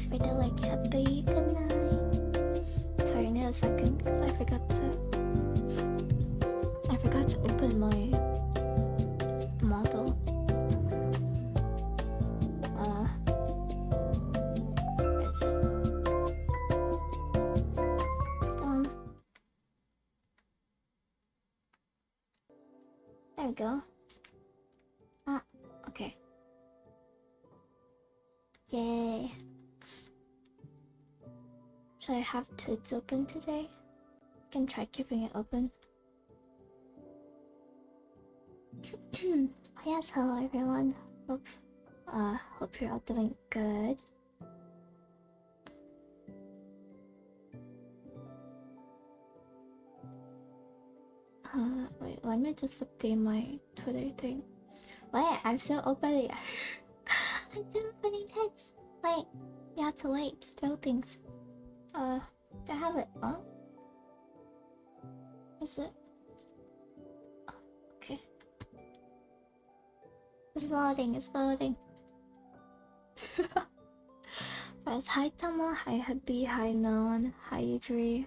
Thanks for the like happy good night. Sorry, I need a second because I forgot to open my model. There we go. Okay. Yay. Should I have tits open today? I can try keeping it open. Yes, hello everyone. Hope you're all doing good. Wait, let me just update my Twitter thing. Wait, I'm still opening. I'm still opening text. Wait, you have to wait to throw things. Do I have it on? Is it? Oh, okay. It's loading, it's loading. First, hi Tama, hi Happy, hi Noan, hi Idri.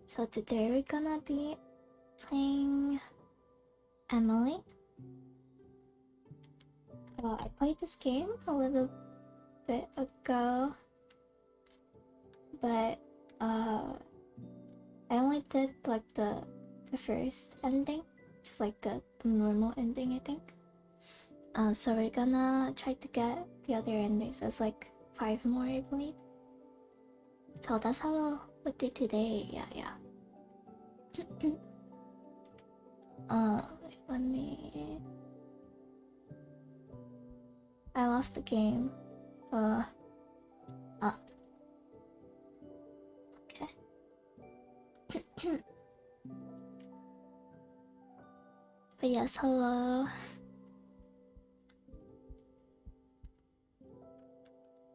So today we're gonna be playing Emily. I played this game a little bit ago, but I only did like the first ending, which is like the normal ending, I think. So we're gonna try to get the other endings. There's like 5 more, I believe. So that's how we'll do today. Yeah. Wait, let me. I lost the game. Okay. But yes, hello.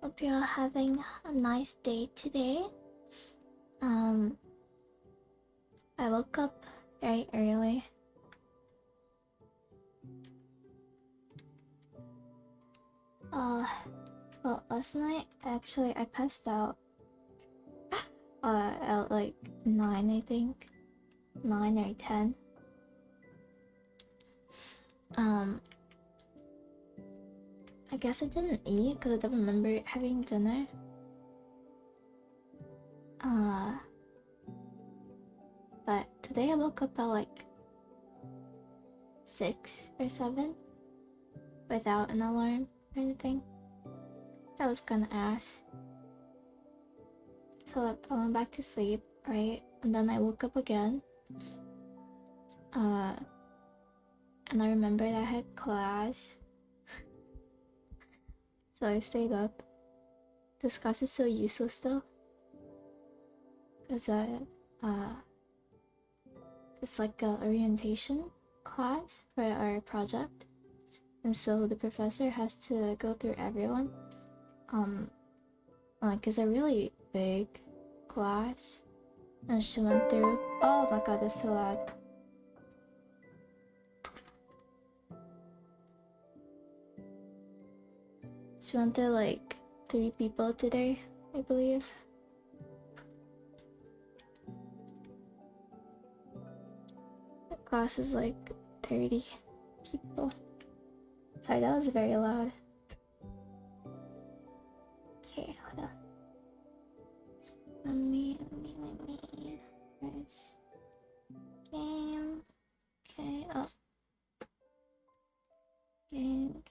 Hope you're all having a nice day today. I woke up very early. Well, last night actually I passed out. At like 9, I think. 9 or 10. I guess I didn't eat because I don't remember having dinner. But today I woke up at like 6 or 7 without an alarm or anything. That was kinda ass. So I went back to sleep, right? And then I woke up again. And I remembered I had class. So I stayed up. This class is so useless though. Because it's like a orientation class for our project. And so the professor has to go through everyone. Like it's a really big class. And she went through, oh my god, that's so loud. She went through like 3 people today, I believe. The class is like 30 people. Sorry, that was very loud. Okay, hold on. Let me. Where's game? Okay, oh. Game.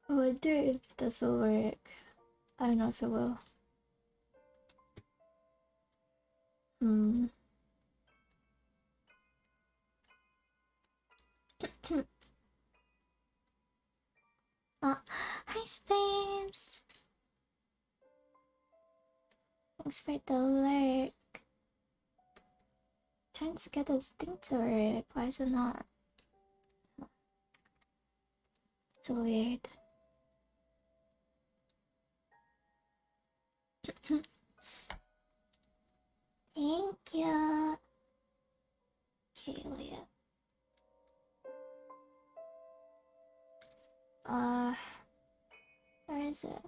I wonder if this will work. I don't know if it will. Hi Space! Thanks for the alert. Trying to get this thing to work. Why is it not? So weird. Thank you. Okay, Leah. Where is it?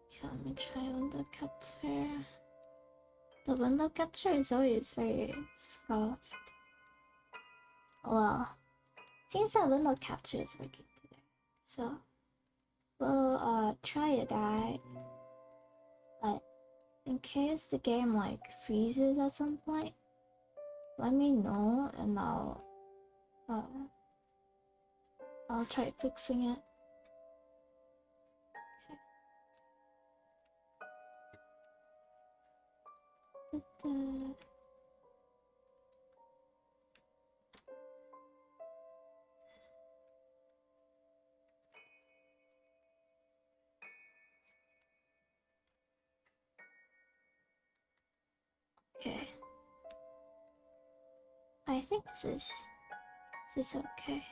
Okay, let me try window capture. The window capture is always very soft. Well, seems that window capture is working today. So we'll try it out. But in case the game like freezes at some point, let me know and I'll try fixing it. Okay. Okay. I think this is okay.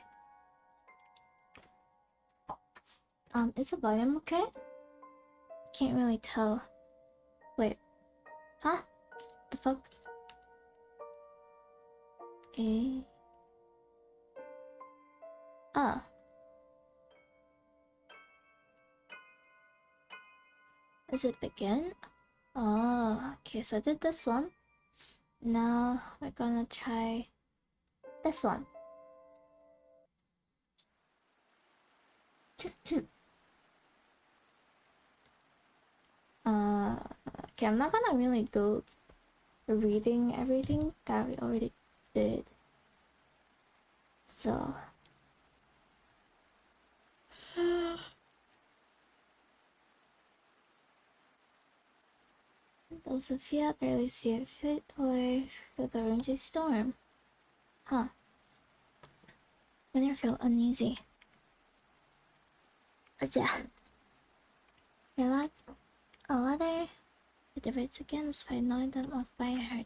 Is the volume okay? Can't really tell. Wait. Huh? The fuck? Eh? Oh. Is it begin? Oh, okay, so I did this one. Now we're gonna try this one. Okay, I'm not gonna really go reading everything that we already did. So though Sophia barely see it fit away through the raging storm. Huh. When you feel uneasy. Yeah. You like a letter? It divides again despite knowing them off by heart.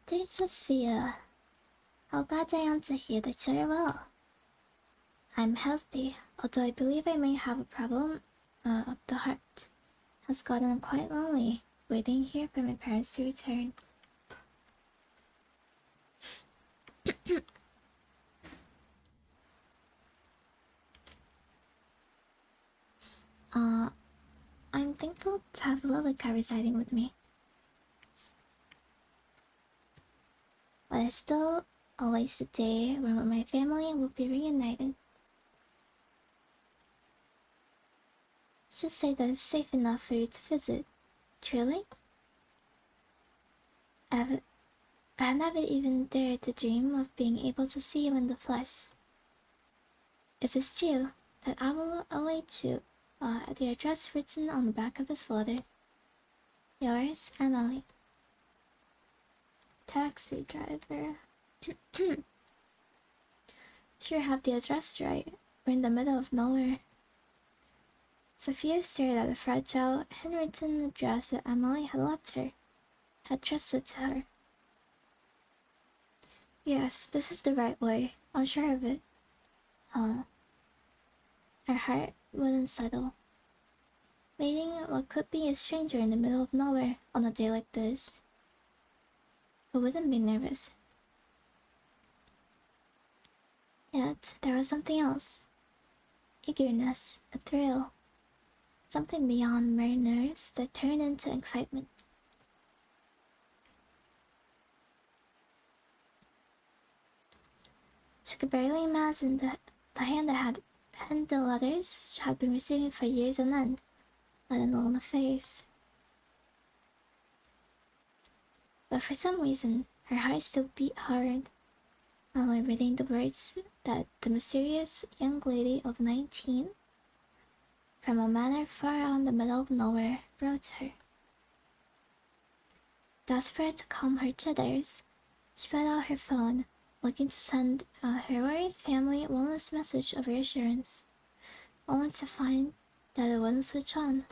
Dear Sophia, how glad I am to hear that you're well. I'm healthy, although I believe I may have a problem of the heart. Has gotten quite lonely, waiting here for my parents to return. I'm thankful to have Lilica residing with me. But it's still always the day when my family will be reunited. Let's just say that it's safe enough for you to visit. Truly? I never even dared to dream of being able to see you in the flesh. If it's true, then I will await you at the address written on the back of this letter. Yours, Amelie. Taxi driver. Sure have the address right. We're in the middle of nowhere. Sophia stared at the fragile, handwritten address that Amelie had left her, had trusted to her. Yes, this is the right way. I'm sure of it. Her heart wouldn't settle. Meeting what could be a stranger in the middle of nowhere on a day like this. Who wouldn't be nervous? Yet, there was something else. Eagerness, a thrill. Something beyond mere nerves that turned into excitement. She could barely imagine the hand that had penned the letters she had been receiving for years on end, let alone a face. But for some reason, her heart still beat hard while reading the words that the mysterious young lady of 19 from a manor far out in the middle of nowhere wrote to her. Desperate to calm her jitters, she put out her phone, looking to send her worried family one last message of reassurance, only to find that it wouldn't switch on.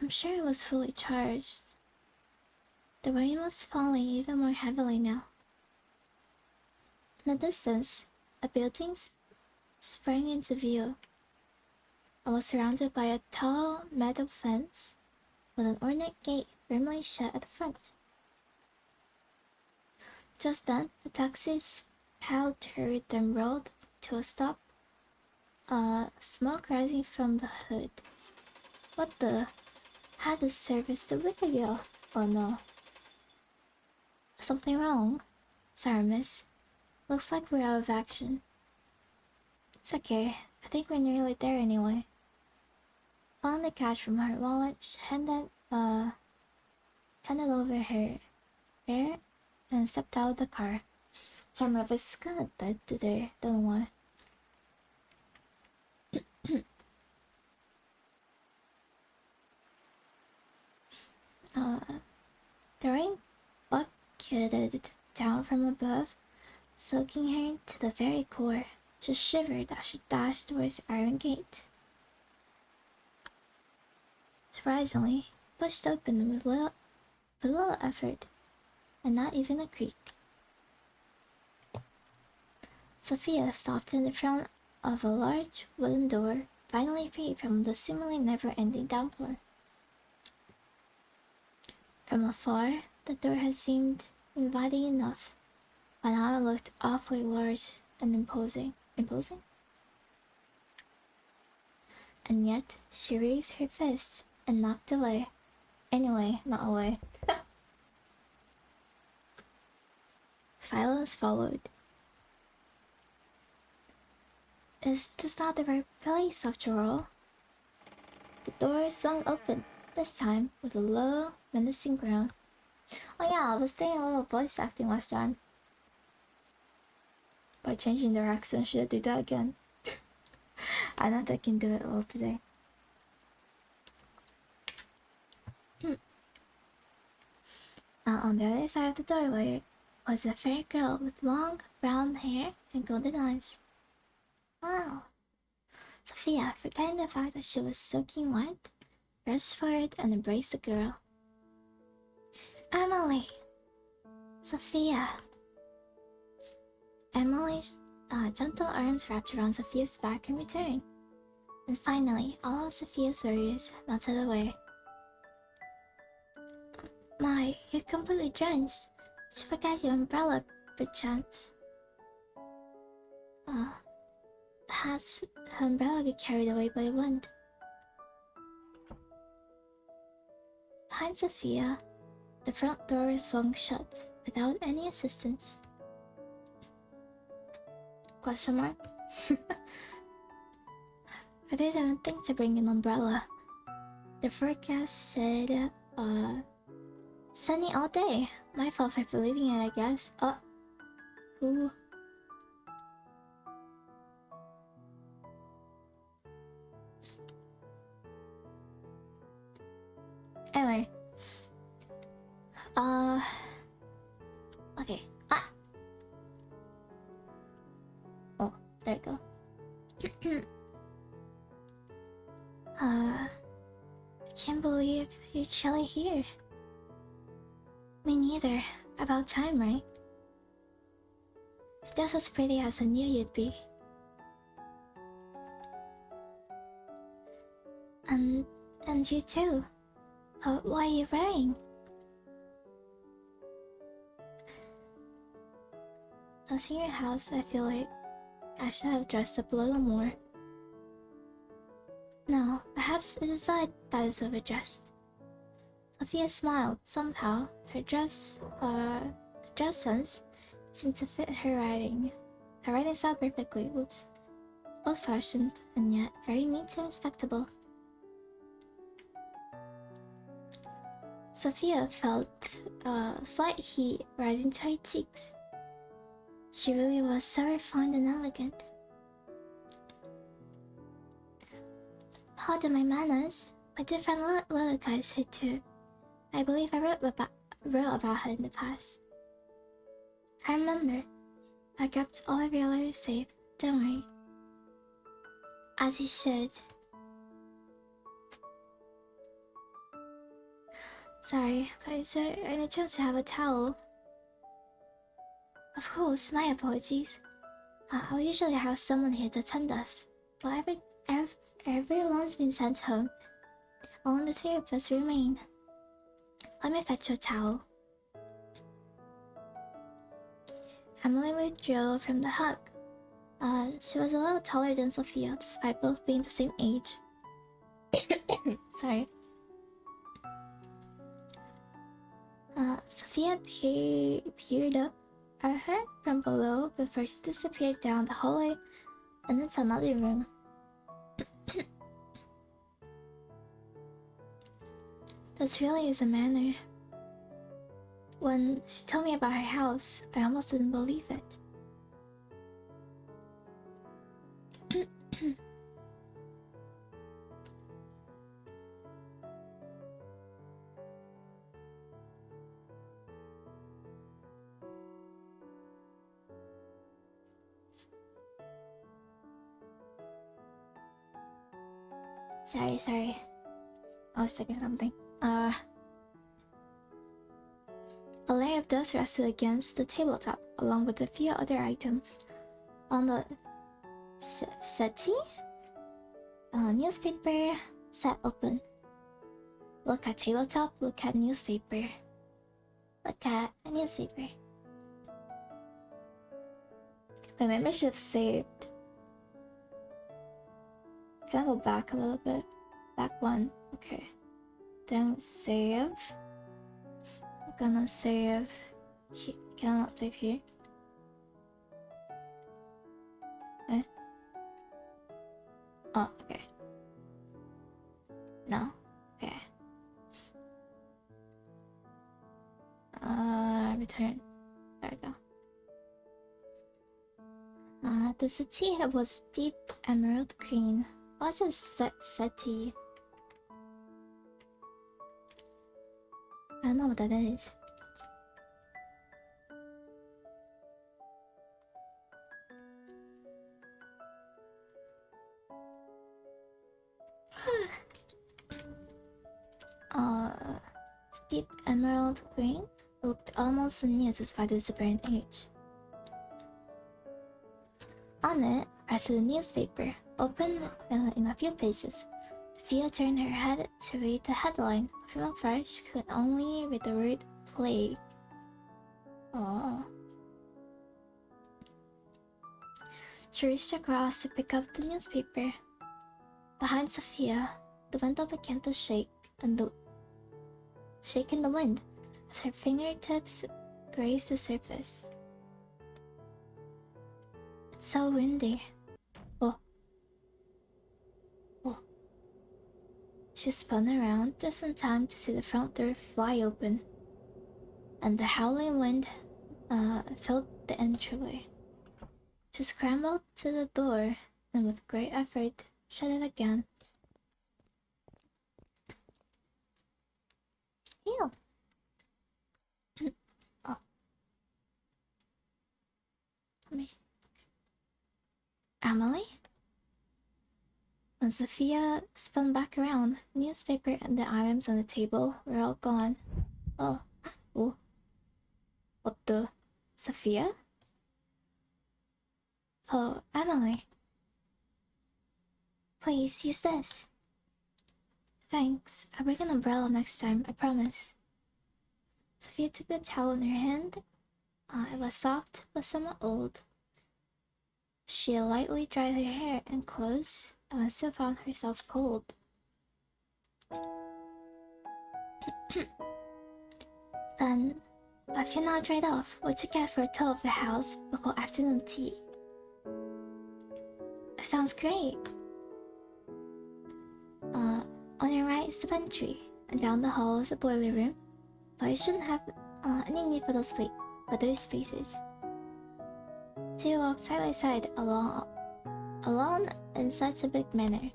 I'm sure it was fully charged. The rain was falling even more heavily now. In the distance, a building sprang into view and was surrounded by a tall metal fence with an ornate gate firmly shut at the front. Just then, the taxi's powdered and rolled to a stop, smoke rising from the hood. What the? Had the service the wicked girl? Oh no. Something wrong? Sorry, miss. Looks like we're out of action. It's okay. I think we're nearly there anyway. Pulling the cash from her wallet, she handed over her hair and stepped out of the car. Sorry, my voice is kinda dead today. Don't know why. The rain bucketed down from above, soaking her to the very core. She shivered as she dashed towards the iron gate. Surprisingly, pushed open with little effort, and not even a creak. Sophia stopped in the front of a large wooden door, finally free from the seemingly never-ending downpour. From afar, the door had seemed inviting enough, but now it looked awfully large and imposing. Imposing? And yet, she raised her fist and knocked away. Anyway, not away. Silence followed. Is this not the right place after all? The door swung open, this time with a low, menacing groan. Oh yeah, I was doing a little voice acting last time. By changing their accent, should I do that again? I know I can do it all today. On the other side of the doorway was a fair girl with long brown hair and golden eyes. Wow. Sophia, forgetting the fact that she was soaking wet, rushed forward and embraced the girl. Amelie! Sophia! Amelie's gentle arms wrapped around Sophia's back in return. And finally, all of Sophia's worries melted away. My, you're completely drenched. She forgot your umbrella, perchance. Perhaps her umbrella got carried away by the wind. Behind Sophia, the front door swung shut without any assistance. Question mark? I didn't even think to bring an umbrella. The forecast said, sunny all day. My fault for believing it, I guess. Ooh. Anyway. Okay. Oh, there we go. I can't believe you're chilly here. Me neither. About time, right? Just as pretty as I knew you'd be. And you too. What are you wearing? As in your house, I feel like I should have dressed up a little more. No, perhaps it is I that is overdressed. Sophia smiled. Somehow, her dress sense seemed to fit her writing. Her writing style perfectly. Whoops. Old-fashioned, and yet very neat and respectable. Sophia felt slight heat rising to her cheeks. She really was so refined and elegant. Pardon my manners. My dear friend Lilica is here too. I believe I wrote about her in the past. I remember. I kept all of your letters safe. Don't worry. As you should. Sorry, but is there any chance to have a towel? Of course, my apologies. I'll usually have someone here to attend us, but everyone's been sent home. Only the three of us remain. Let me fetch your towel. Emily withdrew from the hug. She was a little taller than Sophia, despite both being the same age. Sorry. Sophia peered up at her from below before she disappeared down the hallway and into another room. This really is a manor. When she told me about her house, I almost didn't believe it. Sorry. I was checking something. A layer of dust rested against the tabletop, along with a few other items. On the settee? Newspaper sat open. Look at tabletop, look at newspaper. Look at a newspaper. Wait, maybe I should have saved. Can I go back a little bit? Back one. Okay. Then save. I'm gonna save. Can I not save here? Eh? Oh, okay. No. Okay. Return. There we go. The settee was deep emerald green. What's a settee? I don't know what that is. Deep emerald green looked almost as new despite its apparent age. On it rested a newspaper, open in a few pages. Sophia turned her head to read the headline. From afar, she could only read the word plague. Oh. She reached across to pick up the newspaper. Behind Sophia, the window began to shake in the wind as her fingertips grazed the surface. It's so windy. Oh. She spun around just in time to see the front door fly open, and the howling wind filled the entryway. She scrambled to the door and with great effort shut it again. Ew. Oh. Me. Amelie? When Sophia spun back around, the newspaper and the items on the table were all gone. Oh. What the? Sophia? Oh, Amelie. Please, use this. Thanks. I'll bring an umbrella next time, I promise. Sophia took the towel in her hand. It was soft, but somewhat old. She lightly dried her hair and clothes, and still found herself cold. Then, if you're not dried off, what'd you get for a tour of the house before afternoon tea? That sounds great. On your right is the pantry, and down the hall is the boiler room, but you shouldn't have any need for those spaces. Two walk side by side alone in such a big manner.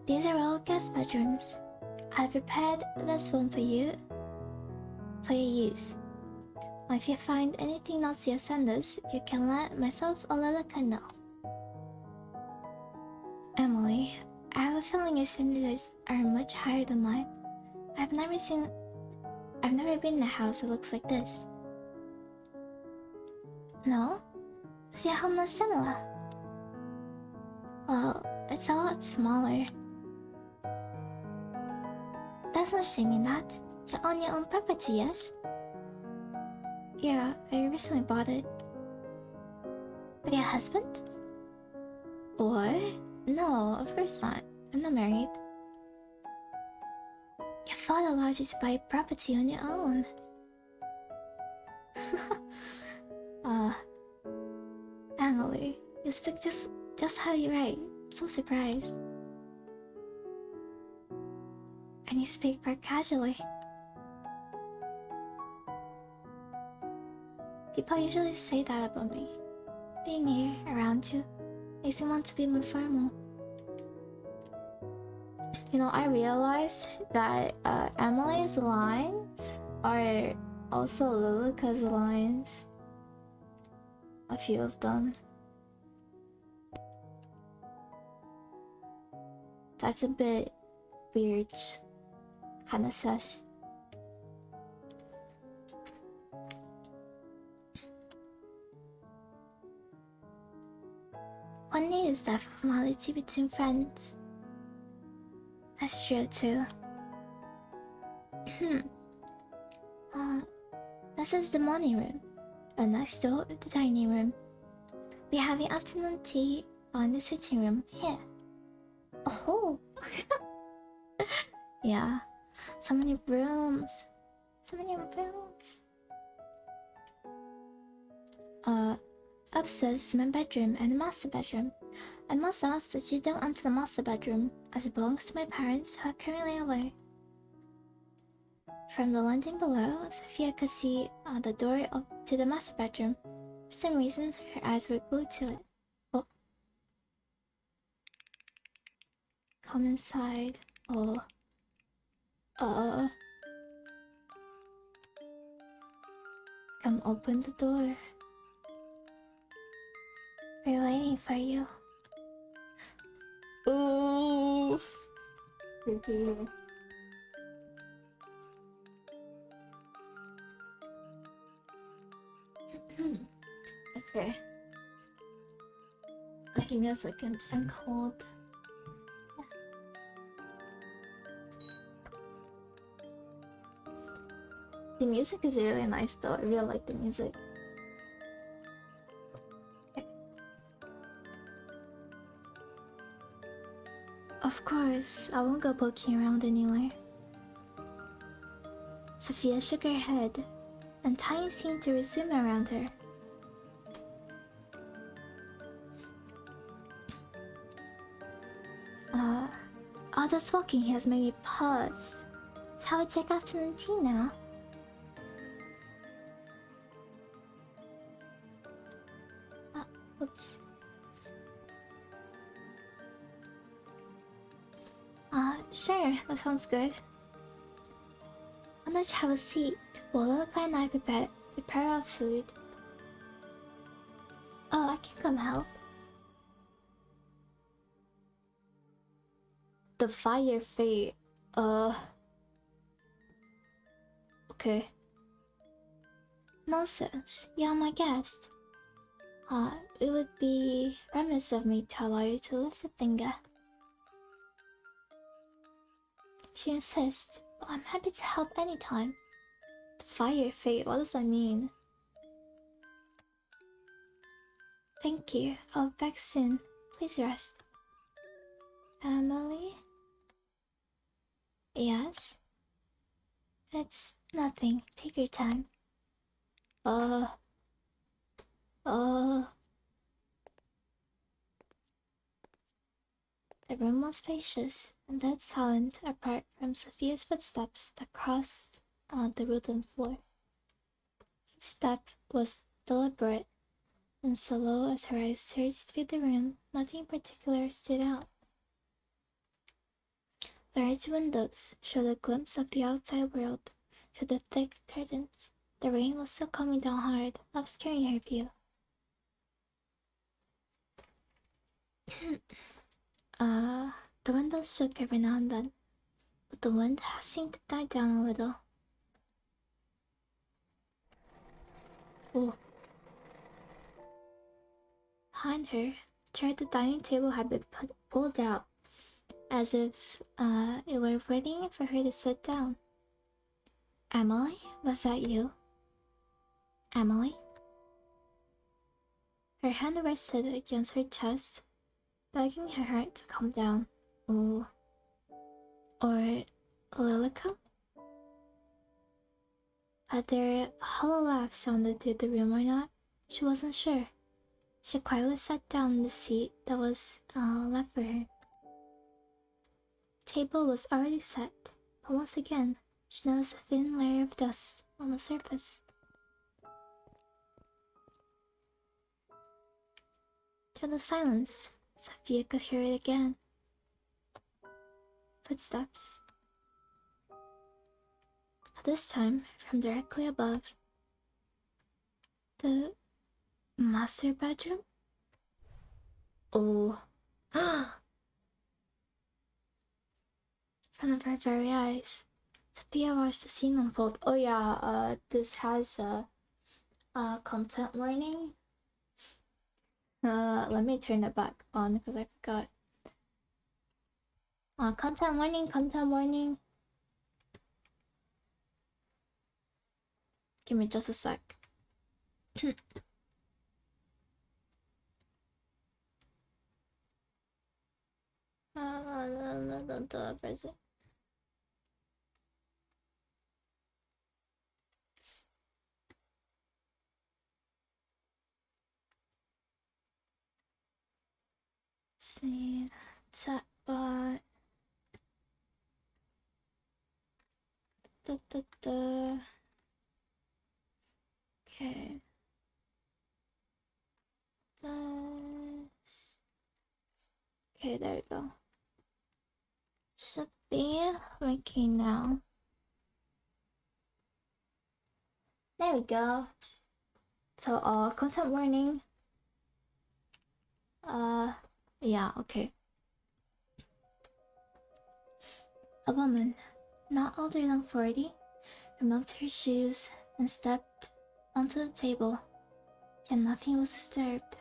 These are all guest bedrooms. I prepared this one for you, for your use. If you find anything else you send us, you can let myself or Lilica know. Emily, I have a feeling your standards are much higher than mine. I've never been in a house that looks like this. No? Is your home not similar? Well, it's a lot smaller. There's no shame in that. You own your own property, yes? Yeah, I recently bought it. With your husband? What? No, of course not. I'm not married. Your father allowed you to buy property on your own. Emily, you speak just how you write. I'm so surprised. And you speak quite casually. People usually say that about me. Being here, around you, makes me want to be more formal. You know, I realized that Emily's lines are also Lilica's lines. A few of them. That's a bit weird. Kinda sus. One needs that formality between friends. That's true too. This is the morning room, and next door the dining room. We're having afternoon tea in the sitting room here. Oh, yeah. So many rooms. So many rooms. Upstairs is my bedroom and the master bedroom. I must ask that you don't enter the master bedroom, as it belongs to my parents who are currently away. From the landing below, Sophia could see the door up to the master bedroom. For some reason, her eyes were glued to it. Oh. Come inside. Oh. Come open the door. We're waiting for you. Ooh. Okay. Give me a second. I'm cold. The music is really nice though. I really like the music. Okay. Of course, I won't go poking around anyway. Sophia shook her head, and time seemed to resume around her. All this walking has made me parched. Shall we take afternoon tea now? Oops. Sure, that sounds good. Why don't you have a seat while Lilica and I prepare our food? Oh, I can come help. The fire fate. Okay. Nonsense. You're my guest. It would be remiss of me to allow you to lift a finger. If you insist, I'm happy to help anytime. The fire fate, what does that mean? Thank you. I'll be back soon. Please rest. Emily? Yes? It's nothing. Take your time. The room was spacious and dead silent apart from Sophia's footsteps that crossed the wooden floor. Each step was deliberate, and so low as her eyes searched through the room, nothing in particular stood out. Large windows showed a glimpse of the outside world through the thick curtains. The rain was still coming down hard, obscuring her view. The windows shook every now and then, but the wind seemed to die down a little. Oh. Behind her, a chair at the dining table had been pulled out, as if it were waiting for her to sit down. Emily, was that you? Emily? Her hand rested against her chest, begging her heart to calm down. Oh. Or Lilica? Whether a hollow laugh sounded through the room or not, she wasn't sure. She quietly sat down in the seat that was left for her. The table was already set, but once again, she noticed a thin layer of dust on the surface. Through the silence, Sophia could hear it again. Footsteps. But this time, from directly above. The master bedroom? Oh. In front of her very eyes, Sophia watched the scene unfold. Oh yeah, this has a content warning. Let me turn it back on because I forgot. Content warning, content warning. Give me just a sec. Where is it? See, chatbot. Okay. Okay, there we go. Should be working now. There we go. So, content warning. Yeah, okay. A woman, not older than 40, removed her shoes and stepped onto the table, yet nothing was disturbed.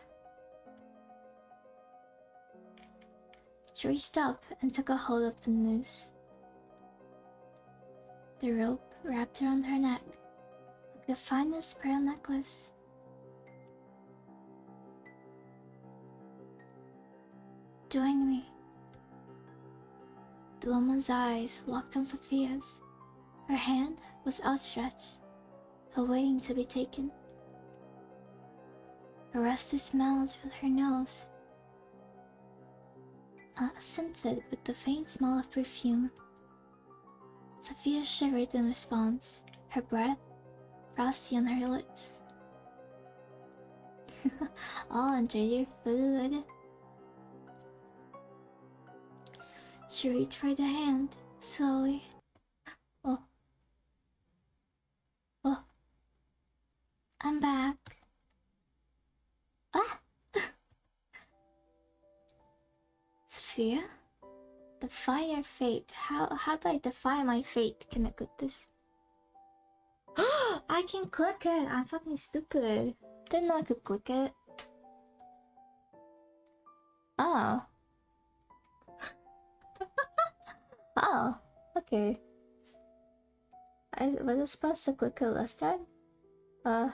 She reached up and took a hold of the noose. The rope wrapped around her neck, like the finest pearl necklace. Join me. The woman's eyes locked on Sophia's. Her hand was outstretched, awaiting to be taken. Rusty smelled with her nose, scented with the faint smell of perfume. Sophia shivered in response, her breath frosty on her lips. Oh, enjoy your food. She reached for the hand, slowly. Oh. Oh. I'm back. Ah! Sophia? Defy your fate. How do I defy my fate? Can I click this? I can click it! I'm fucking stupid. Didn't know I could click it. Oh. Oh, okay. Was I supposed to click it last time? Well.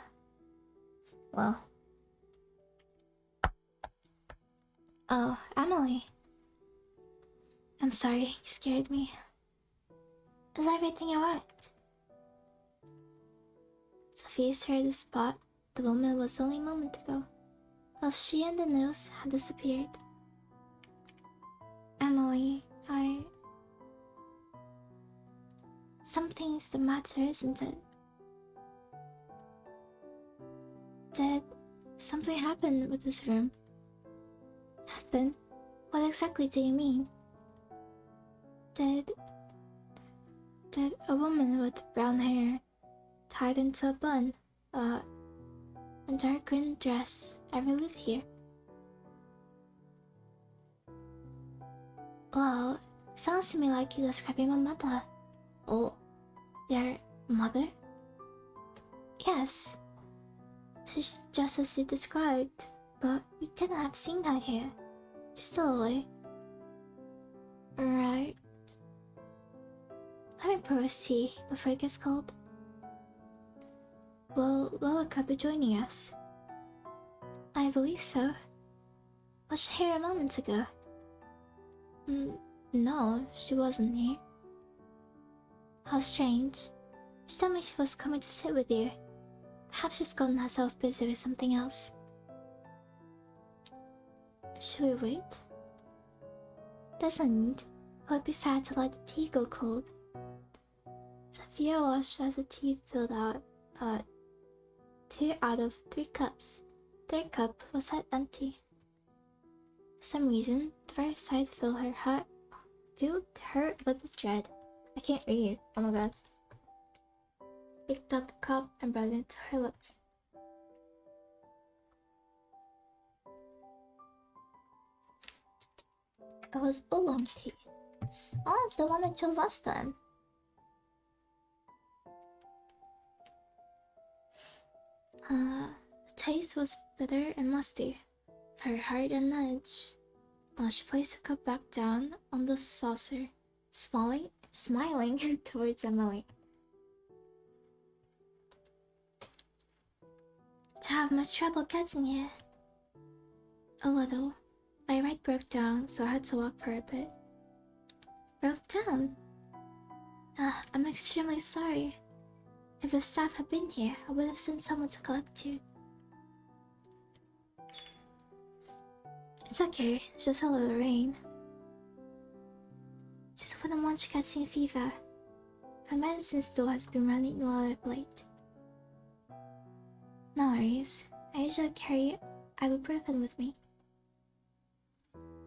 Oh, Emily. I'm sorry, you scared me. Is everything alright? Sophia stared at the spot the woman was only a moment ago, while she and the noose had disappeared. Emily, something's the matter, isn't it? Did something happen with this room? Happen? What exactly do you mean? Did a woman with brown hair tied into a bun, a dark green dress ever live here? Well, sounds to me like you're describing my mother. Oh, your mother? Yes, she's just as you described, but you couldn't have seen her here. She's still away. Right. Let me pour us tea before it gets cold. Will Lilica be joining us? I believe so. Was she here a moment ago? No, she wasn't here. How strange. She told me she was coming to sit with you. Perhaps she's gotten herself busy with something else. Should we wait? There's no need. It would be sad to let the tea go cold. Sophia watched as the tea filled out. 2 out of 3 cups. Third cup was set empty. For some reason, the very sight filled her with dread. I can't read. Oh my god. Picked up the cup and brought it to her lips. It was oolong tea. Oh, it's the one I chose last time. The taste was bitter and musty. Her heart a nudge. She placed the cup back down on the saucer, smiling towards Emily. Did you have much trouble getting here? A little. My ride broke down, so I had to walk for a bit. Broke down? I'm extremely sorry. If the staff had been here, I would have sent someone to collect you. It's okay, it's just a little rain. Just wouldn't want you catching a fever. My medicine store has been running low of late. No worries, I usually carry ibuprofen with me.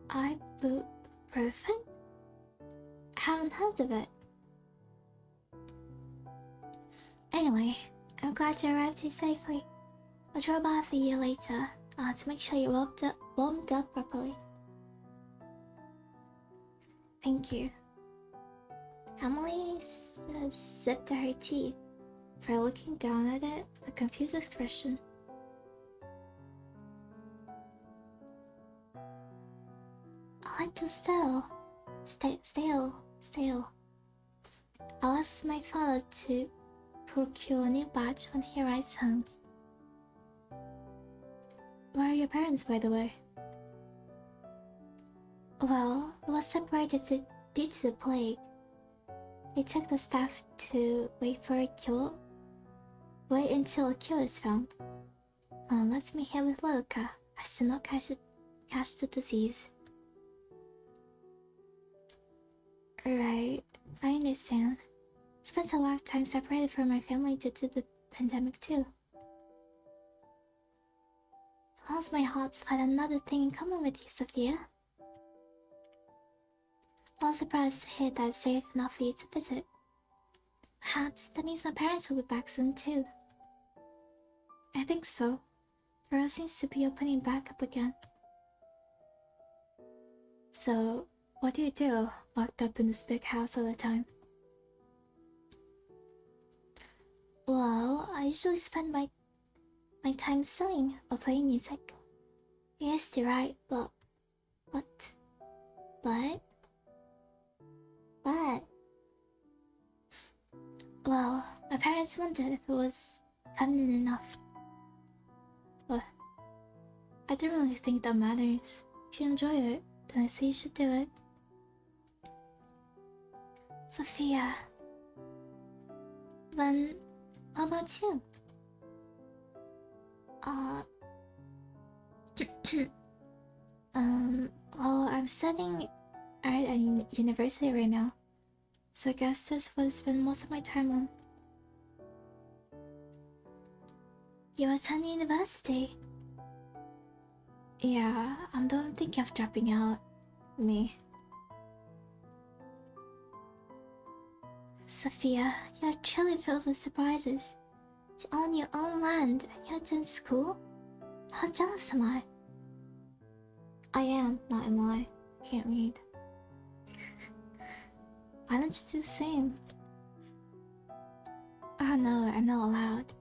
Ibuprofen? I haven't heard of it. Anyway, I'm glad you arrived here safely. I'll drop by for you later to make sure you're warmed up properly. Thank you. Emily sipped her tea before looking down at it with a confused expression. I like to stale. I'll ask my father to procure a new batch when he arrives home. Where are your parents, by the way? Well, we were separated due to the plague. They took the staff to wait until a cure is found. Left me here with Lilica, as to not catch the disease. Right, I understand. Spent a lot of time separated from my family due to the pandemic too. It warms my heart to find another thing in common with you, Sophia. I was surprised to hear that it's safe enough for you to visit. Perhaps that means my parents will be back soon too. I think so. The world seems to be opening back up again. So, what do you do, locked up in this big house all the time? Well, I usually spend my time sewing or playing music. I used to write, but... Well, my parents wondered if it was feminine enough. But I don't really think that matters. If you enjoy it, then I say you should do it. Sophia. Then, how about you? Well, I'm studying art at university right now. So I guess that's what I spend most of my time on. You attend university? Yeah, I'm the one thinking of dropping out. Me. Sophia, you're truly filled with surprises. To own your own land and you're in school? How jealous am I? I am, not am I. Can't read. Why don't you do the same? Oh no, I'm not allowed.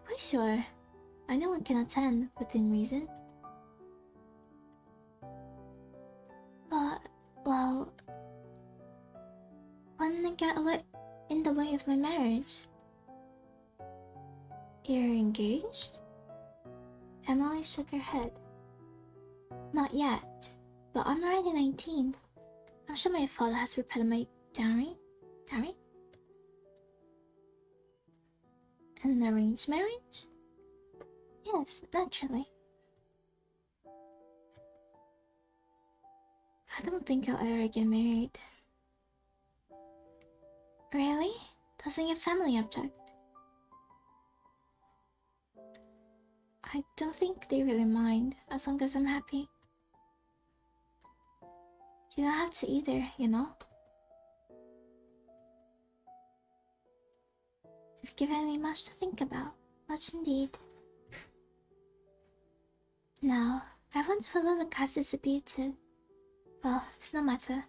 Quite sure. Anyone can attend within reason. But, well, wouldn't it get in the way of my marriage? You're engaged? Emily shook her head. Not yet, but I'm already 19. I'm sure my father has prepared my dowry. Dowry? An arranged marriage? Yes, naturally. I don't think I'll ever get married. Really? Doesn't your family object? I don't think they really mind, as long as I'm happy. You don't have to either, you know? You've given me much to think about. Much indeed. Now, I want to follow the classes a bit too. Well, it's no matter.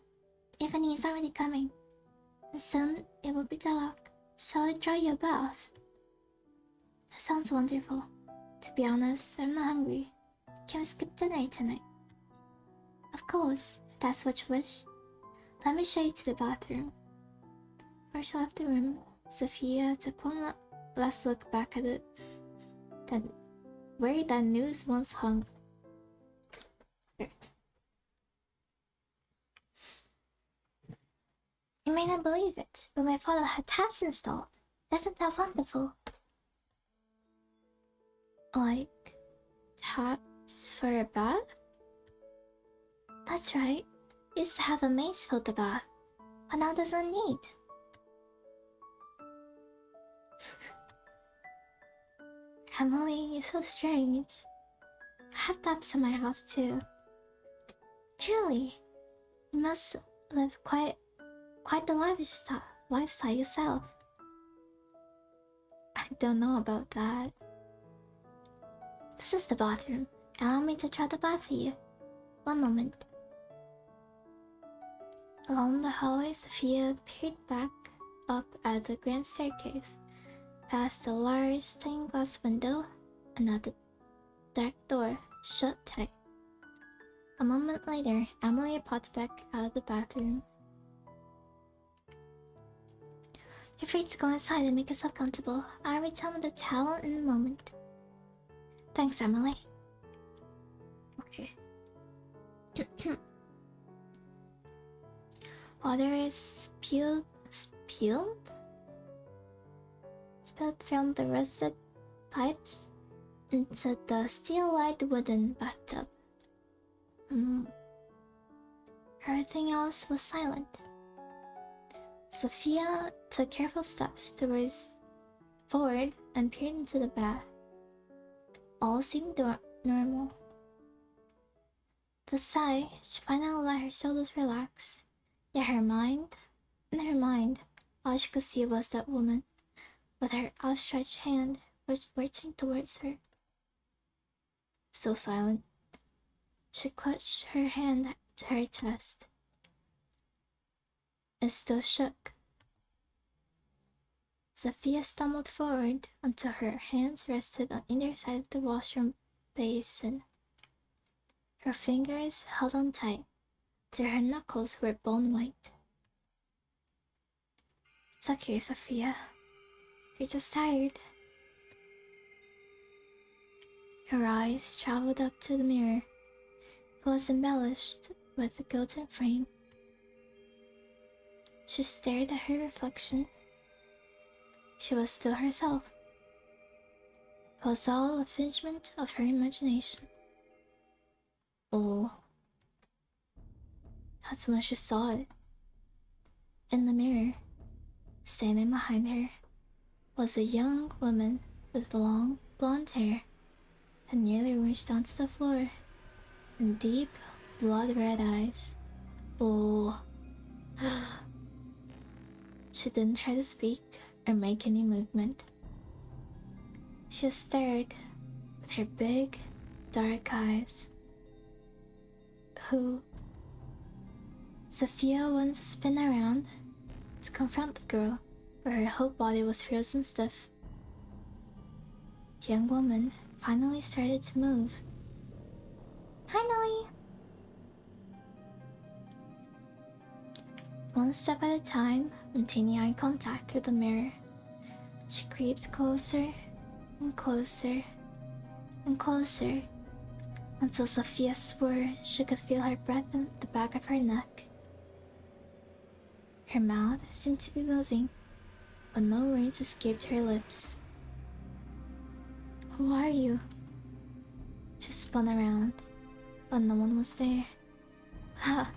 Evening is already coming. And soon it will be dark. Shall I try your bath? That sounds wonderful. To be honest, I'm not hungry. Can we skip dinner tonight? Of course, if that's what you wish. Let me show you to the bathroom. First I left the room, Sophia took one last look back at it. Then, where that news once hung. You may not believe it, but my father had taps installed. Isn't that wonderful? Like, taps for a bath? That's right. Used to have a maid fill the bath, but now doesn't need. Emily, you're so strange. I have taps in my house too. Truly, you must live quite the lifestyle yourself. I don't know about that. This is the bathroom. Allow me to try the bath for you. One moment. Along the hallway, Sophia peered back up at the grand staircase, past a large stained glass window, and at the dark door, shut tight. A moment later, Amelie popped back out of the bathroom. You're free to go inside and make yourself comfortable. I'll return with the towel in a moment. Thanks, Emily. Okay. Water is spilled from the rusted pipes into the steel-like wooden bathtub. Everything else was silent. Sophia took careful steps forward and peered into the bath. All seemed normal. The sigh, she finally let her shoulders relax. Yet in her mind, all she could see was that woman, with her outstretched hand, reaching towards her. So silent. She clutched her hand to her chest. It still shook. Sophia stumbled forward until her hands rested on either side of the washroom basin. Her fingers held on tight till her knuckles were bone white. It's okay, Sophia. You're just tired. Her eyes traveled up to the mirror. It was embellished with a golden frame. She stared at her reflection. She was still herself. It was all a figment of her imagination. Oh. That's when she saw it. In the mirror, standing behind her, was a young woman with long, blonde hair that nearly reached onto the floor, and deep, blood-red eyes. Oh. She didn't try to speak or make any movement. She stared with her big, dark eyes. Who? Sophia wanted to spin around to confront the girl, but her whole body was frozen stiff. The young woman finally started to move. Finally! One step at a time, maintaining eye contact through the mirror, she creeped closer and closer and closer until Sophia swore she could feel her breath in the back of her neck. Her mouth seemed to be moving, but no words escaped her lips. Who are you? She spun around, but no one was there. Ha!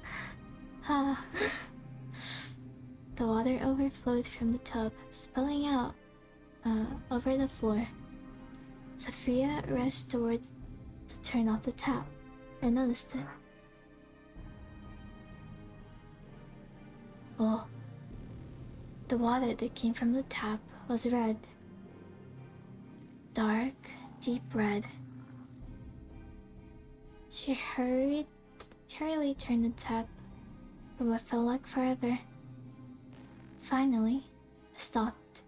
Ha! The water overflowed from the tub, spilling out over the floor. Sophia rushed toward to turn off the tap and noticed it. Oh, the water that came from the tap was red. Dark, deep red. She hurriedly turned the tap for what felt like forever. Finally, it stopped.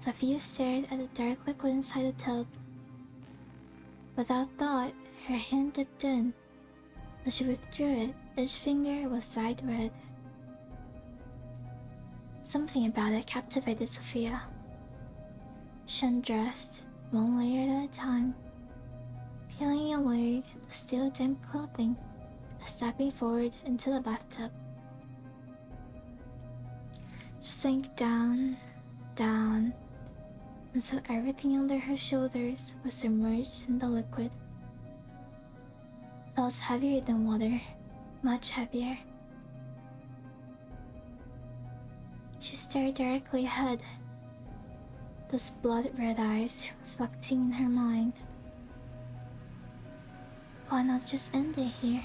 Sophia stared at the dark liquid inside the tub. Without thought, her hand dipped in. As she withdrew it, each finger was dyed red. Something about it captivated Sophia. She undressed, one layer at a time, peeling away the still damp clothing and stepping forward into the bathtub. She sank down, until everything under her shoulders was submerged in the liquid. It felt heavier than water, much heavier. She stared directly ahead, those blood-red eyes reflecting in her mind. Why not just end it here?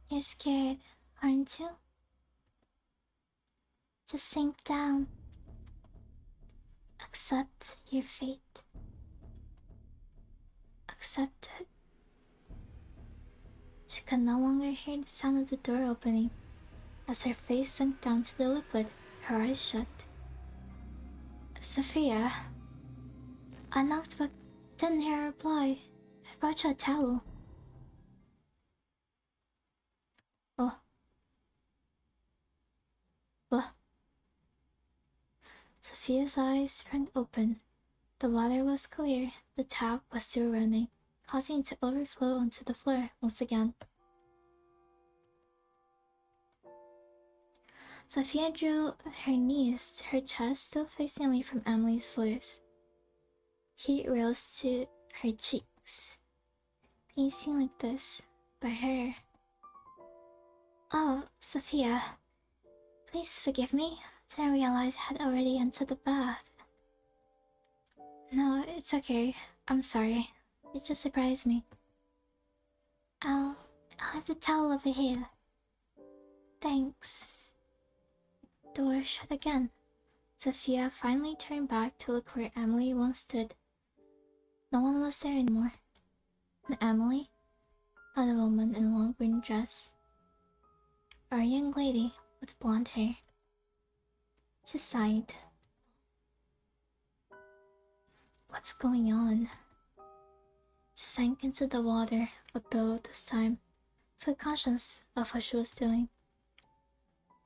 You're scared, aren't you? Just sink down. Accept your fate. Accept it. She could no longer hear the sound of the door opening. As her face sunk down to the liquid, her eyes shut. Sophia. I knocked but didn't hear a reply. I brought you a towel. Oh. What? Sophia's eyes sprang open. The water was clear, the tap was still running, causing it to overflow onto the floor once again. Sophia drew her knees to her chest, still facing away from Amelie's voice. Heat rose to her cheeks, being seen like this by her. Oh, Sophia, please forgive me. Didn't realize I had already entered the bath. No, it's okay. I'm sorry. It just surprised me. I'll leave the towel over here. Thanks. Door shut again. Sophia finally turned back to look where Amelie once stood. No one was there anymore. And Amelie, not a woman in a long green dress, or a young lady with blonde hair. She sighed. What's going on? She sank into the water, although this time fully conscious of what she was doing.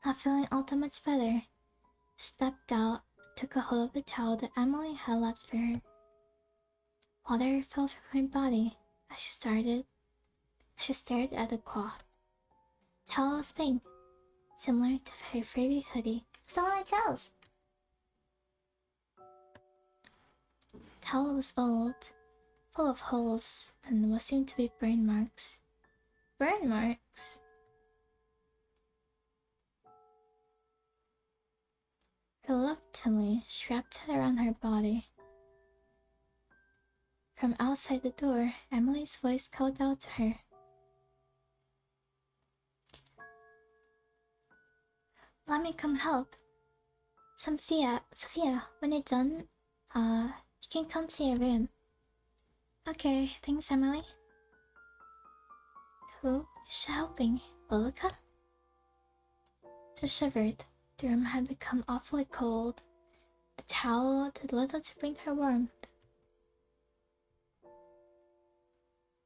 Not feeling all that much better, she stepped out, took a hold of the towel that Amelie had left for her. Water fell from her body as she stared at the cloth. The towel was pink, similar to her favorite hoodie. Some of my towels! The towel was old, full of holes and what seemed to be burn marks. Burn marks? Reluctantly, she wrapped it around her body. From outside the door, Emily's voice called out to her. let me come help. Sophia, when you're done, you can come to your room. Okay, thanks, Emily. Who is she helping? Lilica? She shivered. The room had become awfully cold. The towel did little to bring her warmth.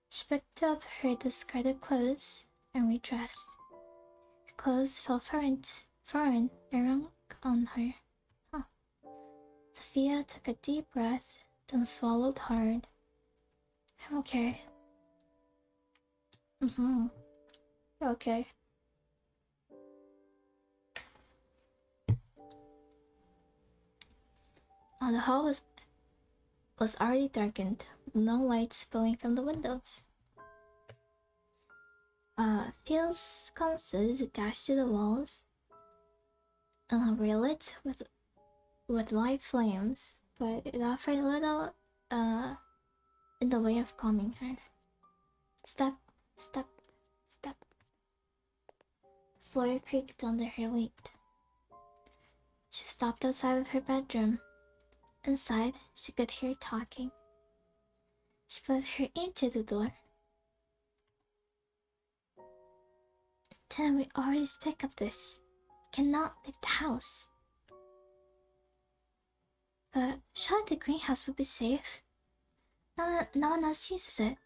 She picked up her discarded clothes and redressed. Her clothes felt foreign and wrung on her. Huh. Sophia took a deep breath, then swallowed hard. I'm okay. You're okay. The hall was already darkened, with no light spilling from the windows. Field sconces attached to the walls were lit with light flames, but it offered little in the way of calming her. Step, step, step. The floor creaked under her weight. She stopped outside of her bedroom. Inside, she could hear talking. She put her ear to the door. Then we already speak of this. Cannot leave the house. But surely the greenhouse would be safe. No one else uses it.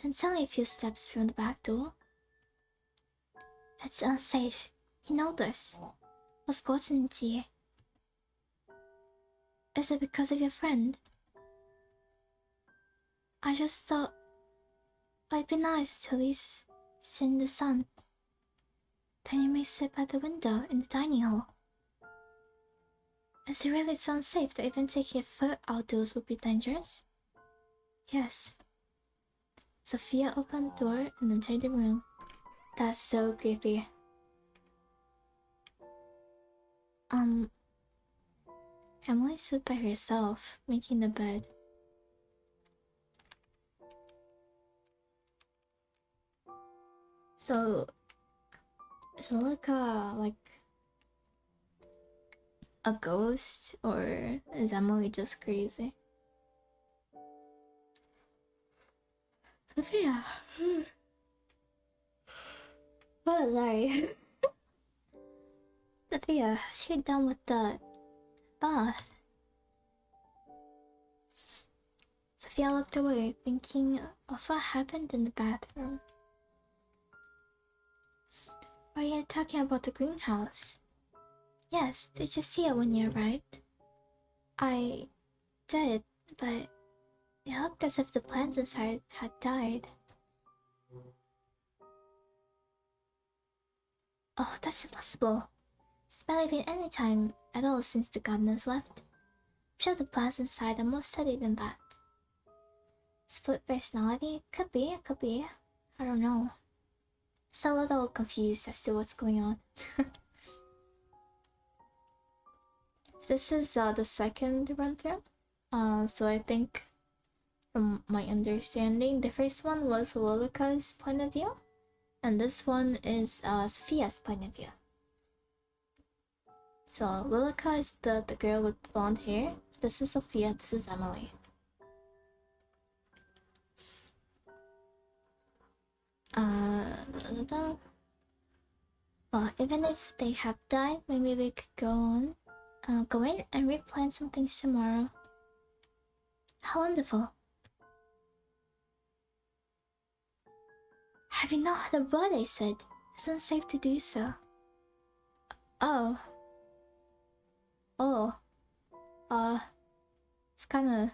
And it's only a few steps from the back door. It's unsafe. You know this. What's gotten into you? Is it because of your friend? I just thought it'd be nice to at least sit in the sun. Then you may sit by the window in the dining hall. Is it really so unsafe that even taking a foot outdoors would be dangerous? Yes. Sophia opened the door and entered the room. That's so creepy. Emily stood by herself, making the bed. So, is Lilica like a ghost, or is Emily just crazy? Sophia! Oh, sorry. Sophia, you're done with the bath. Sophia looked away, thinking of what happened in the bathroom. Are you talking about the greenhouse? Yes, did you see it when you arrived? I did, but it looked as if the plants inside had died. Oh, that's impossible. It's barely been any time at all since the gardeners left. I'm sure the plants inside are more steady than that. Split personality? Could be. I don't know. Still a little confused as to what's going on. This is the second run through. So I think, from my understanding, the first one was Lilica's point of view, and this one is Sophia's point of view. So Lilica is the girl with blonde hair. This is Sophia. This is Emily. Well, even if they have died, maybe we could go in and replant some things tomorrow. How wonderful. Have you not heard of what I said? It's unsafe to do so. Oh. It's kinda...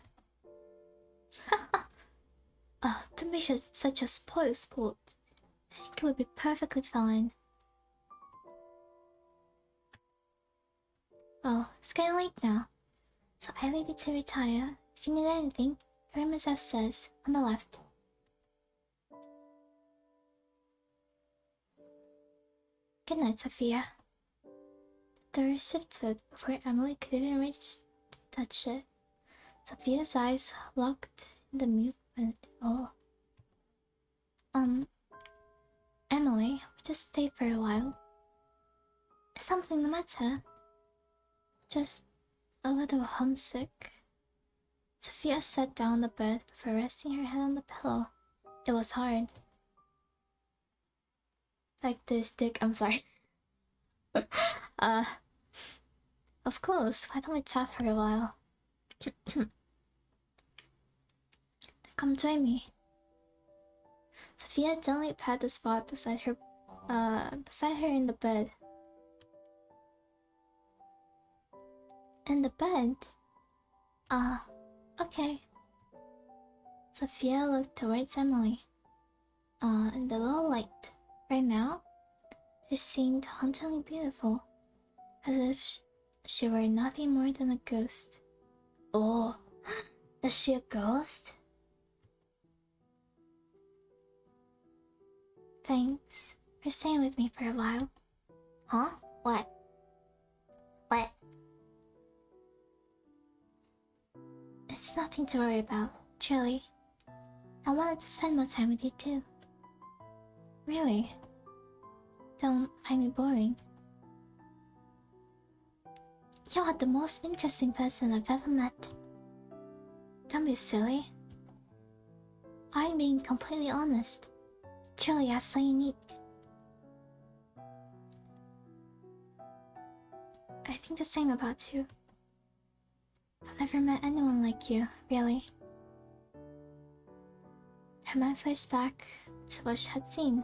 don't be such a spoiled sport. I think it would be perfectly fine. Well, it's getting late now, so I leave you to retire. If you need anything, the room is upstairs, on the left. Good night, Sophia. The door shifted before Emily could even reach to touch it. Sophia's eyes locked in the movement. Oh. Emily, we just stay for a while. Is something the matter? Just a little homesick. Sophia sat down on the bed before resting her head on the pillow. It was hard. Like this dick, I'm sorry. uh, of course, why don't we chat for a while? Come join me. Sophia gently pat the spot beside her in the bed. In the bed? Okay. Sophia looked towards Emily. In the low light. Right now, she seemed hauntingly beautiful, as if she were nothing more than a ghost. Oh, is she a ghost? Thanks for staying with me for a while. Huh? What? What? It's nothing to worry about, truly. I wanted to spend more time with you too. Really? Don't find me boring. You are the most interesting person I've ever met. Don't be silly. I'm being completely honest. Truly are so unique. I think the same about you. I've never met anyone like you, really. Her mind flashed back to what she had seen.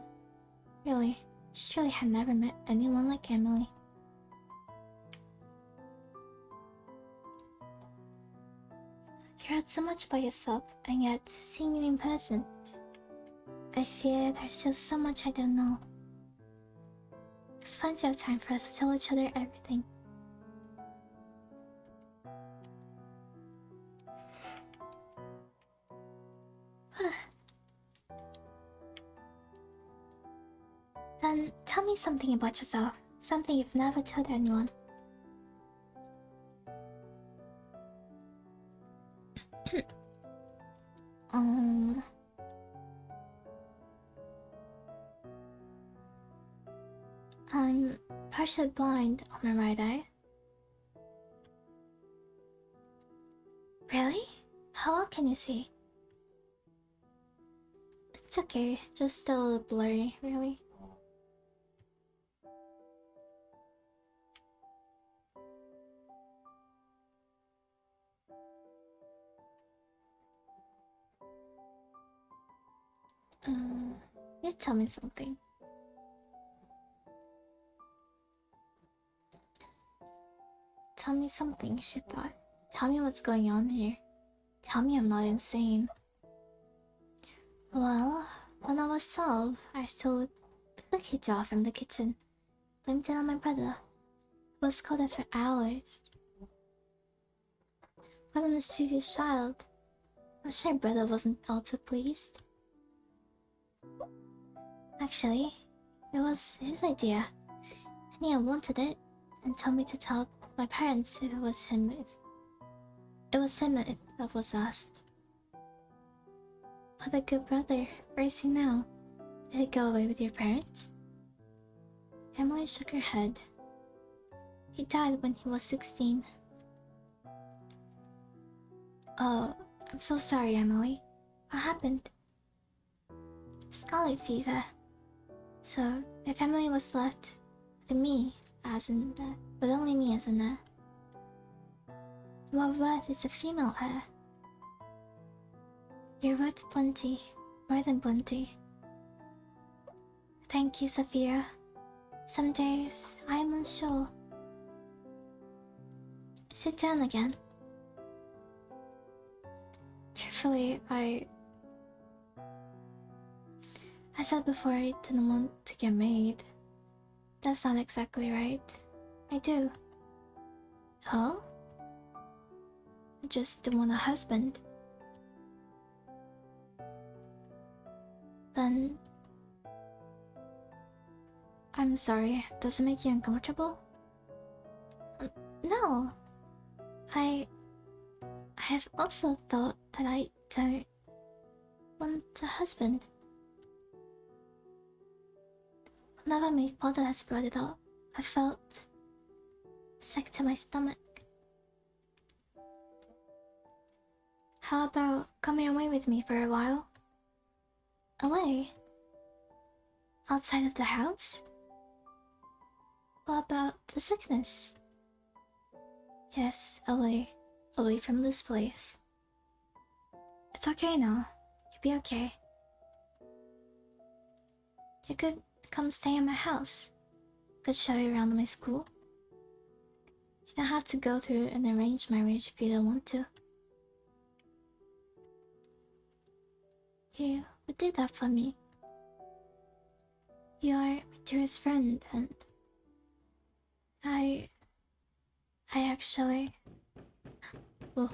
Really, she truly had never met anyone like Emily. You heard so much about yourself, and yet, seeing you in person, I fear there's still so much I don't know. There's plenty of time for us to tell each other everything. Then tell me something about yourself, something you've never told anyone. I'm partially blind on my right eye. Really? How well can you see? It's okay, just a little blurry, really. You tell me something. Tell me something, she thought. Tell me what's going on here. Tell me I'm not insane. Well, when I was 12, I stole the cookie jar from the kitchen. Blamed it on my brother. I was scolded for hours. What a mischievous child. I'm sure brother wasn't all too pleased. Actually, it was his idea. And he wanted it and told me to tell my parents if it was him if I was asked. What a good brother. Where is he now? Did he go away with your parents? Emily shook her head. He died when he was 16. Oh, I'm so sorry, Emily. What happened? Scarlet fever. So, my family was left with me, with only me as an heir. What worth is a female heir? You're worth plenty, more than plenty. Thank you, Sophia. Some days, I am unsure. Sit down again. Truthfully, I said before I didn't want to get married. That's not exactly right. I do. Oh? I just don't want a husband. Then... I'm sorry, does it make you uncomfortable? No. I have also thought that I don't want a husband. Whenever my father has brought it up, I felt sick to my stomach. How about coming away with me for a while? Away? Outside of the house? What about the sickness? Yes, away. Away from this place. It's okay now. You'll be okay. You could come stay in my house. Could show you around my school. You don't have to go through an arranged marriage if you don't want to. You would do that for me. You are my dearest friend, and I actually... Oh.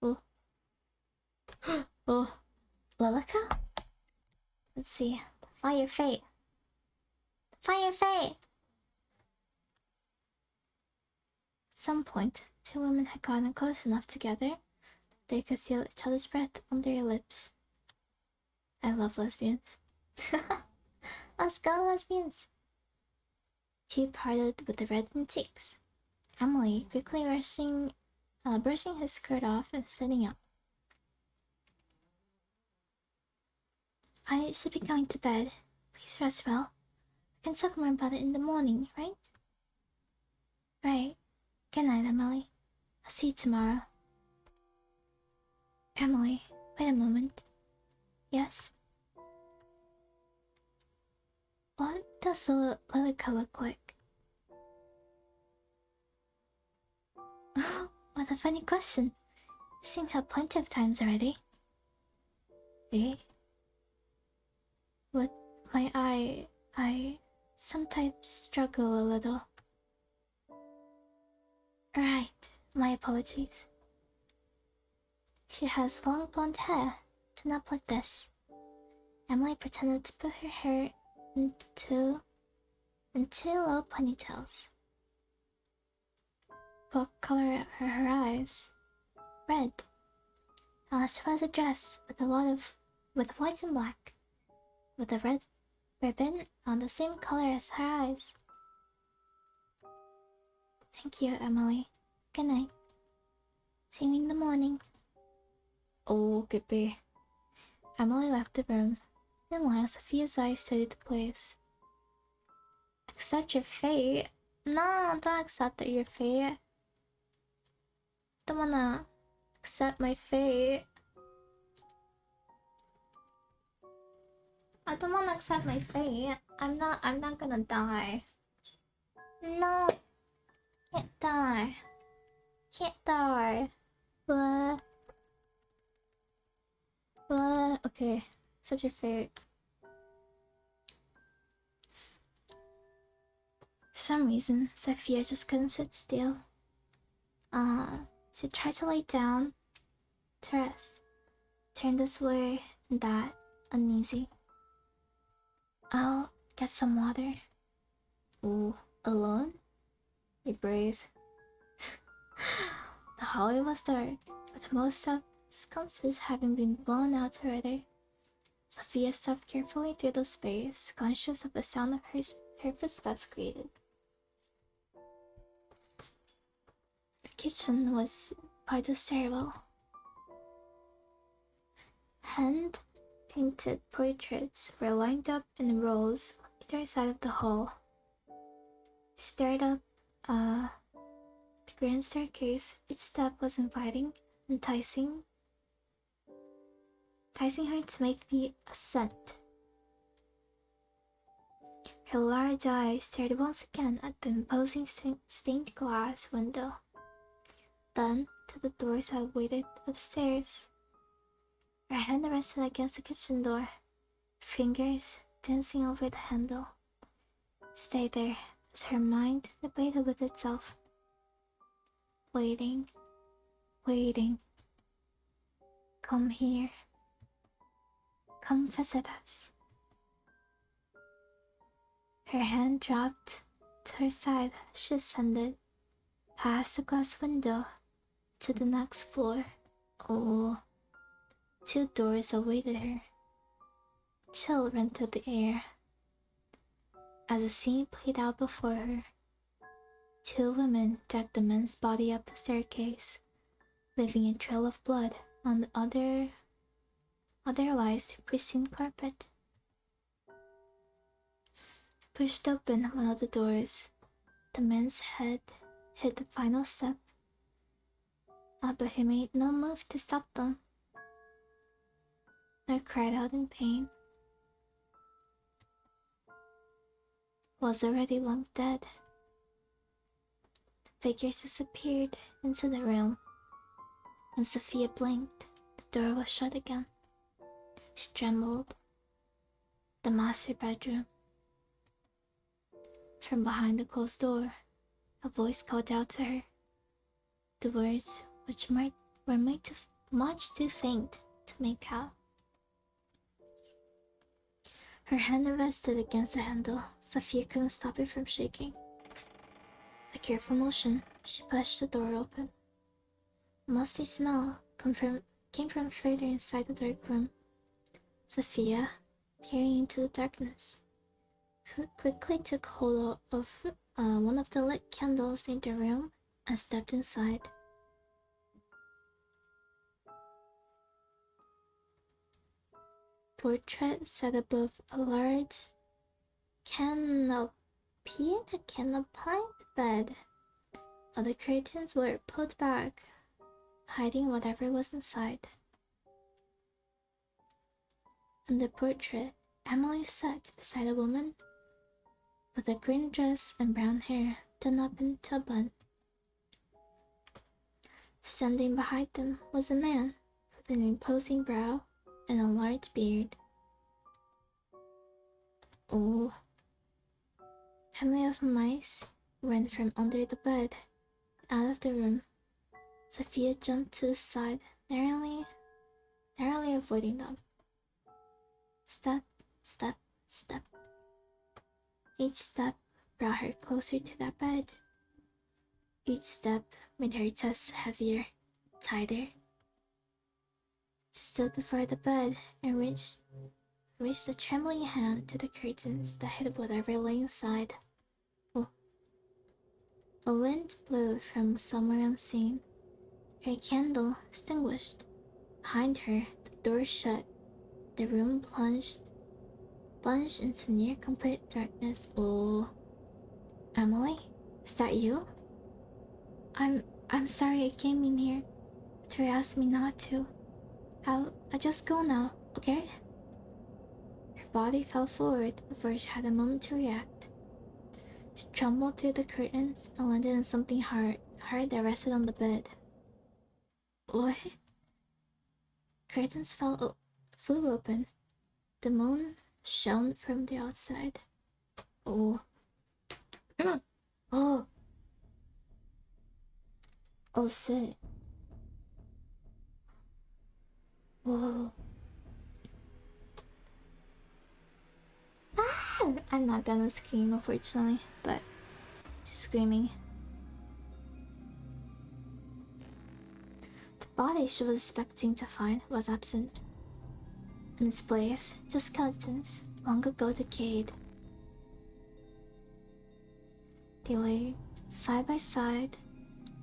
Oh. Oh. Lilica? Let's see. Fire fate. Fire fate! At some point, two women had gotten close enough together they could feel each other's breath on their lips. I love lesbians. Let's go, lesbians! Two parted with the reddened cheeks. Amelie quickly brushing his skirt off and sitting up. I should be going to bed. Please rest well. We can talk more about it in the morning, right? Right. Good night, Emily. I'll see you tomorrow. Emily, wait a moment. Yes? What does the Lilica look like? What a funny question. I've seen her plenty of times already. Eh? With my eye, I sometimes struggle a little. Right, my apologies. She has long blonde hair, done up like this. Emily pretended to put her hair into low ponytails. What color are her eyes? Red. She wears a dress with white and black, with a red ribbon on the same color as her eyes. Thank you, Emily. Good night. See you in the morning. Oh, goodbye. Emily left the room. Meanwhile, Sophia's eyes studied the place. Accept your fate? No, don't accept your fate. Don't wanna accept my fate. I don't wanna accept my fate. I'm not gonna die. No. Can't die. Can't die. What? What? Okay. Accept your fate. For some reason, Sophia just couldn't sit still. She tried to lay down to rest. Turned this way and that, uneasy. I'll get some water. Oh, alone? You're brave. The hallway was dark, with most of the sconces having been blown out already. Sophia stepped carefully through the space, conscious of the sound of her footsteps created. The kitchen was by the stairwell. Hand-painted portraits were lined up in rows on either side of the hall. She stared up the grand staircase. Each step was inviting, enticing her to make the ascent. Her large eyes stared once again at the imposing stained glass window, then to the doors that waited upstairs. Her hand rested against the kitchen door, fingers dancing over the handle. Stayed there as her mind debated with itself. Waiting, waiting. Come here. Come visit us. Her hand dropped to her side as she ascended, past the glass window, to the next floor. Oh, two doors awaited her. chill ran through the air. As the scene played out before her, two women dragged the man's body up the staircase, leaving a trail of blood on the otherwise pristine carpet. Pushed open one of the doors, the man's head hit the final step, but he made no move to stop them, nor cried out in pain. Was already long dead. The figures disappeared into the room. When Sophia blinked, the door was shut again. She trembled. The master bedroom. From behind the closed door, a voice called out to her. The words, which were much too faint to make out. Her hand rested against the handle. Sophia couldn't stop it from shaking. With a careful motion, she pushed the door open. A musty smell came from further inside the dark room. Sophia, peering into the darkness, quickly took hold of one of the lit candles in the room and stepped inside. Portrait sat above a large canopy bed. Other curtains were pulled back, hiding whatever was inside. On the portrait, Amelie sat beside a woman with a green dress and brown hair done up into a bun. Standing behind them was a man with an imposing brow and a large beard. Oh. Family of mice ran from under the bed, out of the room. Sophia jumped to the side, narrowly avoiding them. Step, step, step. Each step brought her closer to that bed. Each step made her chest heavier, tighter. She stood before the bed and reached a trembling hand to the curtains that hid whatever lay inside. Oh. A wind blew from somewhere unseen. Her candle extinguished. Behind her, the door shut. The room plunged into near complete darkness. Oh. Amelie? Is that you? I'm sorry I came in here. Terry asked me not to. I'll just go now, okay? Her body fell forward before she had a moment to react. She trembled through the curtains and landed on something hard that rested on the bed. What? Curtains flew open. The moon shone from the outside. Oh. Oh. Oh shit. Whoa. Ah! I'm not gonna scream, unfortunately, but just screaming. The body she was expecting to find was absent. In its place, the skeletons, long ago decayed. They lay side by side,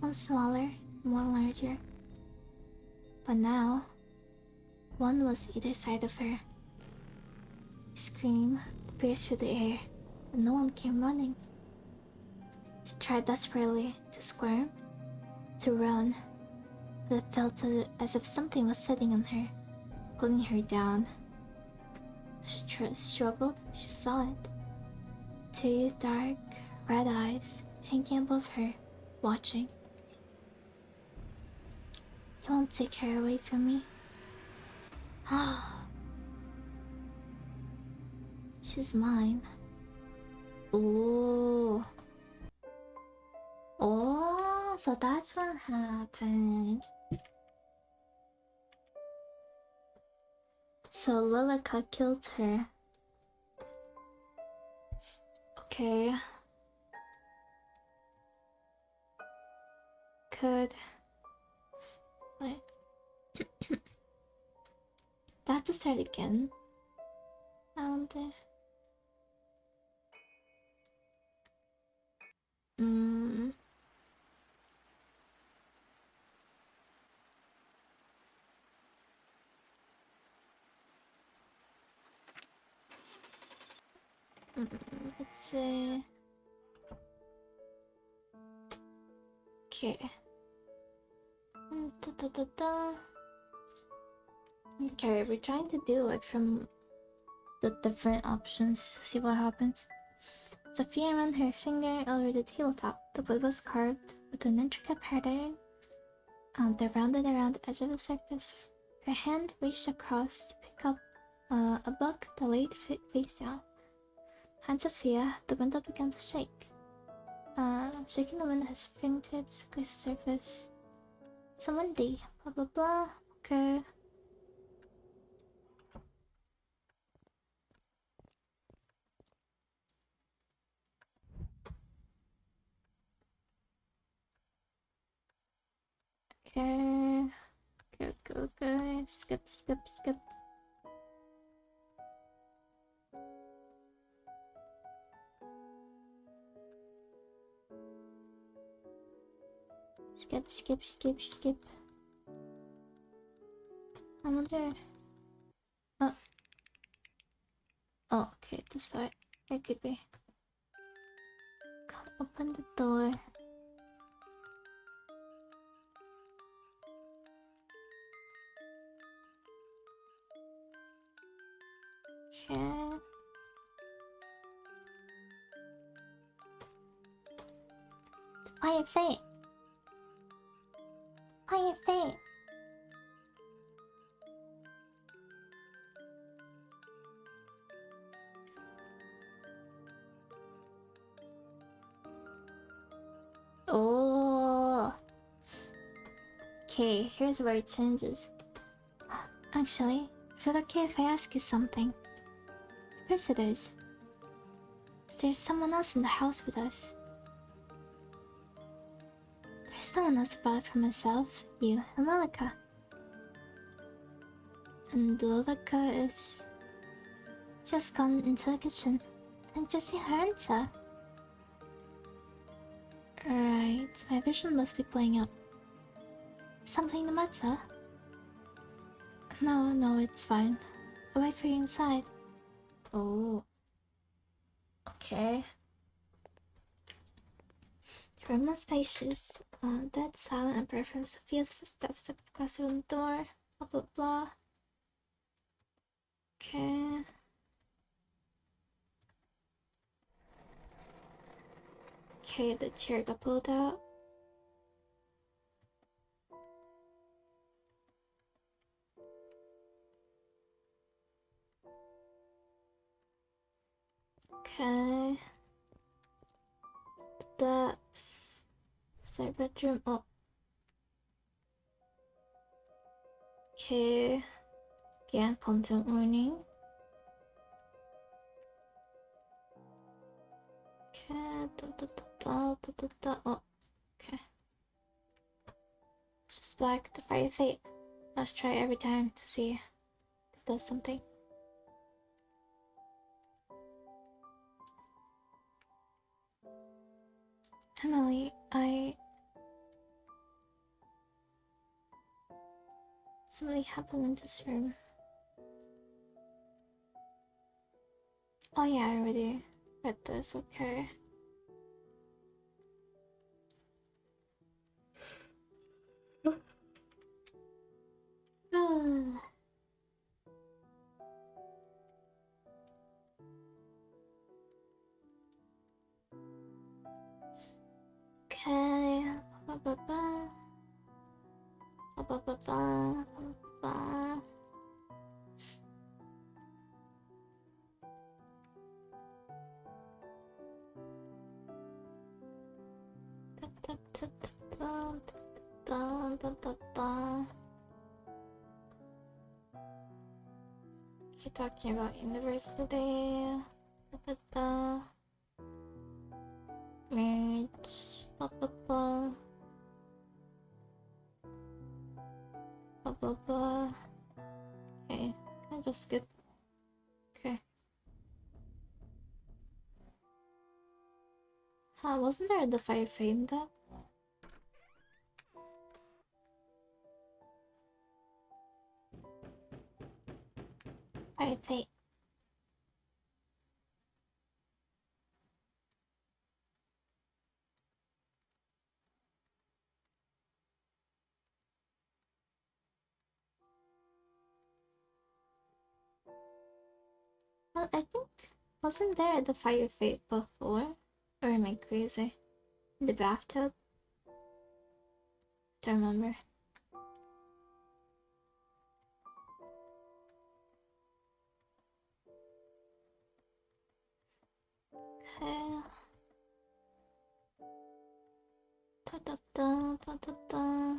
one smaller, one larger. But now, one was either side of her. A scream pierced through the air, and no one came running. She tried desperately to squirm, to run, but it felt as if something was sitting on her, pulling her down. As she struggled, she saw it. Two dark, red eyes hanging above her, watching. You won't take her away from me. She's mine. Oh. Oh, so that's what happened. So Lilica killed her. Okay. Could... Wait. That have to start again. down there. Mm. Let's see. Okay. Okay, we're trying to do like from the different options. See what happens. Sophia ran her finger over the tabletop. The wood was carved with an intricate pattern that rounded around the edge of the surface. Her hand reached across to pick up a book that laid face down. Behind Sophia, the window began to shake. Shaking the wind his fingertips against the surface. Someone D. Blah blah blah. Okay. Okay. Go. Skip. Skip. I wonder. Oh, okay, this way. Where could be? Come open the door. Okay. Defy fate. Defy fate. Oh. Okay, here's where it changes. Actually, is it okay if I ask you something? Of course it is. There's someone else in the house with us. There's someone else apart from myself, you, and Lilica. And Lilica is just gone into the kitchen. Didn't you see her enter? Right, my vision must be playing up. Something the matter? No, it's fine. I'll wait for you inside. Oh. Okay. The room was spacious. Dead silent and apart from Sophia's footsteps across the door. Blah blah blah. Okay. Okay, the chair got pulled out. Okay. Steps. Side bedroom. Oh. Okay. Yeah, content warning. Okay. Oh. Okay. Just back to fire fate. Let's try every time to see if it does something. Emily, something happened in this room. Oh yeah, I already read this, okay. Okay. Keep talking about university. Marriage. Okay, I just skip. Okay. Wasn't there the fire fade in that? Fire fade. Well, I think wasn't there the fire fade before? Or am I crazy? In the bathtub? Don't remember. Okay. Da, da, da, da, da, da.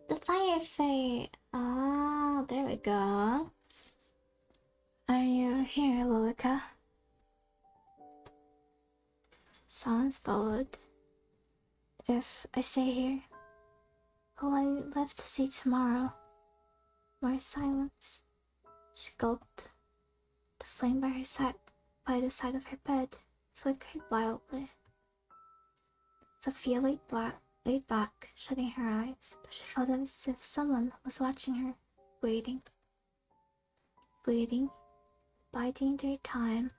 The fire fade. Ah, there we go. Are you here, Lilica? Silence followed. If I stay here, will I live to see tomorrow? More silence. She gulped. The flame by the side of her bed flickered wildly. Sophia lay back, shutting her eyes, but she felt as if someone was watching her, waiting, biding their time.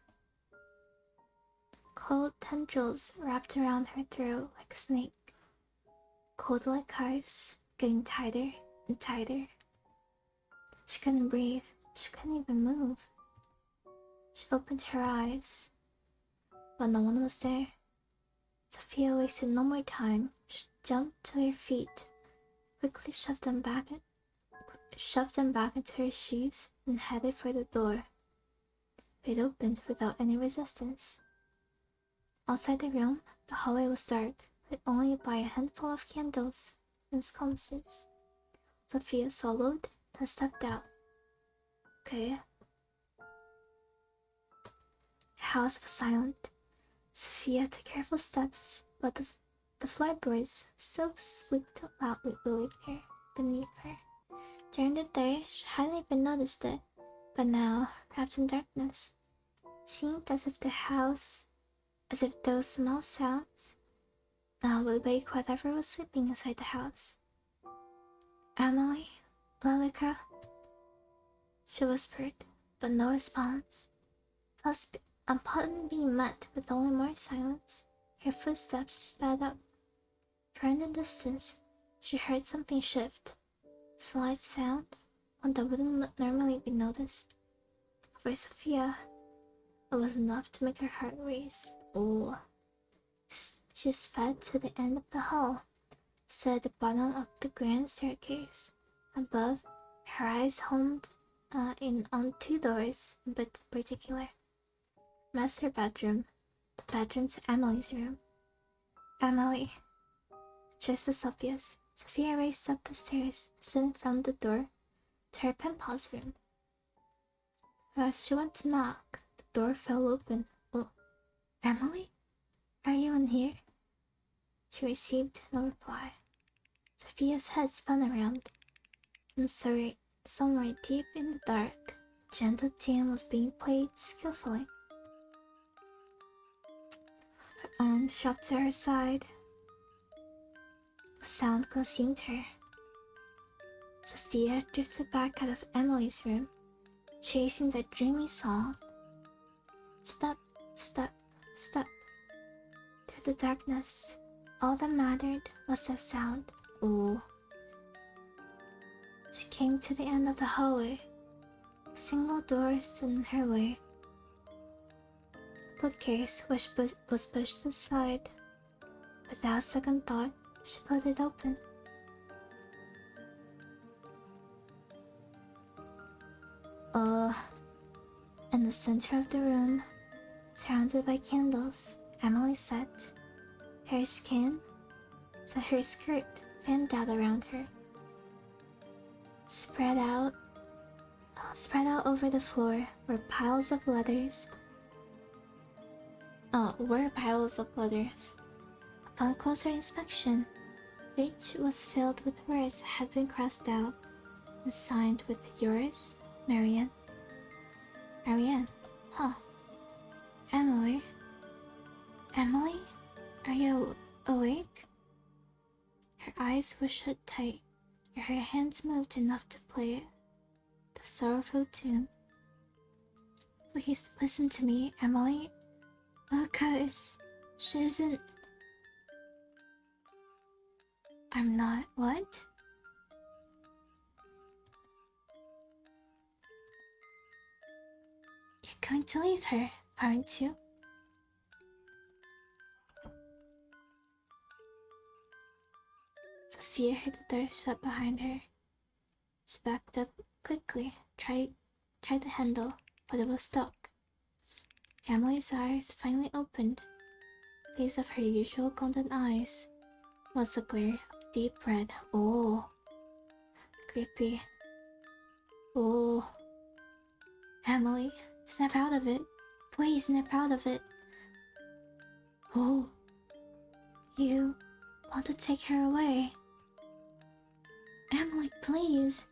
Cold tendrils wrapped around her throat like a snake, cold like ice, getting tighter and tighter. She couldn't breathe. She couldn't even move. She opened her eyes, but no one was there. Sophia wasted no more time. She jumped to her feet, quickly shoved them back into her shoes, and headed for the door. It opened without any resistance. Outside the room, the hallway was dark, lit only by a handful of candles and sconces. Sophia swallowed, then stepped out. Okay. The house was silent. Sophia took careful steps, but the floorboards still squeaked loudly beneath her. During the day, she hadn't even noticed it, but now, wrapped in darkness, it seemed as if those small sounds would wake whatever was sleeping inside the house. Amelie, Lilica, she whispered, but no response. Upon being met with only more silence, her footsteps sped up. From the distance, she heard something shift. A slight sound, one that wouldn't normally be noticed. For Sophia, it was enough to make her heart race. Oh. She sped to the end of the hall, stood at the bottom of the grand staircase. Above, her eyes homed in on two doors in particular. Master bedroom, the bedroom to Amelie's room. Amelie. The choice was obvious. Sophia raced up the stairs, stood in front of the door to her pen pal's room. As she went to knock, the door fell open. Oh, Amelie? Are you in here? She received no reply. Sophia's head spun around. From somewhere deep in the dark, a gentle tune was being played skillfully. Her arms dropped to her side. The sound consumed her. Sophia drifted back out of Emily's room, chasing that dreamy song. Step, step, step. Through the darkness, all that mattered was that sound. Ooh. She came to the end of the hallway. A single door stood in her way. The bookcase was pushed aside. Without second thought, she pulled it open. In the center of the room, surrounded by candles, Emily sat. Her skirt fanned out around her. Spread out over the floor were piles of letters. Upon closer inspection, each was filled with words that had been crossed out and signed with yours, Marianne. Marianne, huh? Emily. Emily? Are you awake? Her eyes were shut tight. Her hands moved enough to play the sorrowful tune. Please listen to me, Emily. She isn't. I'm not. What? You're going to leave her, aren't you? Sophia heard the door shut behind her. She backed up quickly, tried the handle, but it was stuck. Emily's eyes finally opened. The face of her usual golden eyes was a glare of deep red. Oh, creepy. Oh, Emily, snap out of it. Please snap out of it. Oh, you want to take her away? Emily, please.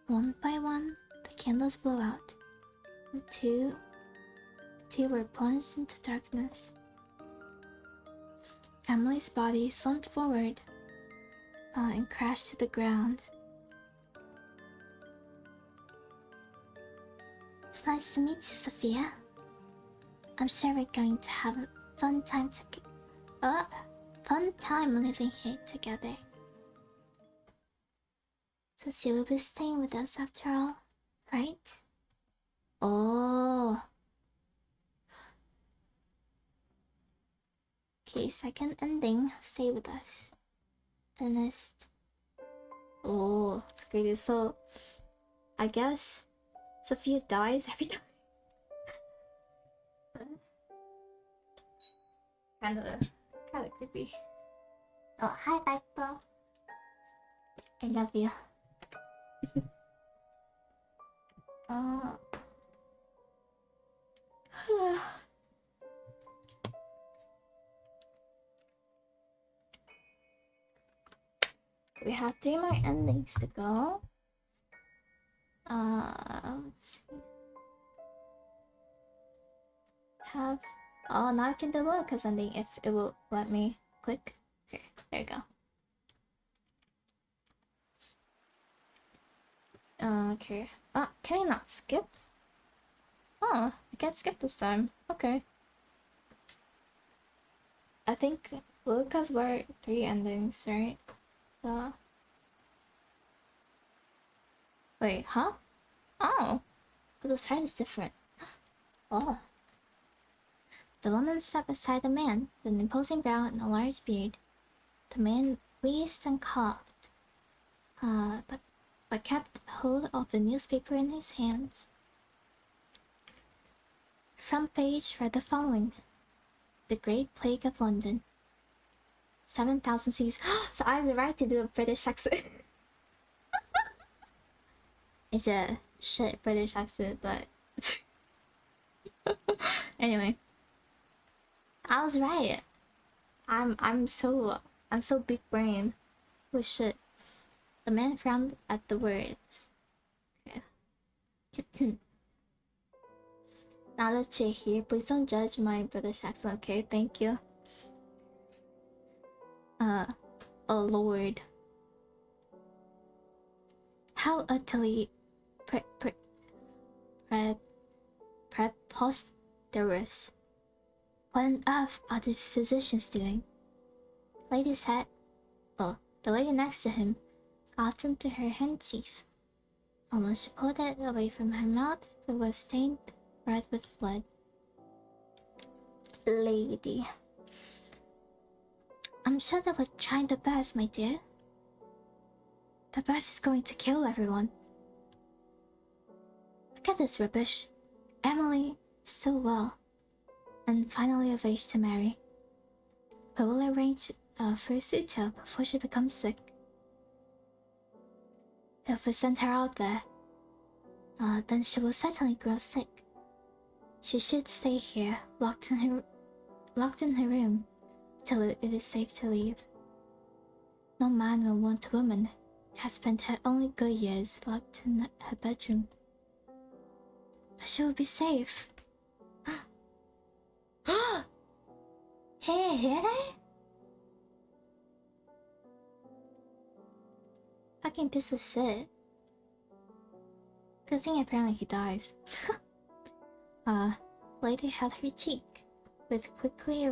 One by one, the candles blew out. The two were plunged into darkness. Emily's body slumped forward and crashed to the ground. It's nice to meet you, Sophia. I'm sure we're going to have a fun time living here together. So she will be staying with us after all, right? Oh. Okay, second ending. Stay with us. Finished. Oh, it's crazy. So, I guess Sophia dies every time. Kinda creepy. Oh, hi, Piper. I love you. We have 3 more endings to go. Let's see. Oh, now I can do the Lucas ending if it will let me click. Okay, there you go. Okay. Can I not skip? Oh, I can't skip this time. Okay. I think Lucas were 3 endings, right? Wait, huh? Oh, but the start is different. Oh. The woman sat beside the man, with an imposing brow and a large beard. The man wheezed and coughed, but kept hold of the newspaper in his hands. The front page read the following: The Great Plague of London. 7,000 cities. So I was right to do a British accent. It's a shit British accent, but anyway, I was right. I'm so big brain. Holy shit. The man frowned at the words. Okay. Now that you're here, please don't judge my British accent, okay? Thank you. Oh lord. How utterly preposterous. What on earth are the physicians doing? Lady's head. Oh, the lady next to him got into her handkerchief. Almost she pulled it away from her mouth. It was stained red with blood. Lady. I'm sure they were trying their best, my dear. The best is going to kill everyone. Look at this rubbish. Emily is still well, and finally of age to marry. We will arrange for a suitor before she becomes sick. If we send her out there, then she will certainly grow sick. She should stay here, locked in her room, till it is safe to leave. No man will want a woman who has spent her only good years locked in her bedroom. But she will be safe. Hey, hit her? Fucking piece of shit. Good thing apparently he dies. Lady held her cheek, which quickly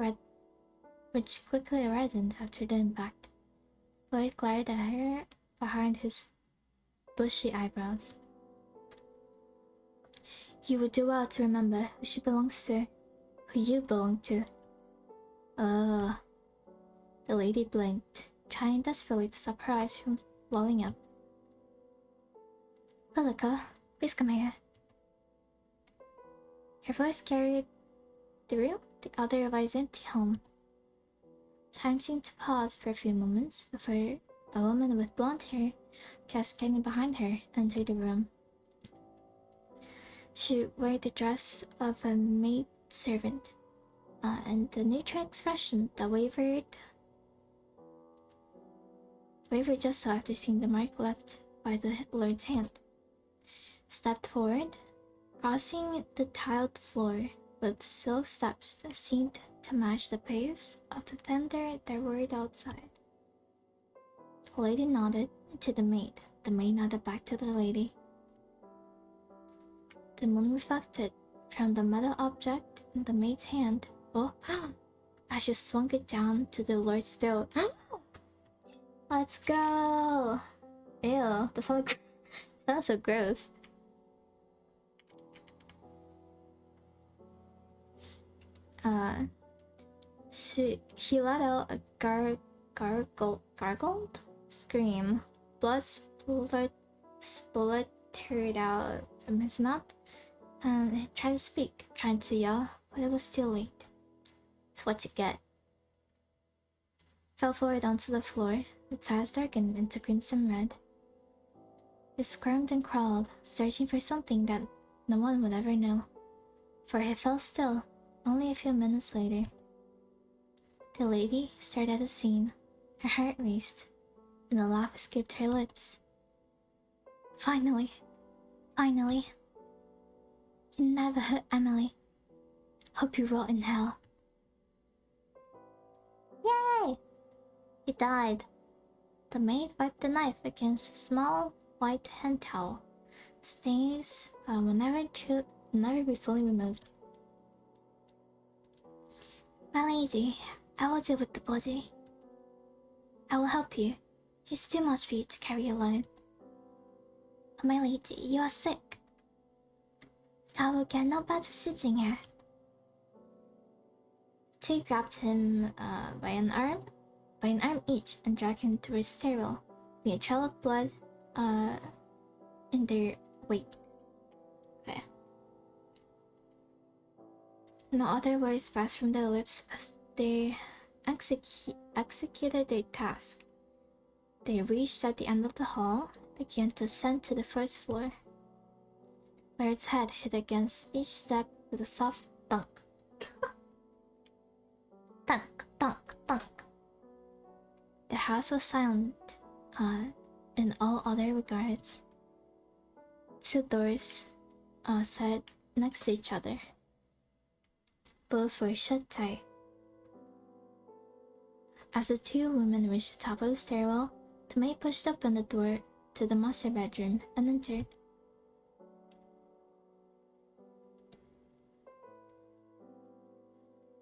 reddened after the impact. Lloyd glared at her behind his bushy eyebrows. You would do well to remember who she belongs to, who you belong to. The lady blinked, trying desperately to stop her eyes from welling up. Felica, please come here. Her voice carried through the otherwise empty home. Time seemed to pause for a few moments before a woman with blonde hair, cascading behind her, entered the room. She wore the dress of a maid servant, and the neutral expression that wavered just so after seeing the mark left by the Lord's hand. Stepped forward, crossing the tiled floor with slow steps that seemed to match the pace of the thunder that roared outside. The lady nodded to the maid nodded back to the lady. The moon reflected from the metal object in the maid's hand, as she swung it down to the Lord's throat. Let's go! Ew, that sounds so gross. He let out a gargled scream. Blood spluttered out from his mouth, and he tried to speak, trying to yell, but it was too late. It's what you get. Fell forward onto the floor, the tiles darkened into crimson red. He squirmed and crawled, searching for something that no one would ever know, for he fell still only a few minutes later. The lady stared at the scene, her heart raced, and a laugh escaped her lips. Finally. You never hurt Amelie. Hope you rot in hell. Yay! He died. The maid wiped the knife against a small white hand towel. Stains will never be fully removed. My lady, I will deal with the body. I will help you. It's too much for you to carry alone. My lady, you are sick. I will get no better sitting here. Two grabbed him by an arm each, and dragged him towards the stairwell, with a trail of blood in their wake. Okay. No other words passed from their lips as they executed their task. They reached at the end of the hall, began to ascend to the first floor. Laird's head hit against each step with a soft thunk. Thunk, thunk, thunk. The house was silent in all other regards. Two doors sat next to each other. Both were shut tight. As the two women reached the top of the stairwell, the maid pushed open the door to the master bedroom and entered.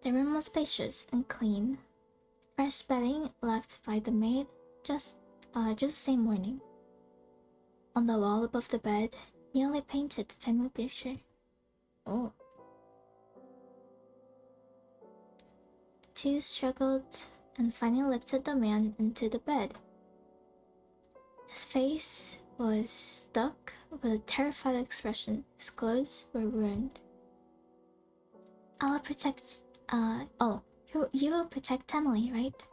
The room was spacious and clean. Fresh bedding left by the maid just the same morning. On the wall above the bed, newly painted family picture. Oh. Two struggled and finally lifted the man into the bed. His face was stuck with a terrified expression. His clothes were ruined. I will protect. You will protect Emily, right?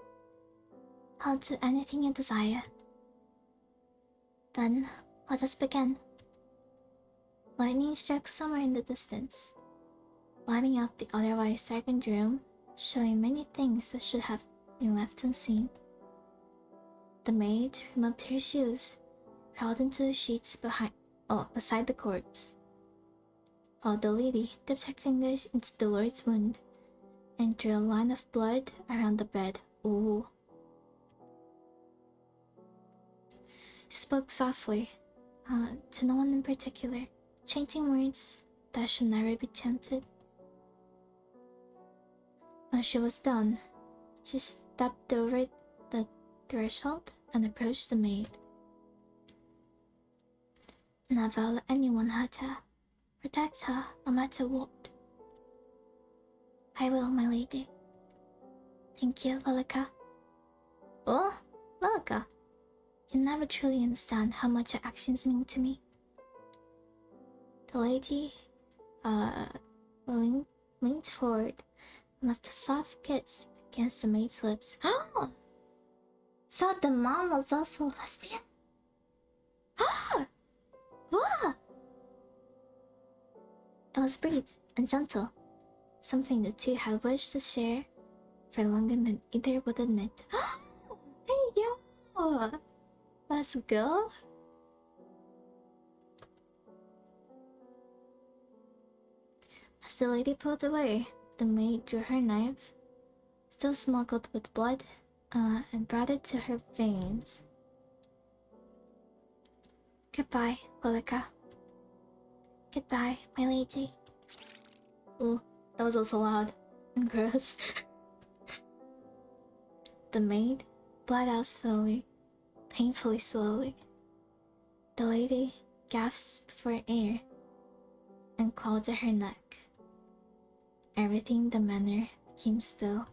I'll do anything you desire. Then, let us begin. Lightning struck somewhere in the distance, lighting up the otherwise darkened room, showing many things that should have been left unseen. The maid removed her shoes, crawled into the sheets beside the corpse, while the lady dipped her fingers into the Lord's wound and drew a line of blood around the bed. Ooh. She spoke softly, to no one in particular, chanting words that should never be chanted. When she was done, she stepped over the threshold and approached the maid. Never let anyone hurt her. Protect her no matter what. I will, my lady. Thank you, Lilica. Oh, Lilica. You never truly understand how much your actions mean to me. The lady, leaned forward and left a soft kiss against the maid's lips. So the mom was also lesbian? It was brief and gentle, something the two had wished to share for longer than either would admit. Hey, yo! Let's go! As the lady pulled away, the maid drew her knife, still smuggled with blood, and brought it to her veins. Goodbye, Lilica. Goodbye, my lady. Ooh, that was also loud and gross. The maid bled out slowly, painfully slowly. The lady gasped for air and clawed at her neck. Everything in the manor became still.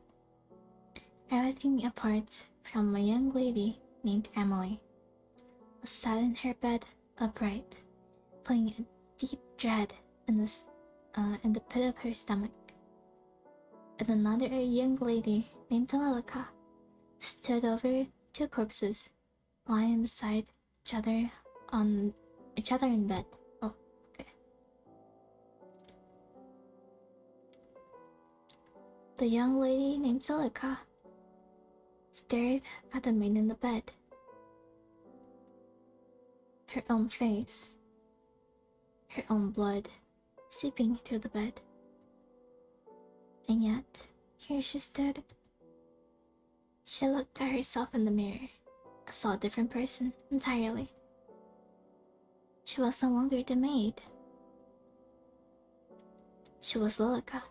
Everything apart from a young lady named Amelie was sat in her bed upright, feeling a deep dread in the pit of her stomach. And another young lady named Lilica stood over two corpses, lying beside each other in bed. Oh, okay. The young lady named Lilica stared at the maid in the bed. Her own face, her own blood seeping through the bed. And yet, here she stood. She looked at herself in the mirror and saw a different person entirely. She was no longer the maid. She was Lilica.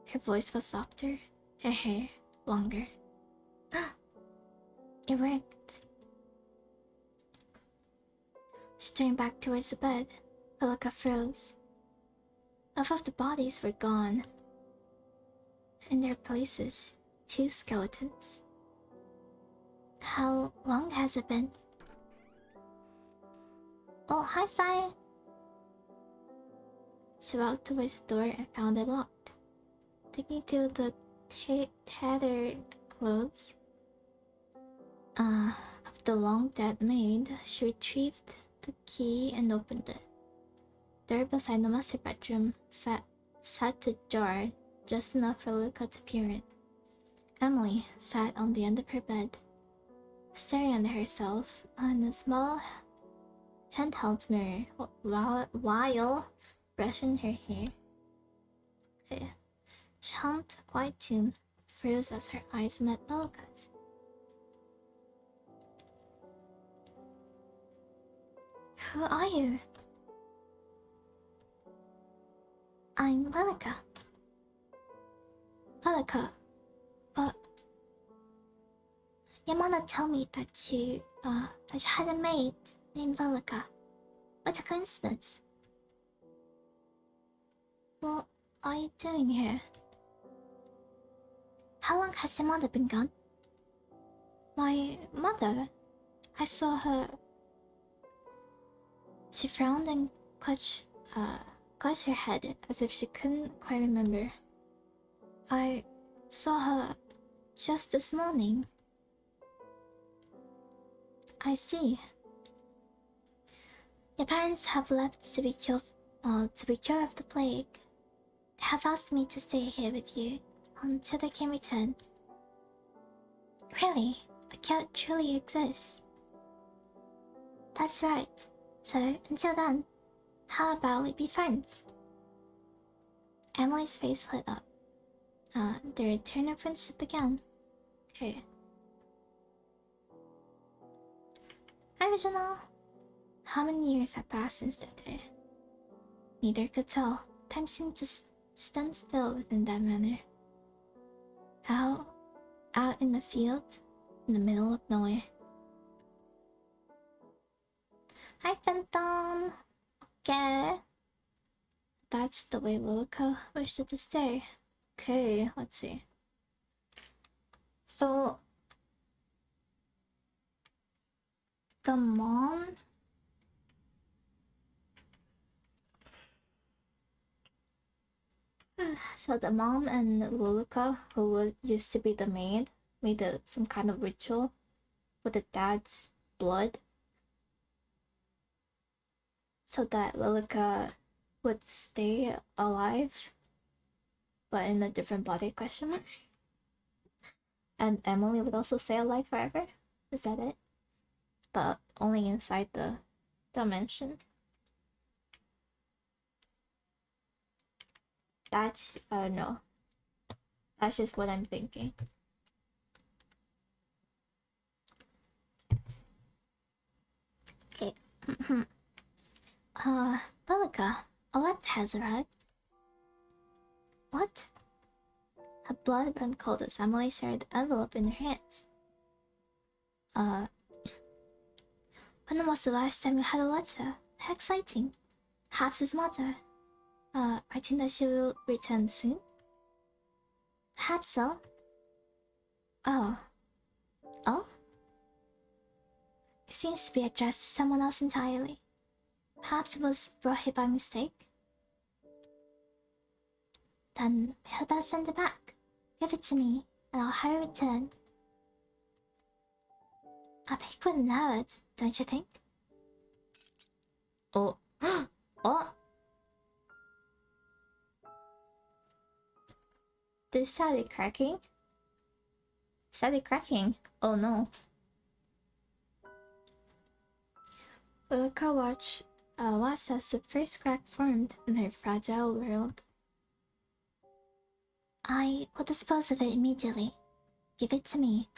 Her voice was softer, her hair longer. It worked. She turned back towards the bed. Lilica froze. Half of the bodies were gone. In their places, two skeletons. How long has it been? Oh, hi, Sai. She walked towards the door and found it locked. Taking to the tattered clothes of the long-dead maid, she retrieved the key and opened it. There beside the master bedroom sat ajar, just enough for Luca to peer in. Emily sat on the end of her bed, staring at herself in a small handheld mirror while brushing her hair. She hummed a quiet tune, froze as her eyes met Lilica's. Who are you? I'm Lilica. Lilica, but your mother told me that you had a maid named Lilica. What a coincidence. What are you doing here? How long has your mother been gone? My mother? I saw her. She frowned and clutched her head as if she couldn't quite remember. I saw her just this morning. I see. Your parents have left to be cured of the plague. They have asked me to stay here with you until they can return. Really? A cure truly exists? That's right. So, until then, how about we be friends? Emily's face lit up. The return of friendship began. Okay. Hi, Visional. How many years have passed since that day? Neither could tell. Time seemed to stand still within that manner. Out in the field, in the middle of nowhere. Hi, Phantom. Okay. That's the way Lilica wished it to stay. Okay, let's see. So, the mom. So the mom and Lilica, who used to be the maid, made some kind of ritual with the dad's blood, so that Lilica would stay alive, but in a different body, question mark. And Emily would also stay alive forever. Is that it? But only inside the dimension. That's I don't know. That's just what I'm thinking. Okay. Lilica, Alette has arrived. What? A blood ran cold as Emily stared at the envelope in her hands. When was the last time you had a letter? How exciting. Perhaps his mother. Writing that she will return soon? Perhaps so. Oh. Oh? It seems to be addressed to someone else entirely. Perhaps it was brought here by mistake? Then we had better send it back. Give it to me, and I'll hurry return. A pig wouldn't have it, don't you think? Oh. Oh! This started cracking? Started cracking. Oh no. Lilica watched as the first crack formed in her fragile world. I will dispose of it immediately. Give it to me.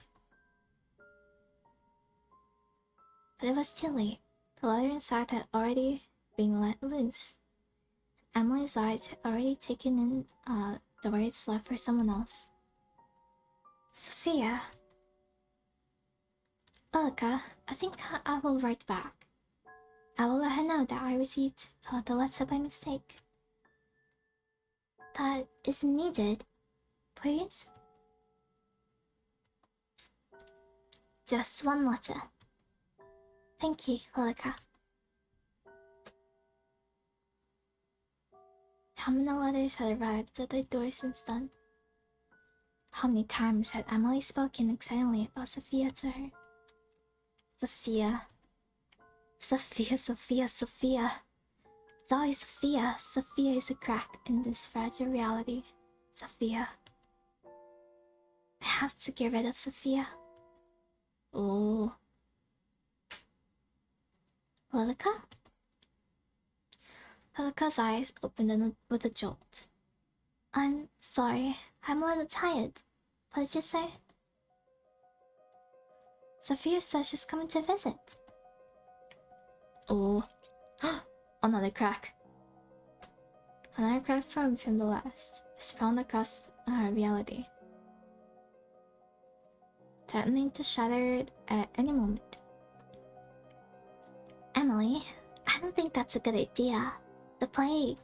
But it was too late. The letter inside had already been let loose. Emily's eyes had already taken in the words left for someone else. Sophia. Lilica, I think I will write back. I will let her know that I received the letter by mistake. That isn't needed. Please? Just one letter. Thank you, Lilica. How many letters had arrived at the door since then? How many times had Emily spoken excitedly about Sophia to her? Sophia. Sophia, Sophia, Sophia. It's always Sophia. Sophia is a crack in this fragile reality. Sophia. I have to get rid of Sophia. Oh. Lilica? Lilica's eyes opened with a jolt. I'm sorry, I'm a little tired. What did you say? Sophia says she's coming to visit. Oh. Another crack. Another crack formed from the last, sprawled across our reality, threatening to shatter it at any moment. Emily, I don't think that's a good idea. The plague.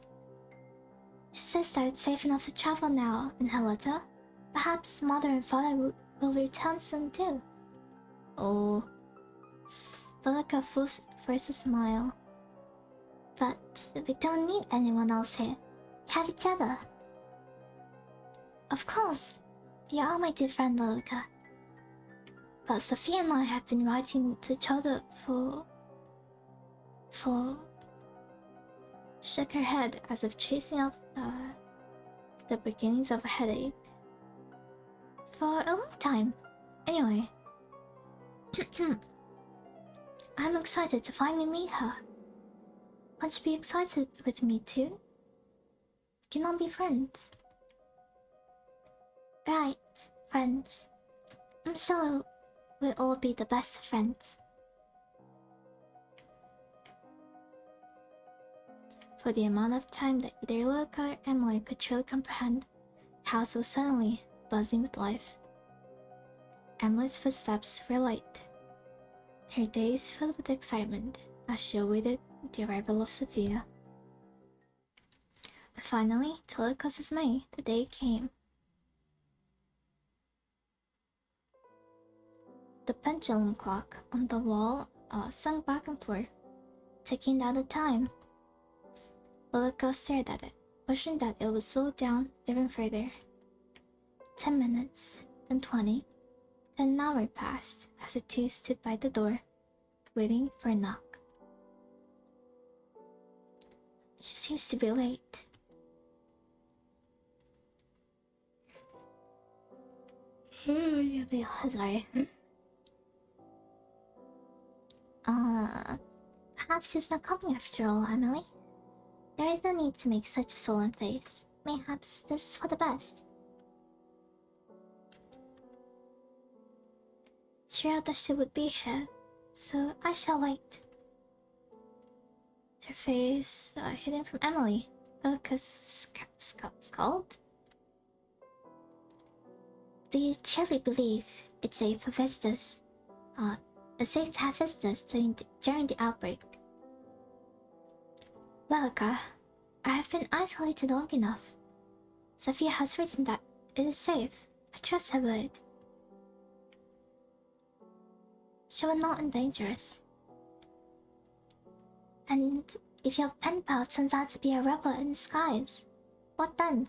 She says that it's safe enough to travel now in her letter. Perhaps mother and father will return soon too. Oh. Lilica forced a smile. But we don't need anyone else here. We have each other. Of course. You are my dear friend, Lilica. But Sophia and I have been writing to each other for... Shook her head as if chasing off the beginnings of a headache. For a long time. Anyway. I'm excited to finally meet her. Won't you be excited with me too? can all be friends. Right, friends. I'm sure we'll all be the best friends. For the amount of time that either Luca or Emily could truly comprehend, the house was suddenly buzzing with life. Emily's footsteps were light, her days filled with excitement as she awaited the arrival of Sophia. And finally, to Luca's dismay, the day came. The pendulum clock on the wall swung back and forth, ticking down the time. Luca stared at it, wishing that it would slow down even further. 10 minutes, then 20, then an hour passed as the two stood by the door, waiting for a knock. She seems to be late. Sorry. Perhaps she's not coming after all, Emily. There is no need to make such a sullen face. Mayhaps this is for the best. She wrote that she would be here, so I shall wait. Her face hidden from Emily, Luca's scald. Do you truly believe it's safe for visitors? It's safe to have visitors during the outbreak? Luca, I have been isolated long enough. Sophia has written that it is safe. I trust her word. She will not endanger us. And if your pen pal turns out to be a rebel in disguise, what then?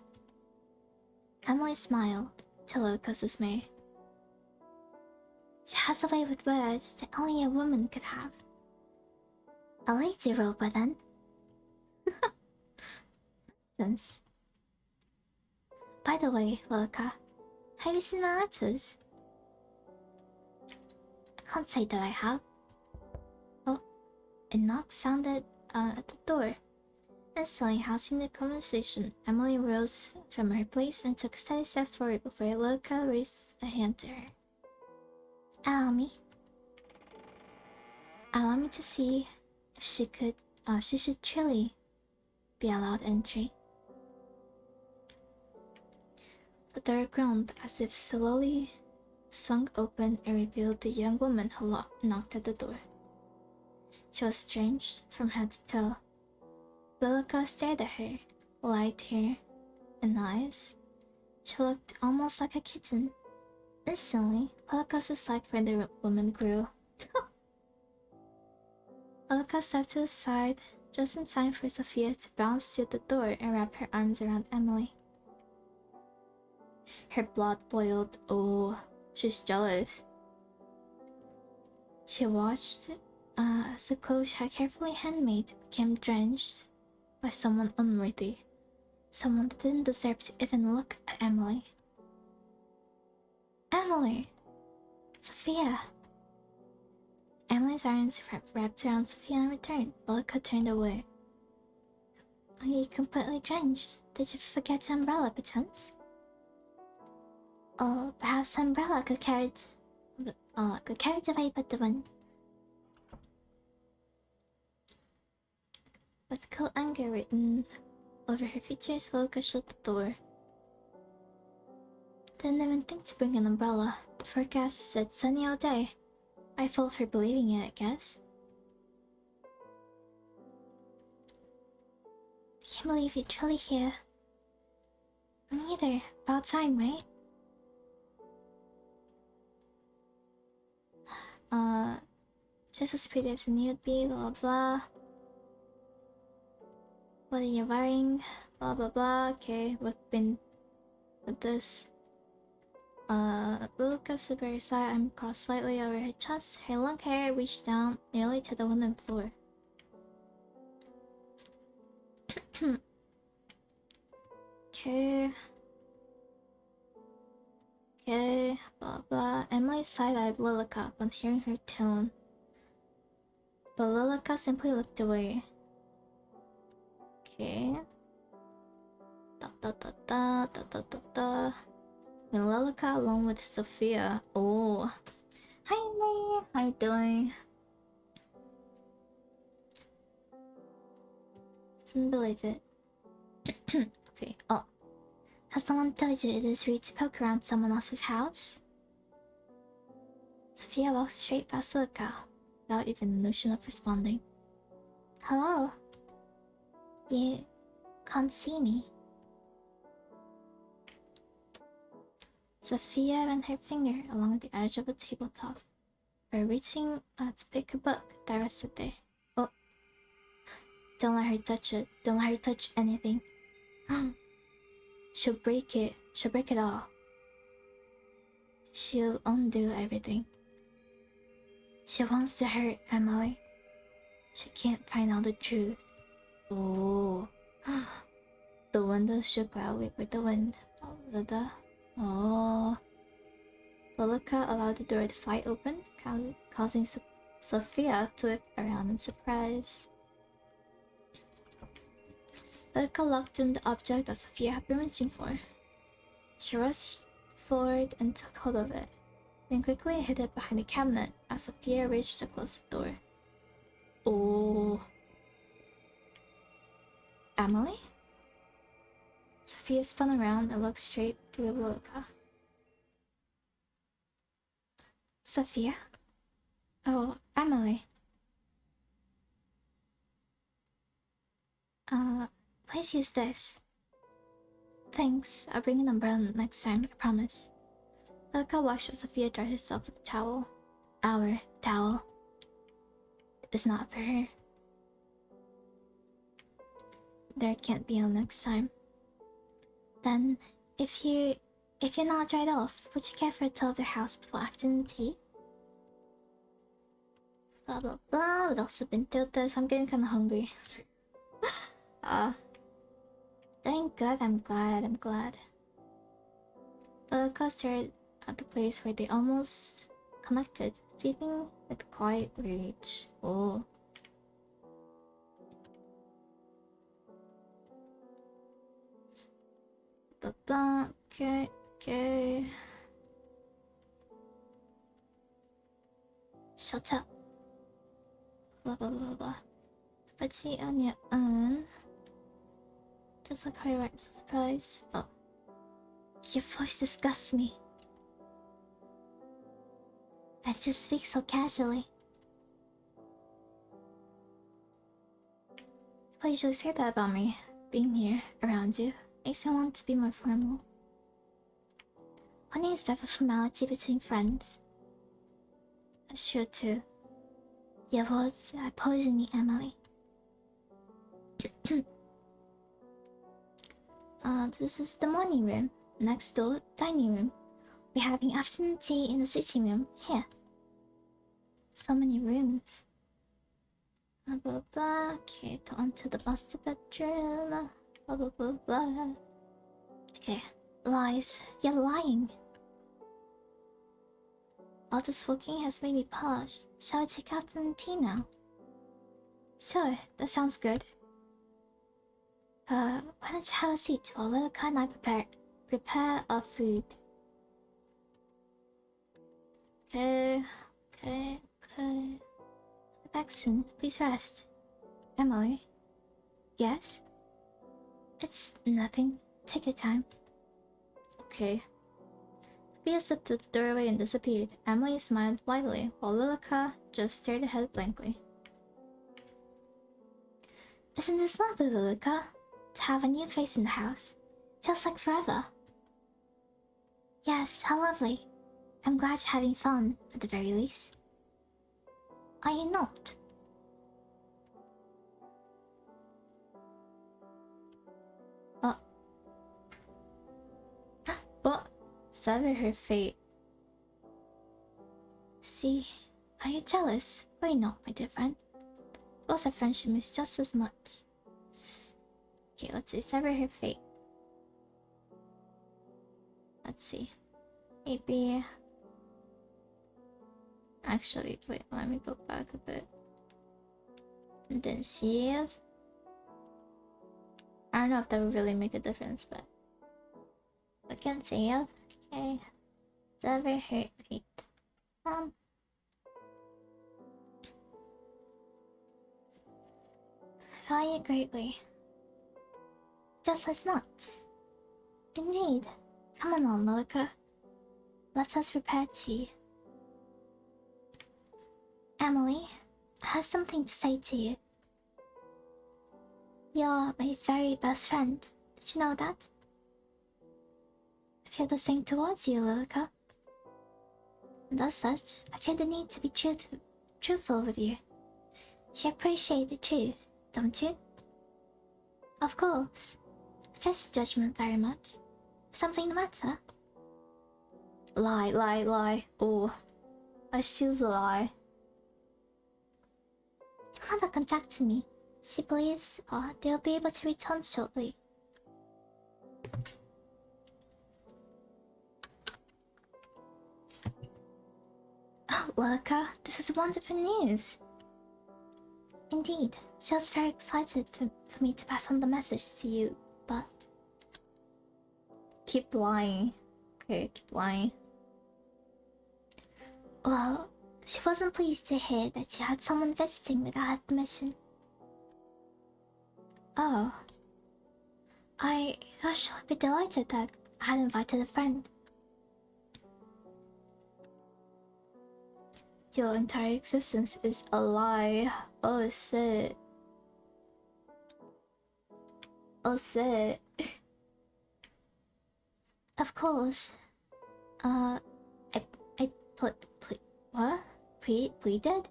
Emily smiled, to Luca's dismay. She has a way with words that only a woman could have. A lady robber, then? Nonsense. By the way, Luca, have you seen my letters? I can't say that I have. Oh, a knock sounded at the door. Instantly housing the conversation, Emily rose from her place and took a steady step forward before Luca raised a hand to her. Allow me. Allow me to see if she should truly be allowed entry. The door groaned as if slowly swung open and revealed the young woman who knocked at the door. She was strange from head to toe. Luca stared at her, light hair and eyes. She looked almost like a kitten. Instantly, Luca's dislike for the woman grew. Luca stepped to the side, just in time for Sophia to bounce to the door and wrap her arms around Emily. Her blood boiled. Oh, she's jealous. She watched as the clothes she had carefully handmade became drenched by someone unworthy, someone that didn't deserve to even look at Emily. Emily! Sophia! Emily's arms wrapped around Sophia in return. Luca turned away. Are you completely drenched? Did you forget your umbrella, perchance? Oh, perhaps the umbrella could carry the weight but the wind. With cool anger written over her features, Luca shut the door. Didn't even think to bring an umbrella. The forecast said sunny all day. I fell for believing it, I guess. I can't believe you're truly here. Me neither. About time, right? Just as pretty as a nude bee, blah blah. What are you wearing? Blah blah blah. Okay, what's been with this? Luca's at her side, I'm crossed slightly over her chest. Her long hair reached down nearly to the wooden floor. Okay. Okay, blah blah. Emily side-eyed Lilica upon hearing her tone. But Lilica simply looked away. Okay. da da da da da da da. Milelica along with Sophia. Oh. Hi Lee, how you doing? Couldn't believe it. Okay. Oh. Has someone told you it is rude to poke around someone else's house? Sophia walks straight past Lilica without even the notion of responding. Hello? You can't see me. Sophia ran her finger along the edge of a tabletop before reaching out to pick a book that rested there. Oh. Don't let her touch it. Don't let her touch anything. She'll break it. She'll break it all. She'll undo everything. She wants to hurt Emily. She can't find out the truth. Oh. The window shook loudly with the wind. Oh. Lilica allowed the door to fly open, causing Sophia to whip around in surprise. Lilica locked in the object that Sophia had been reaching for. She rushed forward and took hold of it, then quickly hid it behind the cabinet as Sophia reached to close the door. Oh. Amelie? Sophia spun around and looked straight through Lilica. Sophia? Oh, Amelie. Please use this. Thanks, I'll bring an umbrella next time, I promise. Lilica watched as Sophia dried herself with a towel. Our towel. It's not for her. There can't be a next time. Then, if you're not dried off, would you care for a tour of the house before afternoon tea? Blah blah blah, we've also been through this. I'm getting kinda hungry. Doing good, I'm glad. Lilica stared at the place where they almost connected, seething with quiet rage. Oh. Okay. Shut up. Blah blah blah blah. Pretty on your own. Just like how you write a surprise. Oh. Your voice disgusts me. I just speak so casually. People usually say that about me. Being here, around you, makes me want to be more formal. Honey is never formality between friends. That's true too. Your words are poisoning Emily. This is the morning room. Next door, dining room. We're having afternoon tea in the sitting room. Here. So many rooms. Blah blah blah. Okay, on to the master bedroom. Blah blah blah blah. Okay, lies. You're lying. All this walking has made me parched. Shall we take afternoon tea now? Sure, that sounds good. Why don't you have a seat while Lilica and I prepare our food? Okay. Back soon. Please rest. Emily? Yes? It's nothing. Take your time. Okay. Sophia slipped through the doorway and disappeared. Emily smiled widely, while Lilica just stared ahead blankly. Isn't this lovely, Lilica? To have a new face in the house. Feels like forever. Yes, how lovely. I'm glad you're having fun, at the very least. Are you not? What? Sever her fate. See, are you jealous? Why not, my dear friend? Goals of friendship is just as much. Okay, let's see. Sever her fate. Let's see. Maybe. Actually, wait, let me go back a bit. And then see if. don't know if that would really make a difference, but we can see it. Okay. Sever heartbeat. Value greatly. Just as much. Indeed. Come along, Loika. Let us prepare tea. Amelie, I have something to say to you. You're my very best friend. Did you know that? I feel the same towards you, Lilica. And as such, I feel the need to be truthful with you. You appreciate the truth, don't you? Of course. I trust judgment very much. Something the matter? Lie. Oh, I choose a lie. Your mother contacted me. She believes they'll be able to return shortly. Oh, Lilica, this is wonderful news. Indeed, she was very excited for me to pass on the message to you, but... Keep lying. Okay, keep lying. Well, she wasn't pleased to hear that she had someone visiting without her permission. Oh. I thought she would be delighted that I had invited a friend. Your entire existence is a lie. Oh shit. Oh shit. Of course. I what? Pleaded?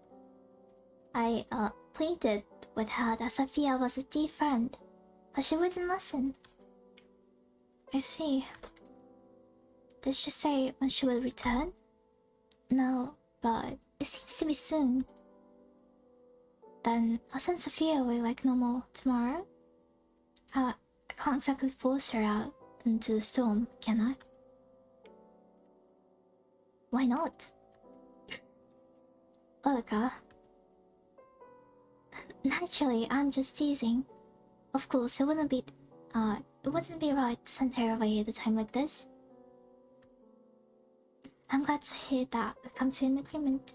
I pleaded with her that Sophia was a dear friend, but she wouldn't listen. I see. Did she say when she will return? No, but it seems to be soon. Then I'll send Sophia away like normal tomorrow. I can't exactly force her out into the storm, can I? Why not? Olga. Naturally, I'm just teasing. Of course, it wouldn't be right to send her away at a time like this. I'm glad to hear that we've come to an agreement.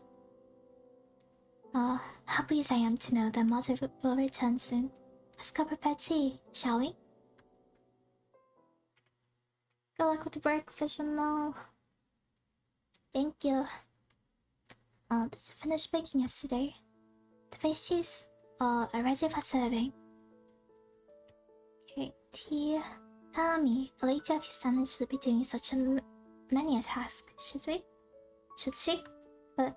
How pleased I am to know that Mother will return soon. Let's go prepare tea, shall we? Good luck with the breakfast, now. Thank you. Did you finish baking yesterday? The pastries are ready for serving. Okay, tea. Tell me, a lady of your standard should be doing such many a task, should we? Should she? But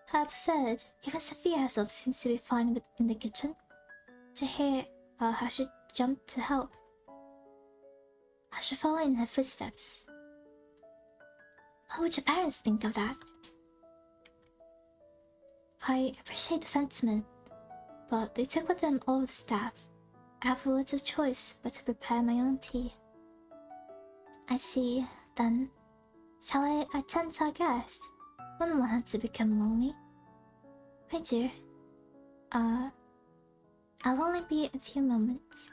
how absurd. Even Sophia herself seems to be fine in the kitchen. To hear how she jumped to help. I should follow in her footsteps. What would your parents think of that? I appreciate the sentiment, but they took with them all the staff. I have little choice but to prepare my own tea. I see, then. Shall I attend to our guest? Wouldn't want her to become lonely. I do. I'll only be a few moments.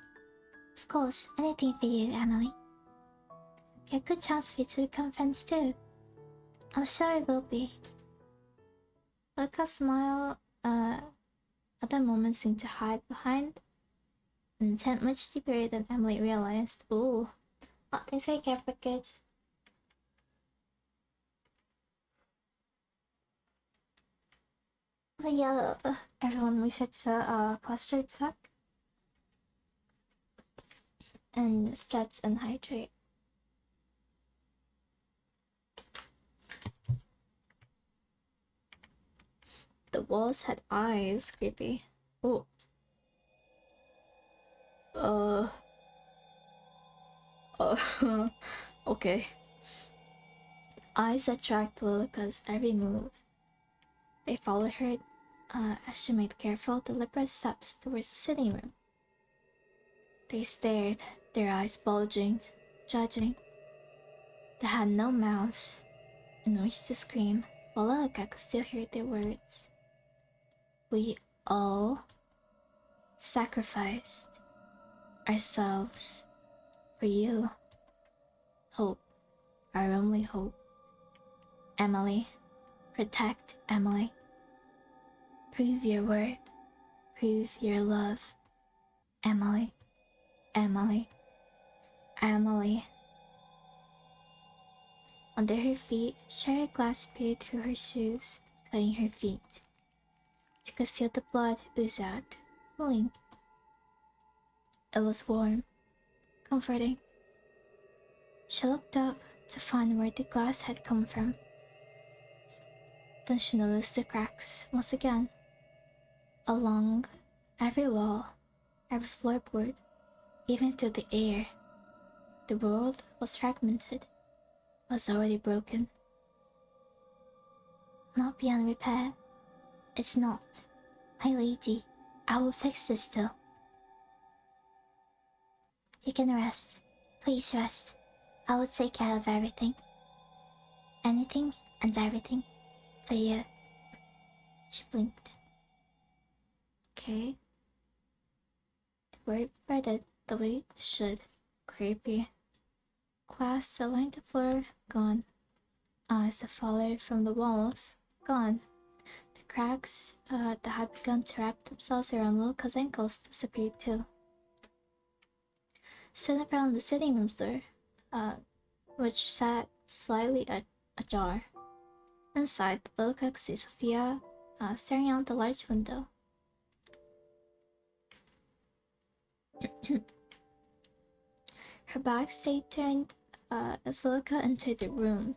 Of course, anything for you, Amelie. Be a good chance for you to become friends too. I'm sure it will be. Luca's smile, other moments seemed to hide behind an intent much deeper than Emily realized. Ooh. Oh, thanks for your care package. But yeah, everyone, we should posture tuck and stretch and hydrate. The walls had eyes. Creepy. Oh. Okay. Eyes attract Lilica's every move. They followed her as she made careful, deliberate steps towards the sitting room. They stared, their eyes bulging, judging. They had no mouths in which to scream, while Lilica could still hear their words. We all sacrificed. ourselves for you. Hope, our only hope. Amelie, protect Amelie. Prove your worth, prove your love. Amelie, Amelie, Amelie. Under her feet, shattered glass peered through her shoes, cutting her feet. She could feel the blood ooze out, cooling. It was warm, comforting. She looked up to find where the glass had come from. Then she noticed the cracks once again. Along every wall, every floorboard, even through the air. The world was fragmented, was already broken. Not beyond repair. It's not. My lady, I will fix this still. You can rest. Please rest. I will take care of everything. Anything and everything. For you. She blinked. Okay. The word threaded the way it should. Creepy. Glass that lined the floor, gone. Eyes that followed from the walls, gone. The cracks that had begun to wrap themselves around Luca's ankles disappeared too. Stood around the sitting room door, which sat slightly ajar. Inside, Luca could see Sophia staring out the large window. Her back stayed turned as Luca entered the room.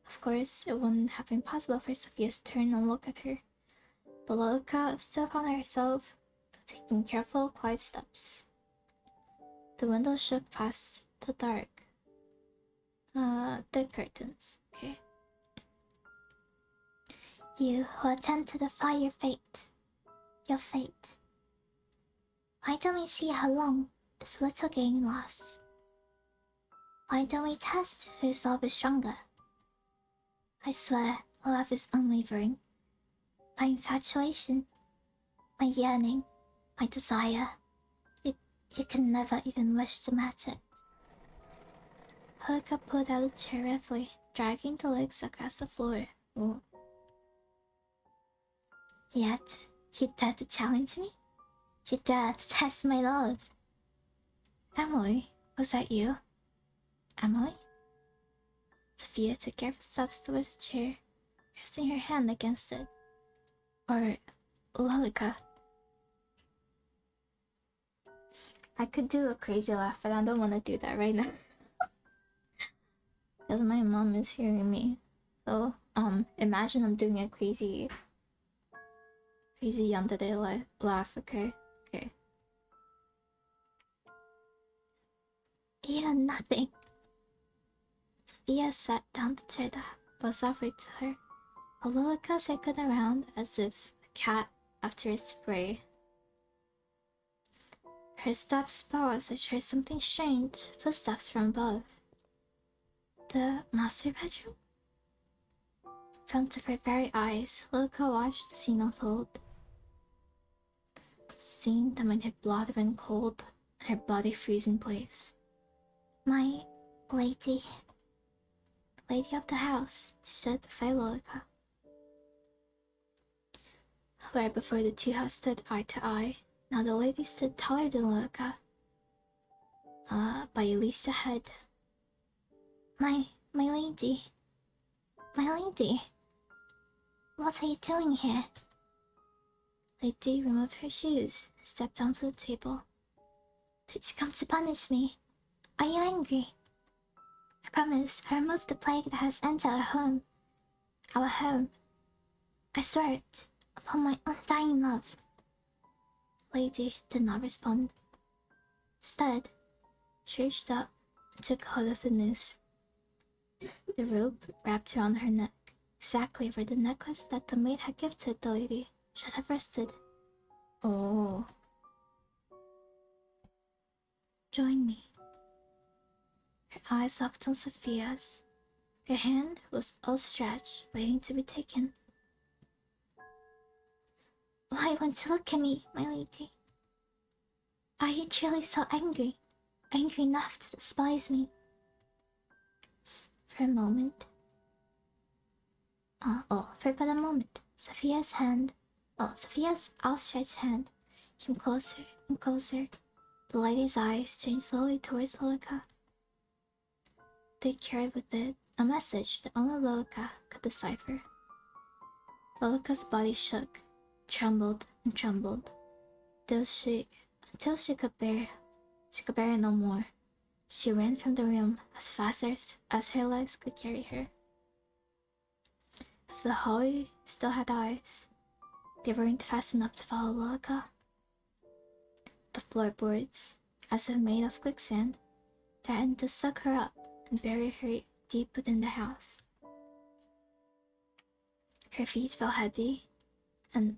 Of course, it wouldn't have been possible for Sophia to turn and look at her, but Luca still found herself taking careful, quiet steps. The window shook past the dark, thick curtains. Okay. You who attempt to defy your fate. Why don't we see how long this little game lasts? Why don't we test whose love is stronger? I swear, love is unwavering. My infatuation, my yearning, my desire. You can never even wish to match it. Hoka pulled out a chair roughly, dragging the legs across the floor. Ooh. Yet, you dare to challenge me? You dare to test my love? Emily, was that you? Emily? Sophia took careful steps towards the chair, resting her hand against it. Or Lolica. I could do a crazy laugh, but I don't want to do that right now. Because my mom is hearing me. So, imagine I'm doing a crazy yandere laugh, okay? Okay. Even nothing. Sophia sat down the chair that was offered to her. Lolica circled around as if a cat after its prey. Her steps paused as she heard something strange, footsteps from above. The master bedroom? In front of her very eyes, Lolica watched the scene unfold. A scene that made her blood run cold and her body freeze in place. My lady of the house, she stood beside Lolica. Where before the two had stood eye to eye, now the lady stood taller than Lolica. By at least a head. My lady. What are you doing here? Lady removed her shoes and stepped onto the table. Did you come to punish me? Are you angry? I promise I removed the plague that has entered our home. Our home. I swear it, upon my undying love. Lady did not respond. Instead, she reached up and took hold of the noose. The rope wrapped around her neck, exactly where the necklace that the maid had gifted the lady should have rested. Oh. Join me. Her eyes locked on Sophia's. Her hand was outstretched, waiting to be taken. Why won't you look at me, my lady? Are you truly so angry? Angry enough to despise me? For a moment. For but a moment, Sophia's outstretched hand came closer and closer. The lady's eyes turned slowly towards Lilica. They carried with it a message that only Lilica could decipher. Lilica's body shook, trembled and trembled, until she could bear it no more. She ran from the room as fast as her legs could carry her. If the hallway still had eyes, they weren't fast enough to follow Lilica. The floorboards, as if made of quicksand, threatened to suck her up and bury her deep within the house. Her feet felt heavy and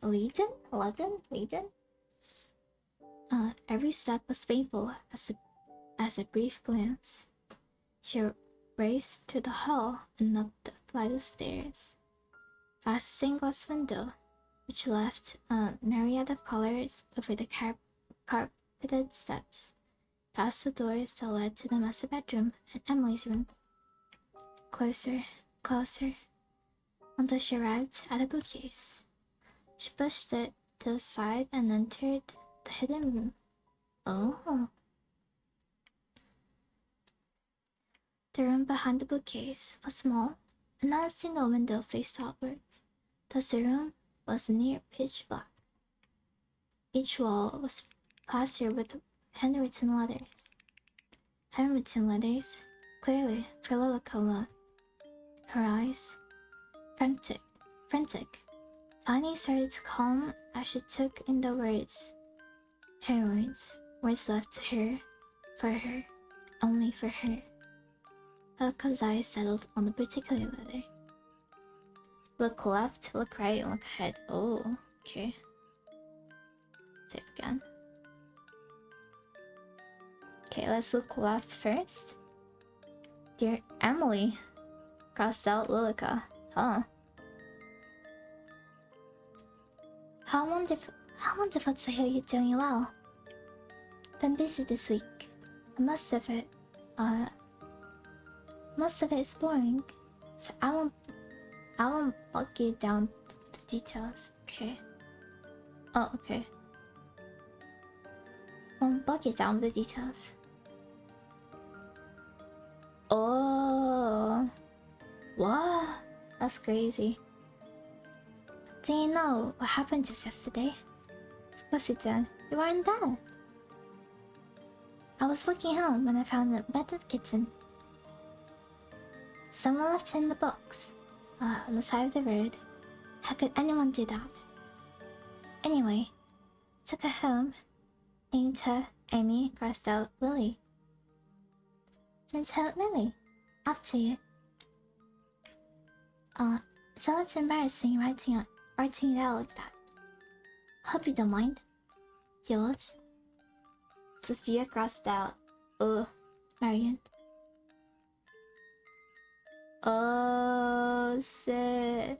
laden. Every step was painful as a brief glance. She raced to the hall and up the flight of stairs. Past a stained glass window, which left a myriad of colors over the carpeted steps. Past the doors that led to the master bedroom and Emily's room. Closer, closer, until she arrived at a bookcase. She pushed it to the side and entered the hidden room. Oh. The room behind the bookcase was small, and not a single window faced outwards. Thus the room was near pitch black. Each wall was plastered with handwritten letters. Handwritten letters, clearly for Lilica alone. Her eyes, frantic, finally started to calm as she took in the words. Her words left to her, for her, only for her. Lilica's eyes settled on the particular letter. Look left, look right, and look ahead. Oh, okay. Save again. Okay, let's look left first. Dear Amelie. Crossed out Lilica. Huh. How wonderful to hear you're doing well. Been busy this week. Most of it is boring, so I won't bog you down with the details, okay? Oh, okay. Won't bog you down with the details. Oh, what? That's crazy. Do you know what happened just yesterday? Of course you did. You weren't there. I was walking home when I found a battered kitten. Someone left it in the box, on the side of the road. How could anyone do that? Anyway, took her home, named her Amy, crossed out Lily. Named her Lily, after you. It's a little embarrassing writing it out like that. Hope you don't mind. Yours, Sophia, crossed out. Marion. Oh, shit.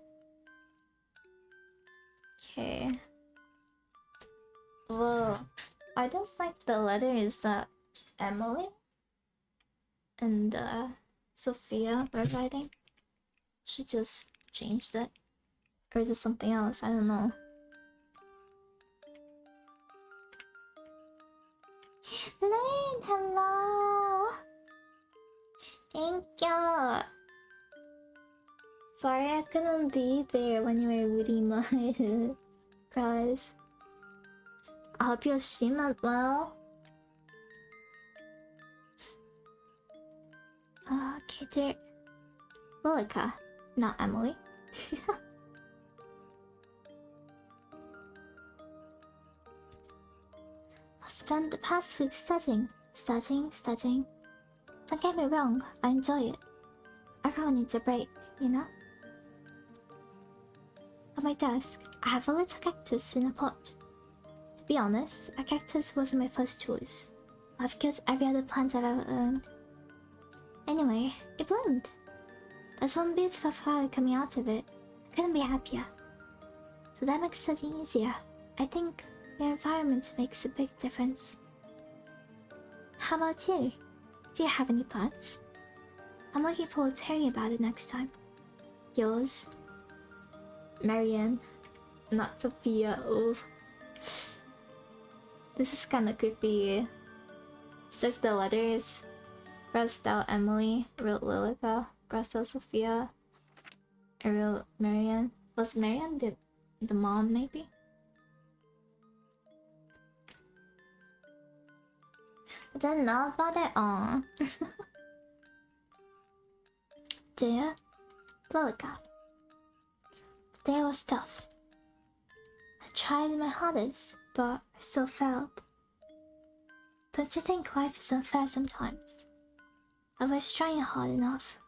Okay. Whoa. I just like the letters that Emily and Sophia were writing. Should just change that. Or is it something else? I don't know. Lynn, hello! Thank you! Sorry I couldn't be there when you were reading my guys. I hope your stream went well. Okay, dear Lilica, not Emily. I spent the past week studying. Don't get me wrong, I enjoy it. Everyone needs a break, you know? On my desk, I have a little cactus in a pot. To be honest, a cactus wasn't my first choice. I've killed every other plant I've ever owned. Anyway, it bloomed. There's one beautiful flower coming out of it. Couldn't be happier. So that makes studying easier. I think Your environment makes a big difference. How about you? Do you have any plans? I'm looking forward to hearing about it next time. Yours, Marianne, not Sophia. Ooh. This is kinda creepy. She took the letters. Crossed out Emily, wrote Lilica, crossed out Sophia, I wrote Marianne. Was Marianne the mom, maybe? I didn't know about it. Aw. Dear Lilica, the day was tough. I tried my hardest, but I still failed. Don't you think life is unfair sometimes? I was trying hard enough.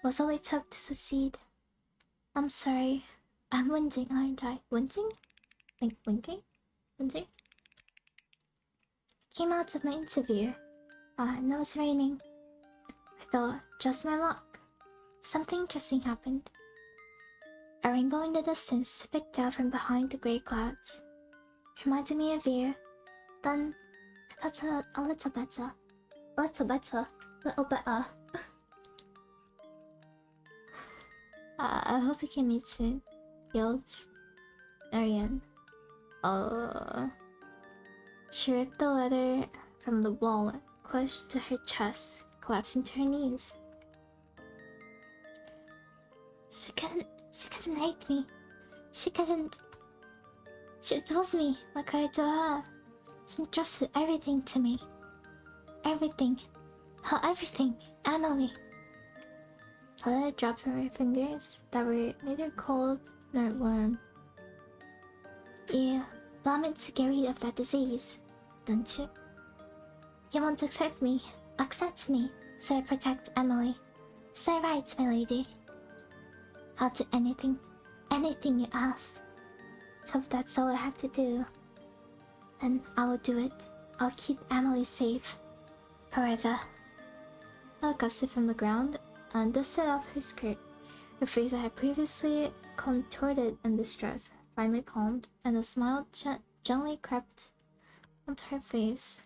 Was all it took to succeed. I'm sorry. I'm whinging, aren't I? Whinging? Winking? Whinging? Came out of my interview. And it was raining. I thought, just my luck. Something interesting happened. A rainbow in the distance picked out from behind the grey clouds. Reminded me of you. Then I got a little better. A little better. Little better. I hope we can meet soon. Yours, Ariane. She ripped the letter from the wall, clutched to her chest, collapsing to her knees. She couldn't hate me. She adores me like I adore her. She entrusted everything to me. Everything. Her everything. Amelie. A letter dropped from her fingers that were neither cold nor warm. You want me to get rid of that disease, don't you? You want to accept me, so I protect Emily. Say right, my lady. I'll do anything you ask. So if that's all I have to do, then I will do it. I'll keep Emily safe. Forever. I gusted from the ground and dusted off her skirt. Her face that had previously contorted in distress finally calmed, and a smile gently crept onto her face.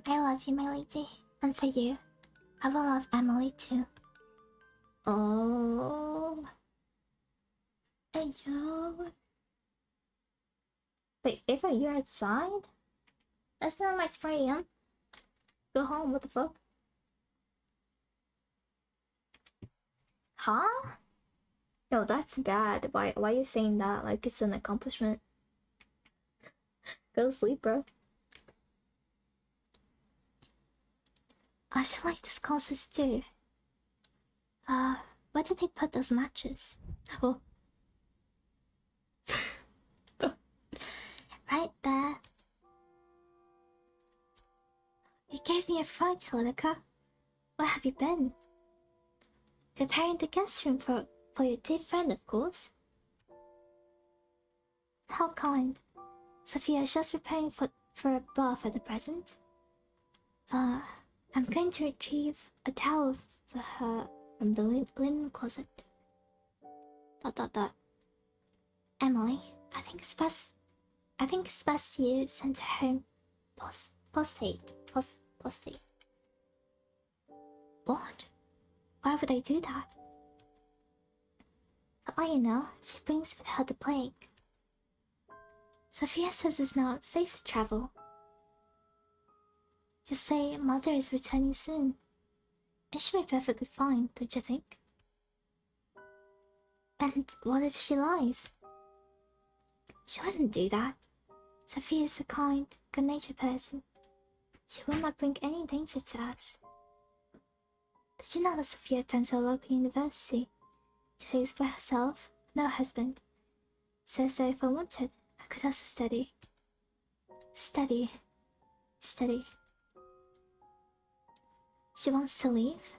I love you, my lady, and for you, I will love Emily too. Oh. Hey, yo. Wait, Ava, you're outside? That's not like 4 a.m. Go home, what the fuck? Huh? Yo, that's bad. Why are you saying that like it's an accomplishment? Go to sleep, bro. I should like this closest too. Where did they put those matches? Oh. Right there. You gave me a fright, Lilica. Where have you been? Preparing the guest room for your dear friend, of course. How kind. Sophia is just preparing for a bath at the present. I'm going to retrieve a towel for her from the linen closet. ... Emily, I think it's best you send her home post-haste. What? Why would I do that? For all you know, she brings with her the plague. Sophia says it's now safe to travel. Just say Mother is returning soon. It should be perfectly fine, don't you think? And what if she lies? She wouldn't do that. Sophia is a kind, good-natured person. She will not bring any danger to us. Did you know that Sophia attends a local university? She lives by herself, no husband. Says that if I wanted, I could also study. Study. She wants to leave?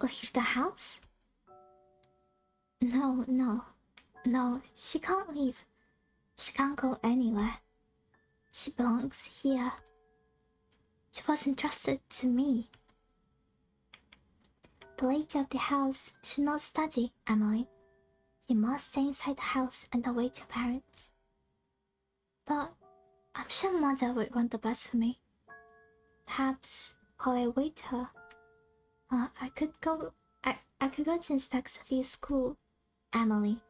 Leave the house? No, she can't leave. She can't go anywhere. She belongs here. She was entrusted to me. The lady of the house should not study, Emily. You must stay inside the house and await your parents. But I'm sure Mother would want the best for me. Perhaps while I wait her, I could go. I could go to inspect Sophia's school, Amelie.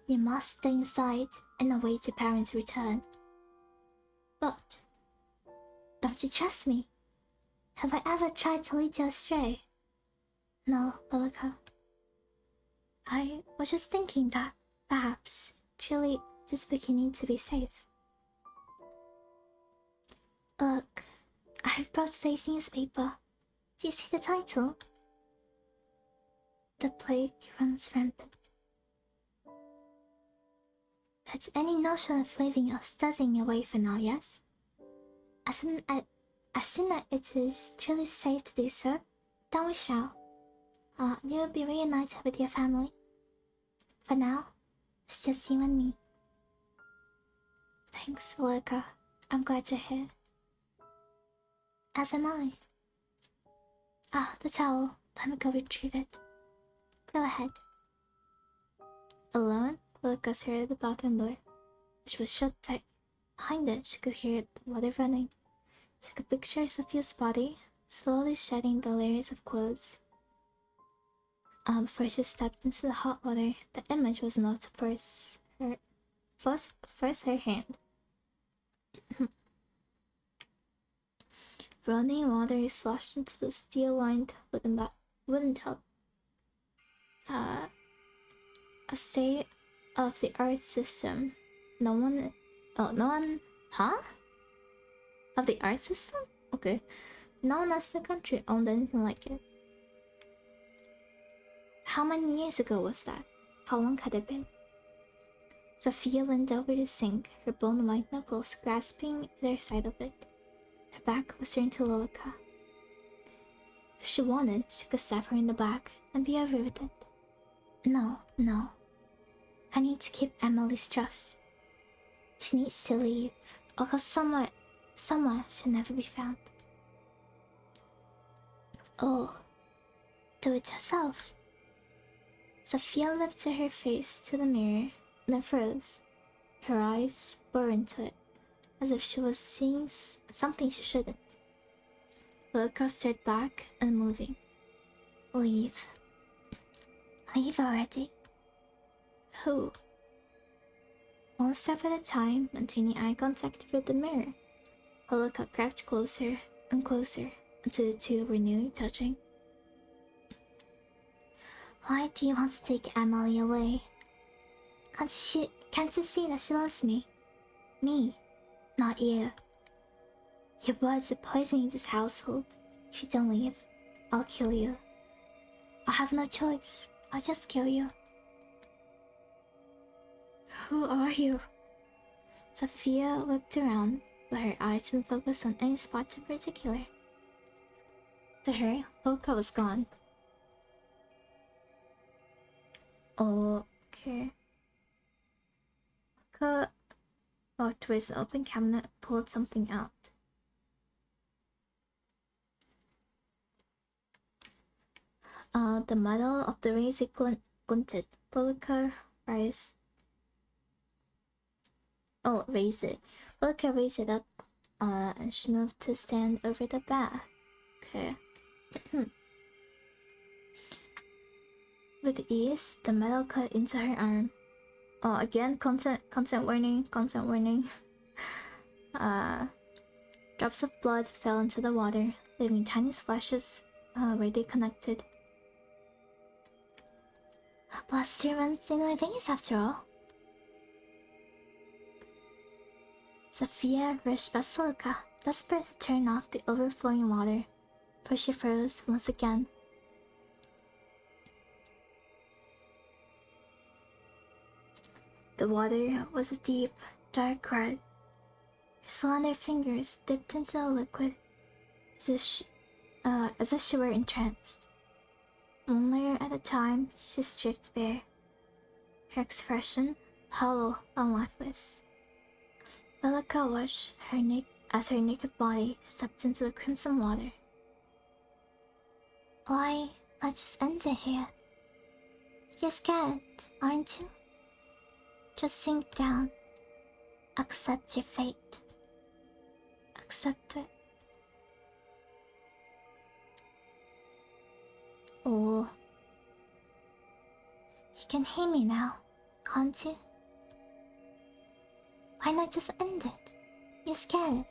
You must stay inside and await your parents' return. But don't you trust me? Have I ever tried to lead you astray? No, Bellica. I was just thinking that perhaps Chile is beginning to be safe. Look, I've brought today's newspaper. Do you see the title? The plague runs rampant. But any notion of leaving us studying away for now, yes? As soon as it is truly safe to do so, then we shall. You will be reunited with your family. For now, it's just you and me. Thanks, Luca. I'm glad you're here. As am I. The towel. Let me go retrieve it. Go ahead. Alone, Luca stared at the bathroom door, which was shut tight. Behind it, she could hear the water running. She could picture Sophia's body, slowly shedding the layers of clothes. Before she stepped into the hot water, the image was enough to force her hand. Running water sloshed into the steel-lined wooden tub. A state-of-the-art system. No one, huh? Of the art system? Okay. No one else in the country owned anything like it. How many years ago was that? How long had it been? Sophia leaned over the sink, her bone-white knuckles grasping either side of it. Her back was turned to Lolica. If she wanted, she could stab her in the back and be over with it. No. I need to keep Emily's trust. She needs to leave, or go somewhere she'll never be found. Oh, do it yourself. Sophia lifted her face to the mirror, then froze. Her eyes bored into it, as if she was seeing something she shouldn't. Luca stared back, unmoving. Leave. Leave already. Who? One step at a time, maintaining eye contact with the mirror. Luca crept closer and closer until the two were nearly touching. Why do you want to take Emily away? Can't you see that she loves me? Me, not you. Your blood's a poison in this household. If you don't leave, I'll kill you. I have no choice. I'll just kill you. Who are you? Sophia whipped around, but her eyes didn't focus on any spot in particular. To her, Luca was gone. Okay. Luca walked towards the open cabinet and pulled something out. The metal of the razor glinted. Luca raised it up, and she moved to stand over the bath. Okay. With ease, the metal cut into her arm. Again, content warning. Drops of blood fell into the water, leaving tiny splashes where they connected. Blood still runs in my veins after all. Sophia rushed past Luca, desperate to turn off the overflowing water, but she froze once again. The water was a deep, dark red. Her slender fingers dipped into the liquid as if she were entranced. One layer at a time, she stripped bare, her expression hollow and lifeless. Luca watched as her naked body stepped into the crimson water. Why not just end it here? You're scared, aren't you? Just sink down. Accept your fate. Accept it. Oh. You can hear me now, can't you? Why not just end it? You're scared.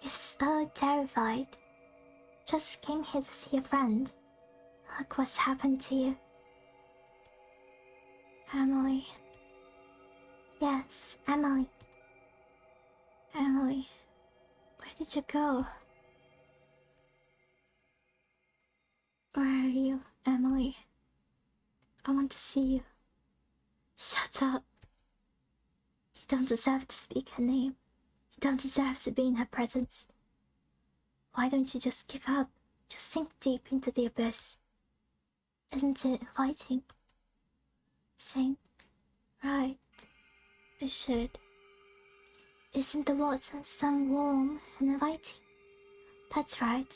You're so terrified. Just came here to see a friend. Look what's happened to you. Emily. Yes, Emily. Emily. Where did you go? Where are you, Emily? I want to see you. Shut up. You don't deserve to speak her name. You don't deserve to be in her presence. Why don't you just give up? Just sink deep into the abyss. Isn't it inviting? Sink. Right. You should. Isn't the water so warm and inviting? That's right.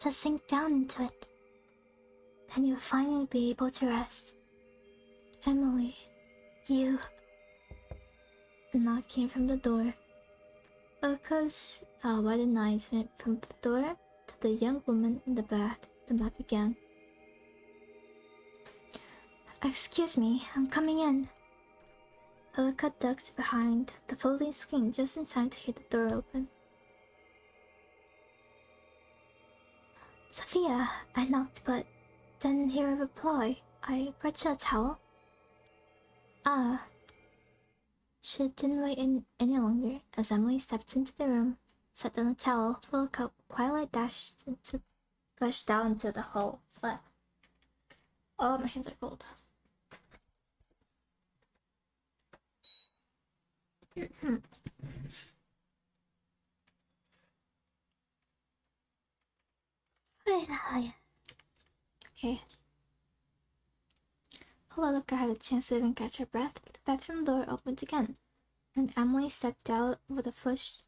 Just sink down into it. Then you'll finally be able to rest. Emily, you... A knock came from the door. Lucas wide eyes went from the door to the young woman in the back, then back again. Excuse me, I'm coming in. Ilka ducked behind the folding screen just in time to hear the door open. Sophia, I knocked but didn't hear a reply. I brought you a towel. Ah. She didn't wait any longer as Emily stepped into the room, sat down a towel, Ilka quietly rushed down into the hall. What? Oh, my hands are cold. Okay. Before Luca had a chance to even catch her breath, the bathroom door opened again, and Emily stepped out with flushed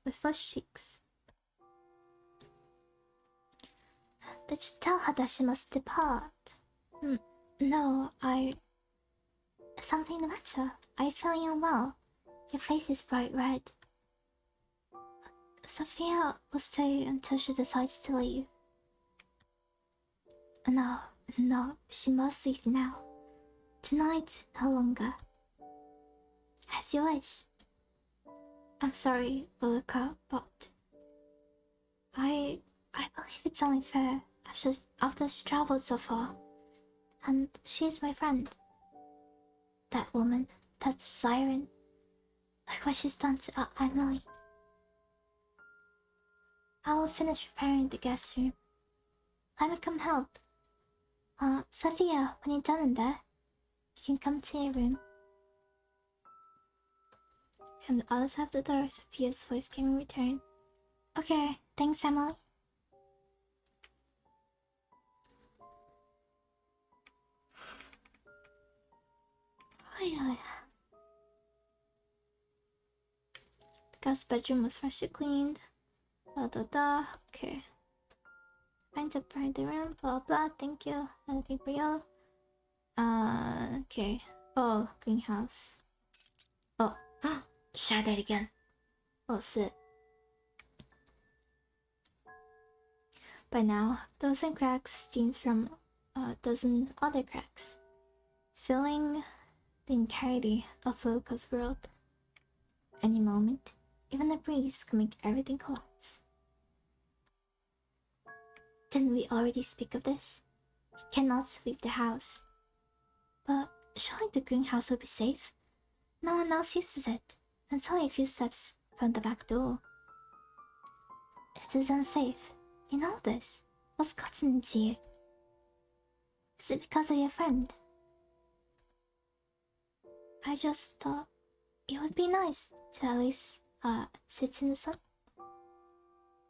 cheeks. Did you tell her that she must depart? No, Something the matter? Are you feeling unwell? Your face is bright red. Sophia will stay until she decides to leave. No, she must leave now. Tonight, no longer. As you wish. I'm sorry, Ulrika, but... I believe it's only fair after she traveled so far. And she's my friend. That woman, that siren. Look what she's done to Emily. I will finish preparing the guest room. Let me come help. Sophia, when you're done in there, you can come to your room. From the other side of the door, Sophia's voice came in return. Okay, thanks, Emily. The guest bedroom was freshly cleaned. Okay. Trying to prepare the room, blah blah, thank you. Anything for you? Okay. Oh, greenhouse. Oh, shattered again. Oh shit. By now, dozen cracks steamed from a dozen other cracks, filling the entirety of Luca's world. Any moment, even a breeze could make everything collapse. Didn't we already speak of this? You cannot leave the house. But surely the greenhouse will be safe. No one else uses it. It's only a few steps from the back door. It is unsafe. You know this. What's gotten into you? Is it because of your friend? I just thought it would be nice to at least sit in the sun.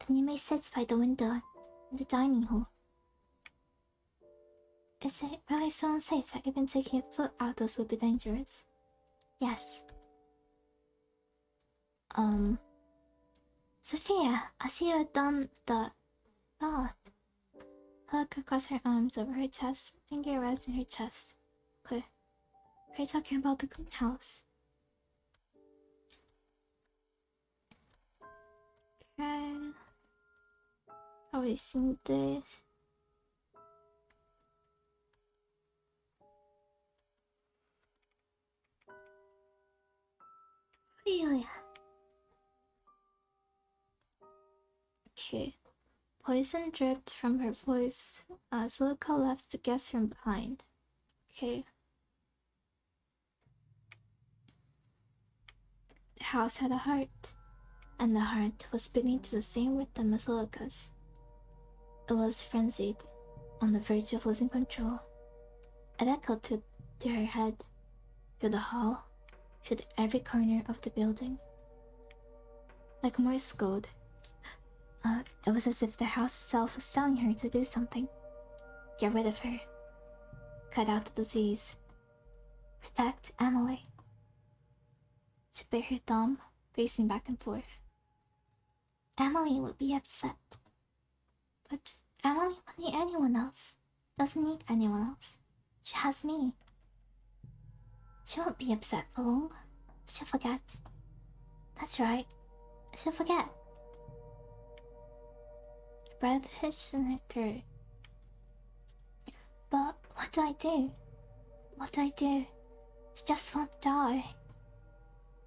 Then you may sit by the window in the dining hall. Is it really so unsafe that even taking a foot outdoors would be dangerous? Yes. Sophia, I see you've done the bath. Look across her arms over her chest, finger resting her chest. Okay. Are you talking about the greenhouse? already seen this. Really? Okay. Poison dripped from her voice as Luca left the guest room behind. Okay. The house had a heart, and the heart was beating to the same rhythm as Luca's. It was frenzied, on the verge of losing control. It echoed to her head, through the hall, through every corner of the building. Like Morse code, it was as if the house itself was telling her to do something. Get rid of her. Cut out the disease. Protect Amelie. She bit her thumb, pacing back and forth. Amelie would be upset. But Amelie won't need anyone else. Doesn't need anyone else. She has me. She won't be upset for long. She'll forget. That's right. She'll forget. Her breath hitched in her throat. But what do I do? What do I do? She just won't die.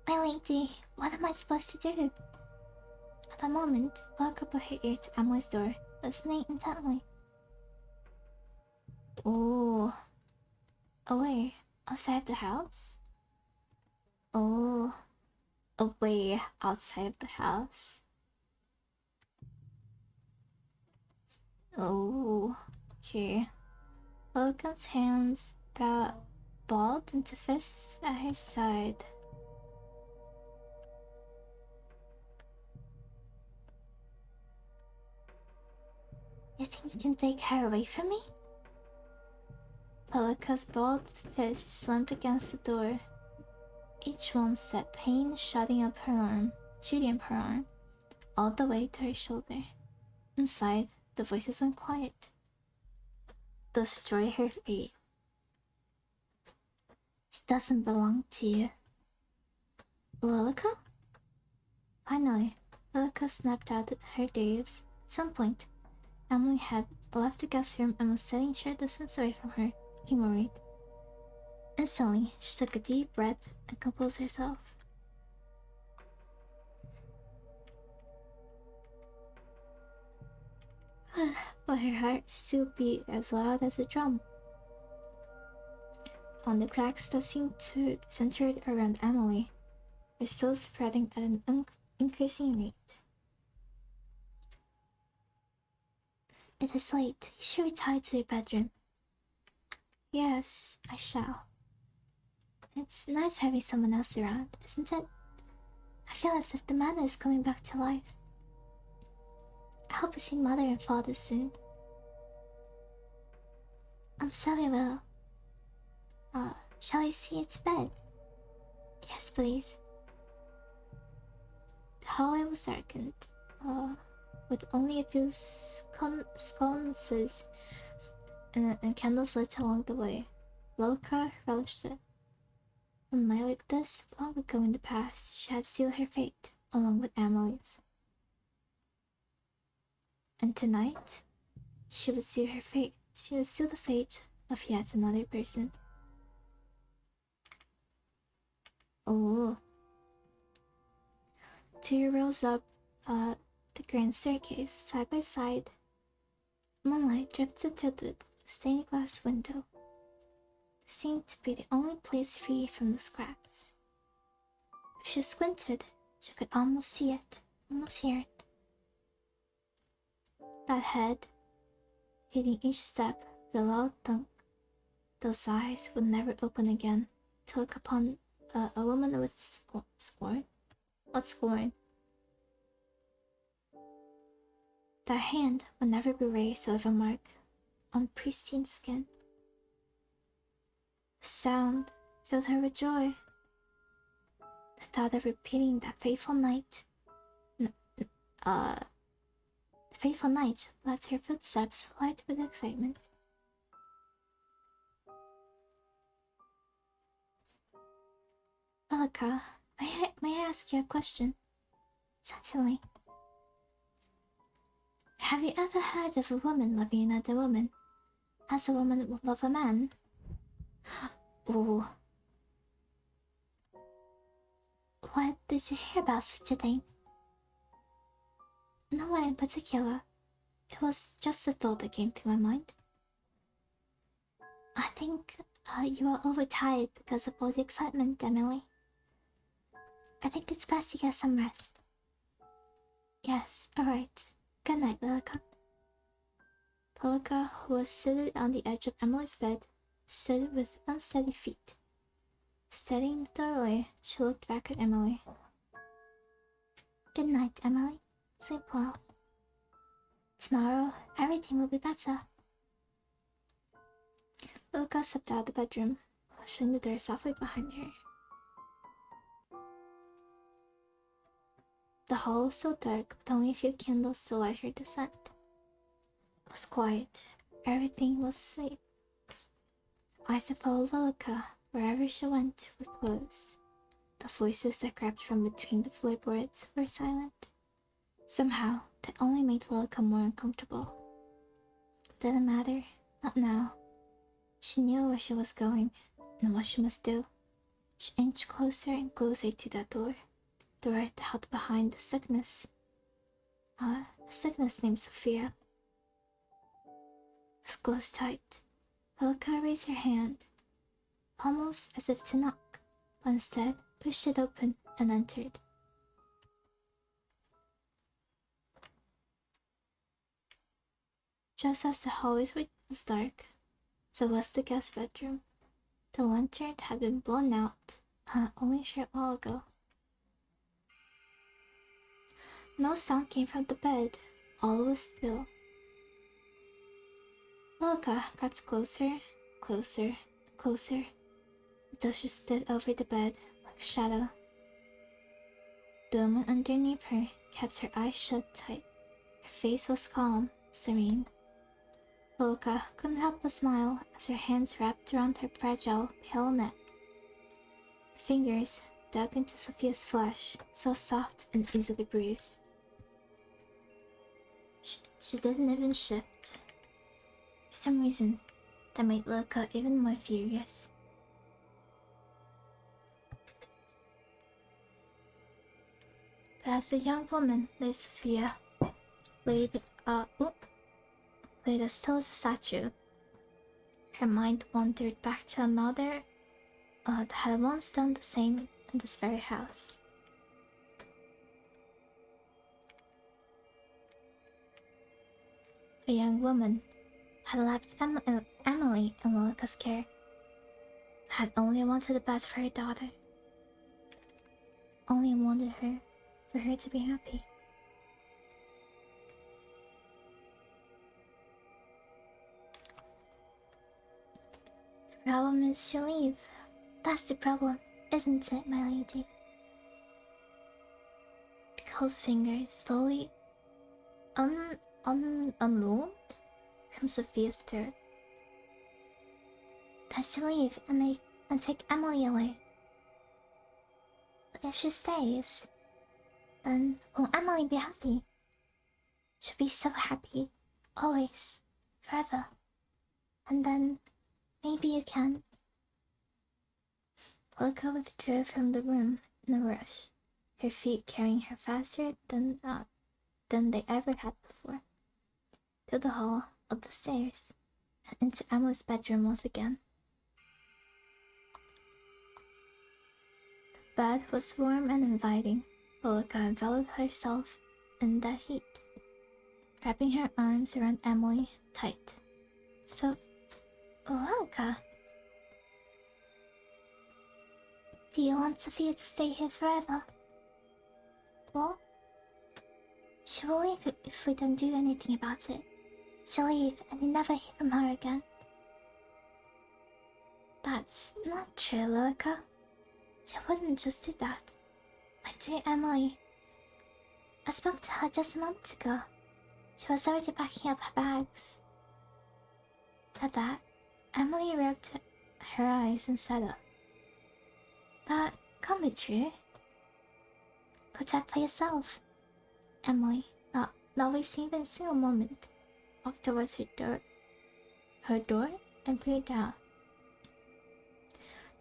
My lady, what am I supposed to do? At that moment, Blanca put her ear to Amelie's door, listening intently. Oh. Away, outside the house? Oh. Away, outside the house? Oh. Okay. Vulcan's hands balled into fists at her side. You think you can take her away from me? Pelika's balled fists slammed against the door. Each one set pain shooting up her arm, all the way to her shoulder. Inside, the voices went quiet. Destroy her fate. She doesn't belong to you. Lilica? Finally, Lilica snapped out at her daze. At some point, Emily had left the guest room and was sitting short distance away from her, looking worried. Instantly, she took a deep breath and composed herself. But her heart still beat as loud as a drum. On the cracks that seemed to center around Emily were still spreading at an increasing rate. It is late. You should retire to your bedroom. Yes, I shall. It's nice having someone else around, isn't it? I feel as if the manor is coming back to life. I hope we see Mother and Father soon. I'm sure we will. Shall I see you to bed? Yes, please. The hallway was darkened, with only a few sconces and candles lit along the way. Lilica relished it. On a night like this, long ago in the past, she had sealed her fate, along with Amelie's. And tonight, she would seal her fate. She would seal the fate of yet another person. Oh. Two rose up the grand staircase, side by side. Moonlight drifted through the stained glass window. It seemed to be the only place free from the cracks. If she squinted, she could almost see it, almost hear it. That head, hitting each step, the loud thunk. Those eyes would never open again to look upon a woman with scorn. What scorn? That hand would never be raised to leave a mark on pristine skin. The sound filled her with joy. The thought of repeating that fateful night. The fateful night left her footsteps light with excitement. Lilica, may I ask you a question? Certainly. Have you ever heard of a woman loving another woman as a woman would love a man? Ooh. What did you hear about such a thing? No one in particular. It was just a thought that came to my mind. I think you are overtired because of all the excitement, Emily. I think it's best you get some rest. Yes, alright. Good night, Lilica. Lilica, who was seated on the edge of Emily's bed, stood with unsteady feet. Steadying the doorway, she looked back at Emily. Good night, Emily. Sleep well. Tomorrow, everything will be better. Lilica stepped out of the bedroom, shutting the door softly behind her. The hall was so dark, with only a few candles to light her descent. It was quiet. Everything was asleep. Eyes that followed Lilica wherever she went were closed. The voices that crept from between the floorboards were silent. Somehow, that only made Lilica more uncomfortable. It didn't matter. Not now. She knew where she was going and what she must do. She inched closer and closer to that door. The door that held behind the sickness. A sickness named Sophia. It was closed tight. Lilica raised her hand, almost as if to knock, but instead pushed it open and entered. Just as the hallway was dark, so was the guest bedroom. The lantern had been blown out only a short while ago. No sound came from the bed. All was still. Lilica crept closer, closer, closer, until she stood over the bed like a shadow. The woman underneath her kept her eyes shut tight. Her face was calm, serene. Lilica couldn't help but smile as her hands wrapped around her fragile, pale neck. Her fingers dug into Sophia's flesh, so soft and easily bruised. She didn't even shift. For some reason, that made Lilica even more furious. But as the young woman lay Sophia, laid as still as a statue, her mind wandered back to another that had once done the same in this very house. A young woman had left Emily in Lilica's care, had only wanted the best for her daughter, only wanted for her to be happy. The problem is she'll leave. That's the problem, isn't it, my lady? The cold fingers slowly unrolled from Sophia's throat. That she'll leave and take Emily away. But if she stays, then won't Emily be happy? She'll be so happy, always, forever. And then maybe you can. Lilica withdrew from the room in a rush, her feet carrying her faster than they ever had before, to the hall, up the stairs, and into Emily's bedroom once again. The bed was warm and inviting. Lilica enveloped herself in that heat, wrapping her arms around Emily tight. So, Lilica, do you want Sophia to stay here forever? Well, she will leave if we don't do anything about it. She'll leave and you never hear from her again. That's not true, Lilica. She wouldn't just do that. My dear Emily. I spoke to her just a month ago. She was already packing up her bags. At that, Emily rubbed her eyes and sat up. That can't be true. Go check for yourself. Emily, not wasting even a single moment, walked towards her door and peered out.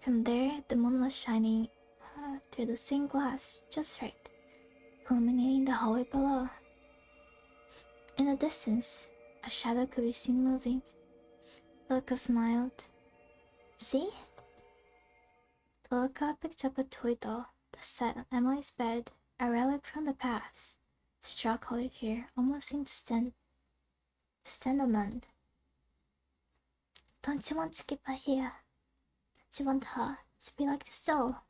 From there, the moon was shining through the stained glass just right, illuminating the hallway below. In the distance, a shadow could be seen moving. Luca smiled. See? Luca picked up a toy doll that sat on Emily's bed, a relic from the past. Straw-colored hair almost seemed to stand on end. Don't you want to keep her here? Don't you want her to be like this doll?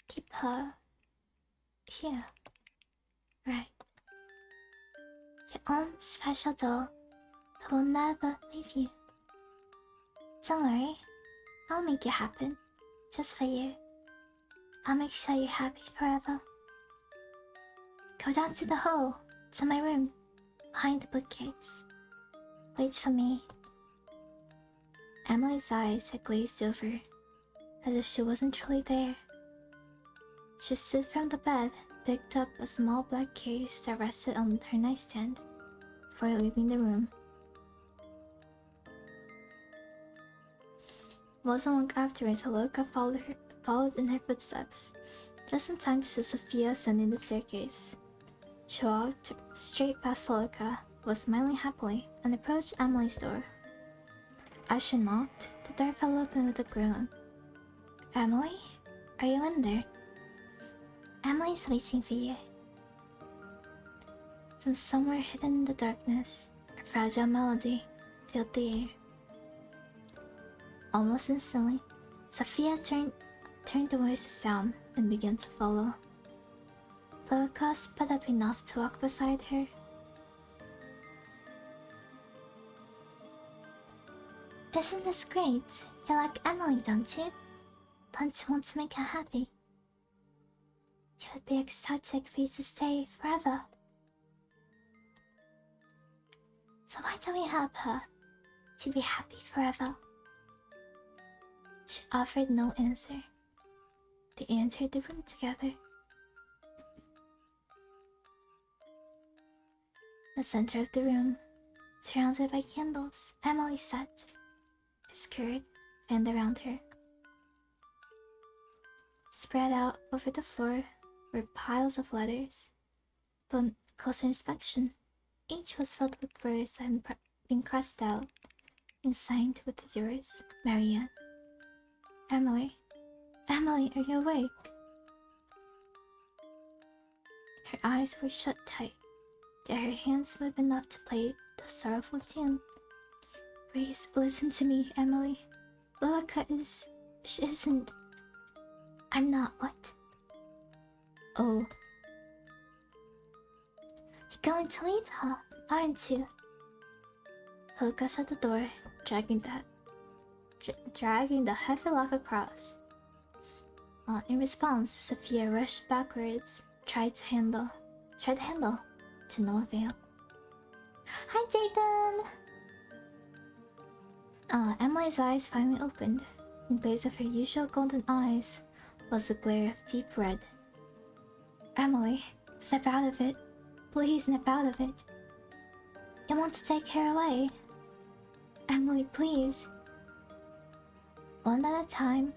Keep her here. Right. Your own special doll who will never leave you. Don't worry, I'll make it happen. Just for you. I'll make sure you're happy forever. Go down to the hall, to my room, behind the bookcase. Wait for me. Emily's eyes had glazed over, as if she wasn't truly there. She stood from the bed, picked up a small black case that rested on her nightstand, before leaving the room. It wasn't long afterwards that Luca followed in her footsteps, just in time to see Sophia ascending the staircase. She walked straight past Luca, was smiling happily, and approached Emily's door. As she knocked, the door fell open with a groan. Emily? Are you in there? Emily's waiting for you. From somewhere hidden in the darkness, a fragile melody filled the air. Almost instantly, Sophia turned towards the sound and began to follow. Luca sped up enough to walk beside her. Isn't this great? You like Emily, don't you? Don't you want to make her happy? It would be ecstatic for you to stay forever. So why don't we help her to be happy forever? She offered no answer. They entered the room together. The center of the room, surrounded by candles, Emily sat, her skirt fanned around her. Spread out over the floor were piles of letters, but on closer inspection, each was filled with words that had been crossed out and signed with yours, Marianne. Emily, Emily, are you awake? Her eyes were shut tight, yet her hands moved enough to play the sorrowful tune. Please listen to me, Emily. Luca she isn't. I'm not what? Oh. You're going to leave her, aren't you? Luca shut the door, dragging the heavy lock across. In response, Sophia rushed backwards, tried to handle, to no avail. Hi, Jaden! Emily's eyes finally opened. In place of her usual golden eyes was a glare of deep red. Emily, snap out of it. Please snap out of it. You want to take her away? Emily, please. One at a time,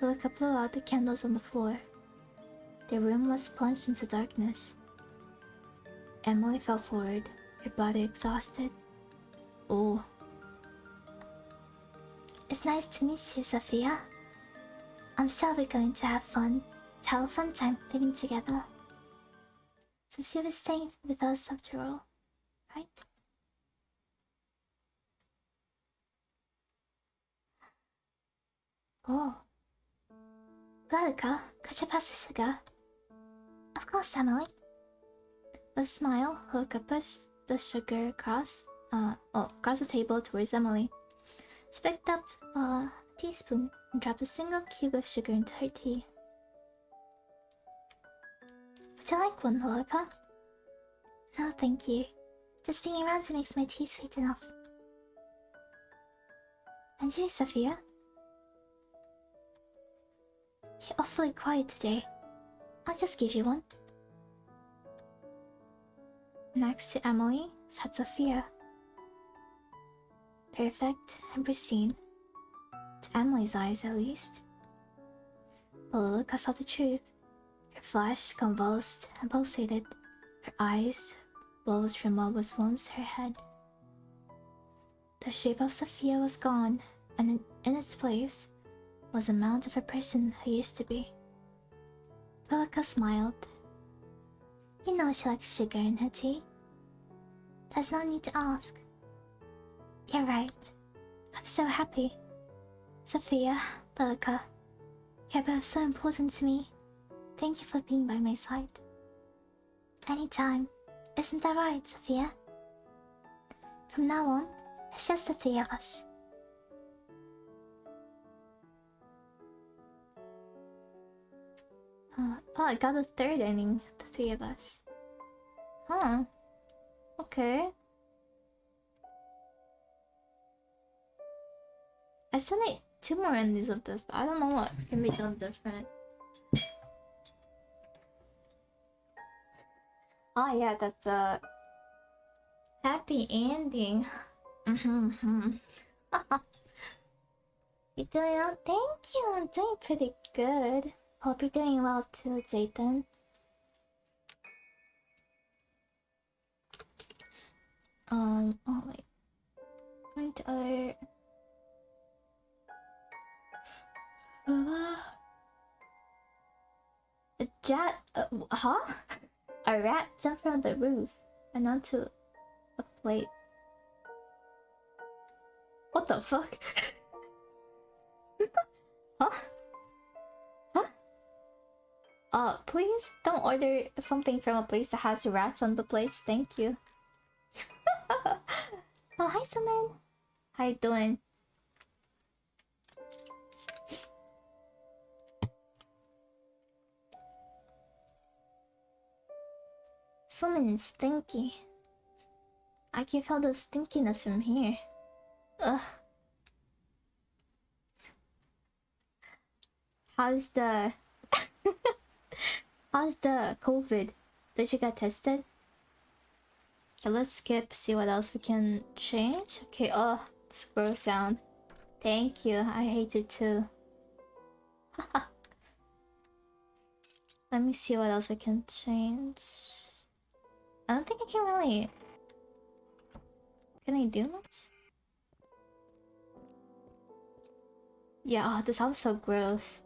Luca blew out the candles on the floor. The room was plunged into darkness. Emily fell forward, her body exhausted. Oh. It's nice to meet you, Sophia. I'm sure we're going to have fun time living together. Since you were staying with us after all, right? Oh. Luca, could you pass the sugar? Of course, Emily. With a smile, Luca pushed the sugar across the table towards Emily. She picked up a teaspoon and dropped a single cube of sugar into her tea. Would you like one, Luca? No, thank you. Just being around you makes my tea sweet enough. And you, Sophia? You're awfully quiet today. I'll just give you one. Next to Emily sat Sophia. Perfect and pristine. To Emily's eyes, at least. But Lilica saw the truth. Her flesh convulsed and pulsated. Her eyes bulged from what was once her head. The shape of Sophia was gone, and in its place was a mount of a person who used to be. Lilica smiled. You know she likes sugar in her tea. There's no need to ask. You're right. I'm so happy. Sophia, Lilica, you're both so important to me. Thank you for being by my side. Anytime. Isn't that right, Sophia? From now on, it's just the three of us. Oh, I got a third ending, the three of us. Huh. Okay. I still need 2 more endings of this, but I don't know what can be done different. Oh yeah, that's a happy ending. You doing well? Thank you, I'm doing pretty good. Hope you're doing well too, Jayden. Oh wait. Going to other... A jet... huh? A rat jumped from the roof and onto a plate. What the fuck? Huh? Huh? Please don't order something from a place that has rats on the plates, thank you. Oh, hi, Suman. How you doing? Suman is stinky. I can feel the stinkiness from here. Ugh. How's the... How's the COVID? Did you get tested? Okay, let's skip, see what else we can change. Okay, oh, this gross sound. Thank you, I hate it too. Let me see what else I can change. I don't think I can really... Can I do much? Yeah, oh, this sounds so gross.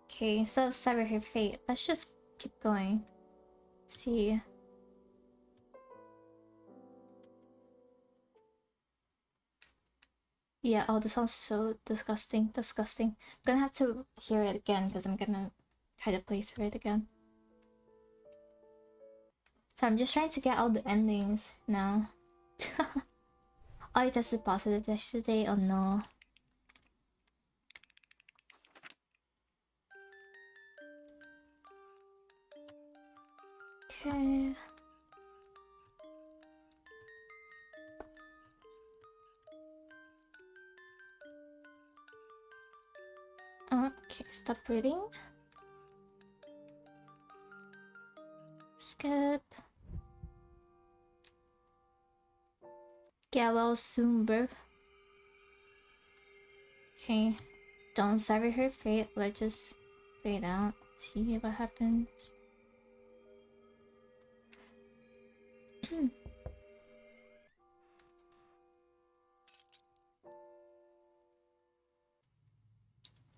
Okay, instead of sever her fate, let's just keep going. See. Yeah, oh, this sounds so disgusting. I'm gonna have to hear it again because I'm gonna try to play through it again. So I'm just trying to get all the endings now. Oh, I tested positive yesterday. Oh no. Okay. Okay, stop reading. Skip. Get well soon, birth. Okay. Don't sever her fate. Let's just play it out. See what happens.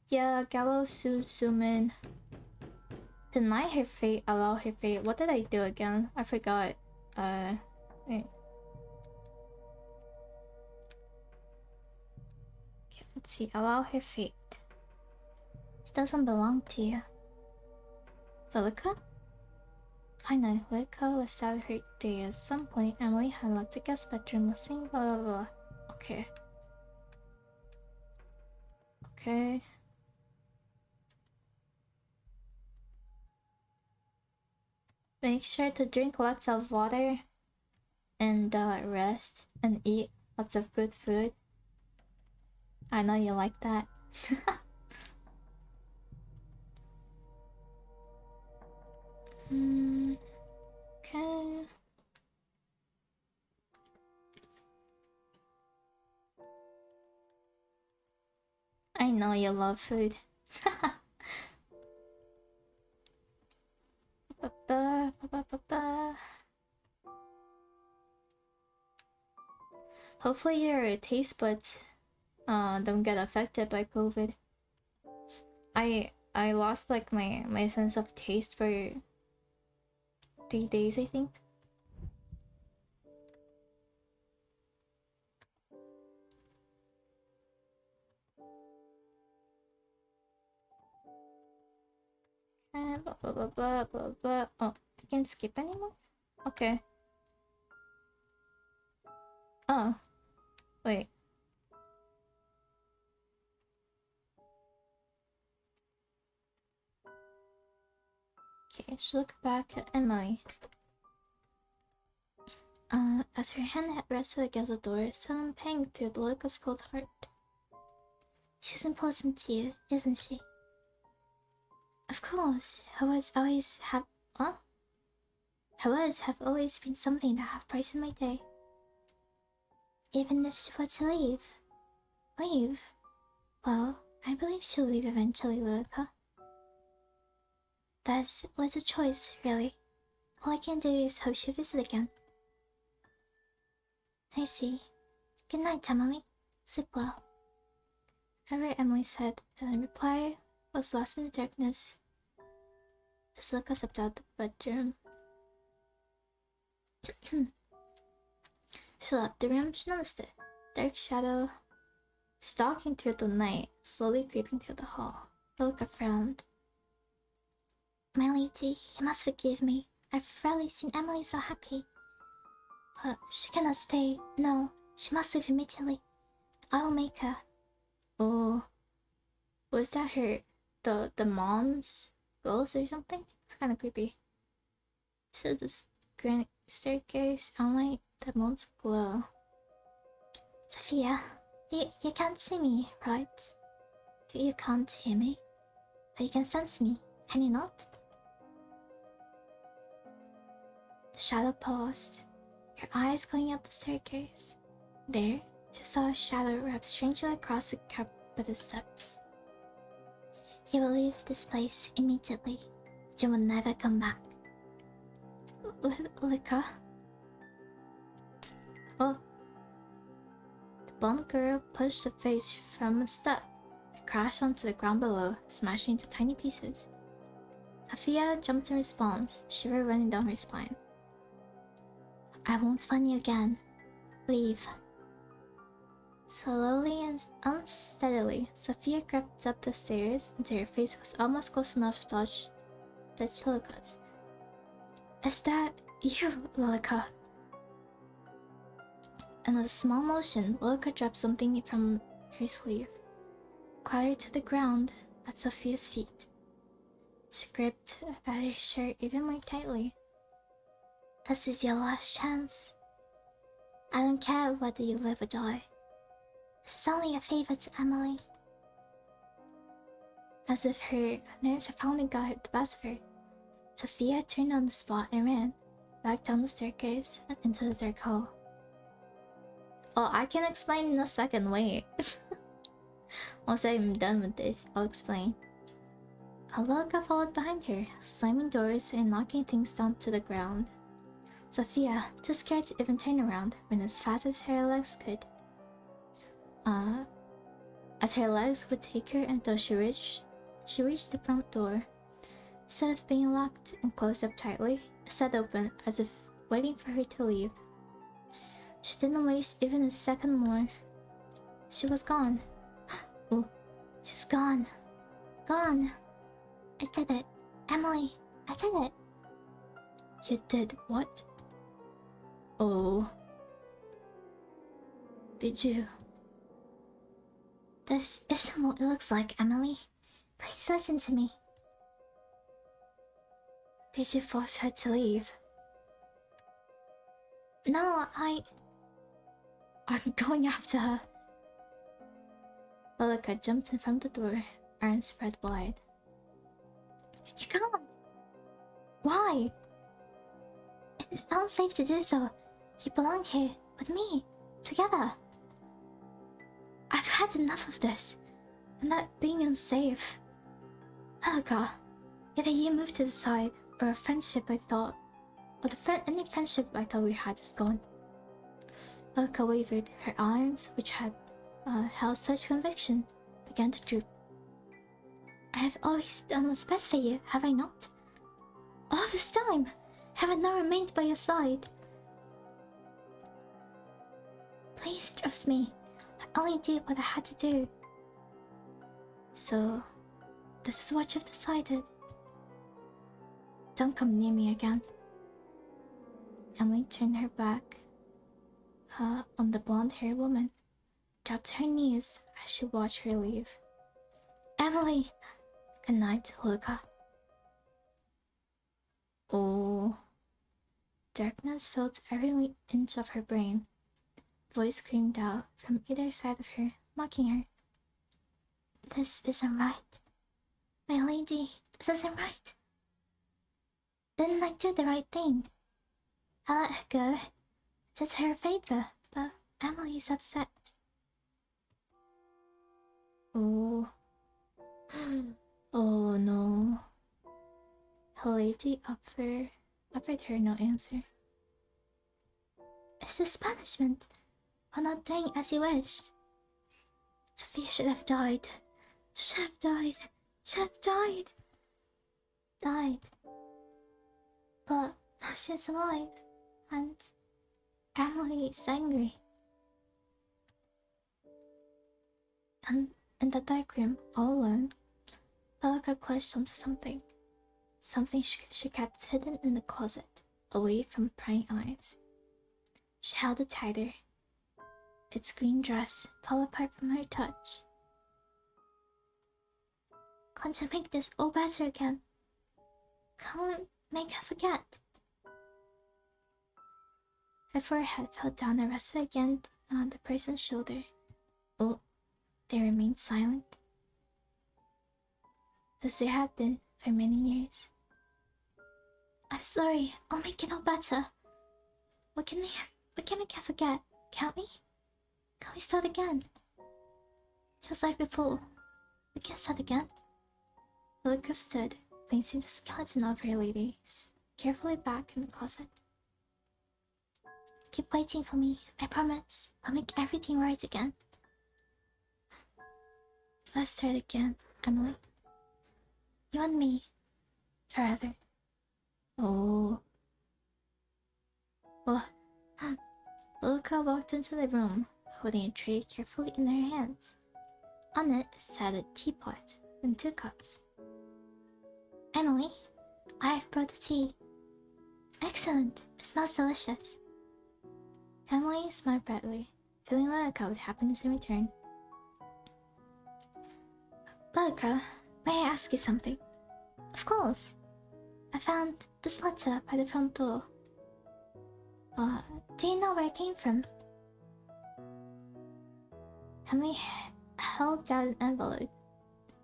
Yeah, Gallo Suzumin. Deny her fate, allow her fate. What did I do again? I forgot. Wait. Okay, let's see. Allow her fate. It doesn't belong to you. Lilica? Finally, Lilica was out her day. At some point, Emily had left the guest bedroom, was saying blah blah blah. Okay. Okay. Make sure to drink lots of water and rest and eat lots of good food. I know you like that. know you love food. Hopefully your taste buds don't get affected by COVID. I lost like my sense of taste for 3 days, I think. Blah blah blah blah blah blah. Oh, I can't skip anymore? Okay. Oh. Wait. Okay, she looked back at Emily. As her hand had rested against the door, sudden pang through Lilica's cold heart. She's important to you, isn't she? Of course. Hers have always been something that have brightened my day. Even if she were to leave. Leave? Well, I believe she'll leave eventually, Lilica. There's little choice, really. All I can do is hope she'll visit again. I see. Good night, Emily. Sleep well. Whatever Emily said, in reply was lost in the darkness as Lilica stepped out the bedroom. She left the room, she noticed it. Dark shadow stalking through the night, slowly creeping through the hall. Lilica frowned. My lady, you must forgive me. I've rarely seen Emily so happy. But she cannot stay. No, she must leave immediately. I will make her. Oh, was that her, the mom's ghost or something? It's kind of creepy. So this granite staircase, unlike the moon's glow. Sophia, you can't see me, right? You can't hear me, but you can sense me, can you not? The shadow paused, her eyes going up the staircase. There, she saw a shadow wrap strangely across the carpeted steps. You will leave this place immediately. You will never come back. Lilica? Oh. The blonde girl pushed the face from a step. It crashed onto the ground below, smashing into tiny pieces. Sophia jumped in response, shiver running down her spine. I won't find you again. Leave. Slowly and unsteadily, Sophia crept up the stairs until her face was almost close enough to touch the Lilica's. Is that you, Lilica? In a small motion, Lilica dropped something from her sleeve, clattered to the ground at Sophia's feet. She gripped at her shirt even more tightly. This is your last chance. I don't care whether you live or die. This is only a favor to Emily. As if her nerves had finally got the best of her, Sophia turned on the spot and ran, back down the staircase and into the dark hall. Oh, I can explain in a second, wait. Once I'm done with this, I'll explain. Lilica followed behind her, slamming doors and knocking things down to the ground. Sophia, too scared to even turn around, ran as fast as her legs could. As her legs would take her until she reached the front door. Instead of being locked and closed up tightly, it set open as if waiting for her to leave. She didn't waste even a second more. She was gone. Oh, she's gone. Gone. I did it. Emily, I did it. You did what? Oh. Did you? This isn't what it looks like, Emily. Please listen to me. Did you force her to leave? No, I'm going after her. Lilica jumped in from the door, arms spread wide. You can't. Why? It's not safe to do so. You belong here with me, together. I've had enough of this. and that being unsafe. Helga, either you moved to the side, or a friendship I thought, any friendship I thought we had is gone. Helga wavered. Her arms, which had held such conviction, began to droop. I have always done what's best for you, have I not? All this time, have I not remained by your side? Please trust me. I only did what I had to do. So, this is what you've decided. Don't come near me again. Emily turned her back on the blonde-haired woman, dropped to her knees as she watched her leave. Emily! Good night, Luca. Oh. Darkness filled every inch of her brain. Voice screamed out from either side of her, mocking her. This isn't right. My lady, this isn't right. Didn't I do the right thing? I let her go. It's her favor, but Emily's upset. Oh. Oh no. Her lady offered her no answer. It's this punishment for not doing as you wished. Sophia should have died. Should have died. Should have died. Died. But now she's alive, and Emily is angry. And in the dark room, all alone, Bellica clutched onto something. Something she kept hidden in the closet, away from prying eyes. She held it tighter. Its green dress fell apart from her touch. Can't you make this all better again? Can't make her forget? Her forehead fell down and rested again on the person's shoulder. Oh, they remained silent, as they had been for many years. I'm sorry, I'll make it all better. We can make her forget, can't we? Can we start again? Just like before. We can start again. Luca stood, placing the skeleton of her lady carefully back in the closet. Keep waiting for me, I promise. I'll make everything right again. Let's start again, Emily. You and me. Forever. Oh. Oh. Luca walked into the room, holding a tray carefully in her hands. On it sat a teapot and 2 cups. Emily, I have brought the tea. Excellent. It smells delicious. Emily smiled brightly, filling Luca with happiness in return. Luca, may I ask you something? Of course. I found this letter by the front door. Do you know where it came from? Emily held out an envelope.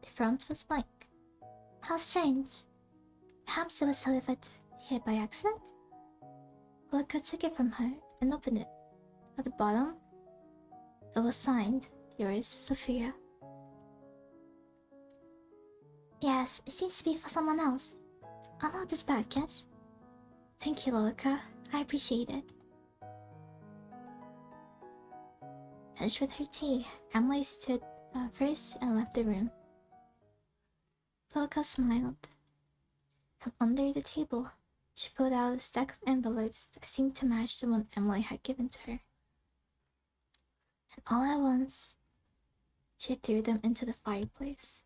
The front was blank. How strange. Perhaps it was delivered here by accident? Luca took it from her and opened it. At the bottom, it was signed, yours, Sophia. Yes, it seems to be for someone else. I'm not this bad, kiss. Thank you, Luca. I appreciate it. Finished with her tea, Emily stood first and left the room. Luca smiled. From under the table, she pulled out a stack of envelopes that seemed to match the one Emily had given to her. And all at once, she threw them into the fireplace.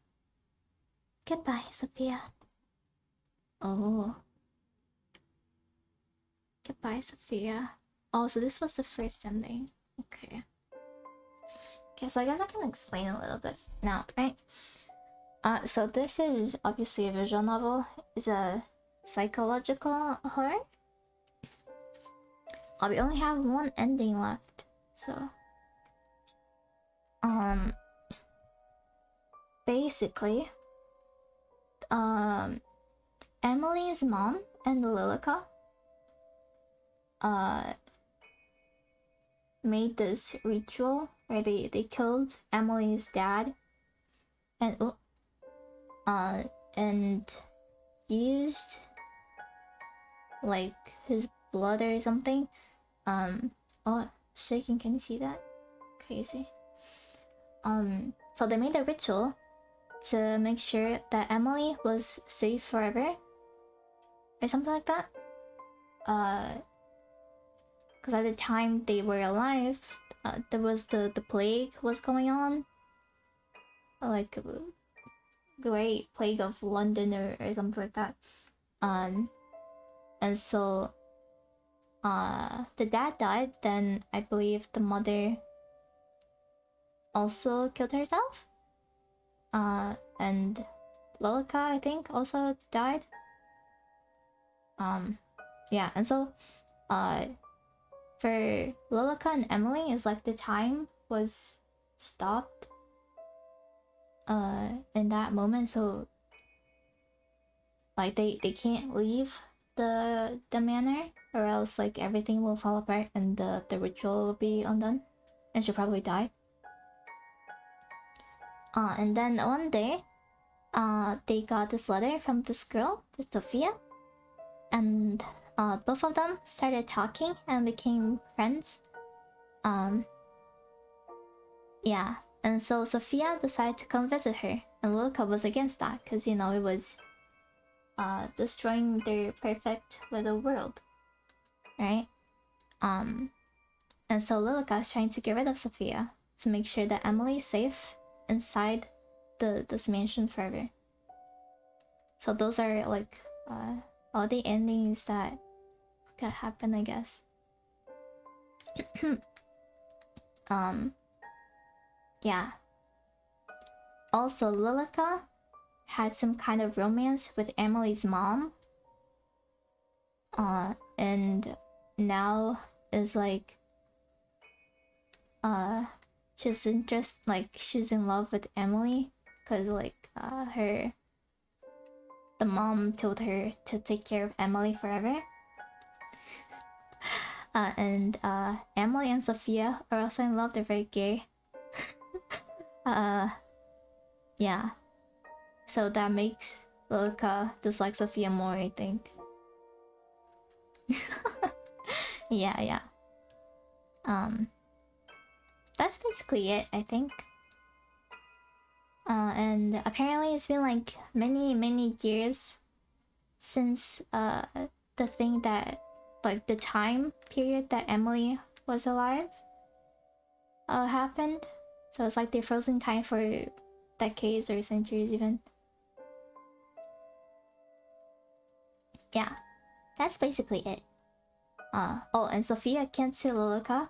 Goodbye, Sophia. Oh. Goodbye, Sophia. Oh, so this was the first ending. Okay. Okay, so I guess I can explain a little bit now, right? So this is obviously a visual novel. It's a psychological horror. We only have one ending left, so basically, Emily's mom and Lilica made this ritual where they killed Emily's dad and and used like his blood or something. Oh, shaking, can you see that? Crazy. So they made a ritual to make sure that Emily was safe forever or something like that. Because at the time they were alive, there was the plague was going on, like a great plague of London or something like that. And so the dad died, then I believe the mother also killed herself. And Lolica, I think, also died. Yeah, and so for Lolica and Emily, is like the time was stopped in that moment, so like they can't leave the manor, or else like everything will fall apart and the ritual will be undone, and she'll probably die. And then one day, they got this letter from this girl, this Sophia, and both of them started talking and became friends. Yeah, and so Sophia decided to come visit her, and Lilica was against that because you know it was destroying their perfect little world, right? And so Lilica is trying to get rid of Sophia to make sure that Emily's safe inside this mansion forever. So those are like all the endings that could happen, I guess. Yeah. Also, Lilica had some kind of romance with Emily's mom. And now is like she's she's in love with Emily because like the mom told her to take care of Emily forever. And Emily and Sophia are also in love. They're very gay. Yeah. So that makes Lilica dislike Sophia more, I think. Yeah. That's basically it, I think. And apparently it's been like many years since the thing that like the time period that Emily was alive happened. So it's like they're frozen time for decades or centuries even. Yeah, that's basically it. Oh, and Sophia can't see Lilica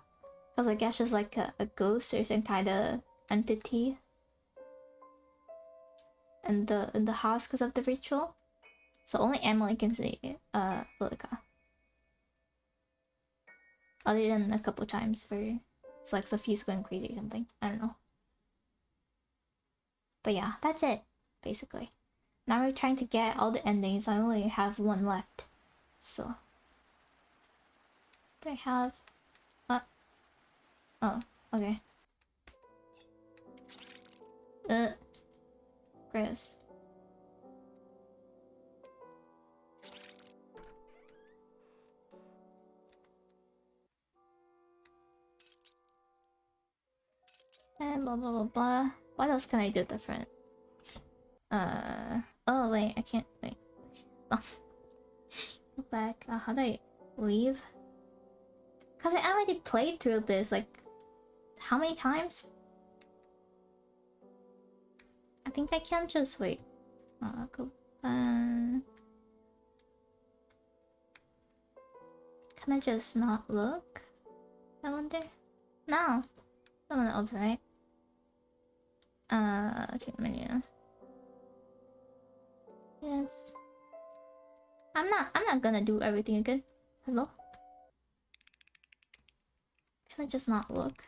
because I guess she's like a ghost or some kind of entity in the house because of the ritual. So only Emily can see Lilica. Other than a couple times where it's like Sophia's going crazy or something. I don't know. But yeah, that's it, basically. Now we're trying to get all the endings. I only have one left. So do I have oh, okay. Gross. And blah blah blah blah. What else can I do different? Oh wait, I can't wait. Oh. Go back. How do I leave? Cause I already played through this like how many times? I think I can just wait. Go. Can I just not look? I wonder. No, I want to overwrite. Okay, menu. Yes. I'm not gonna do everything again. Hello? Can I just not look?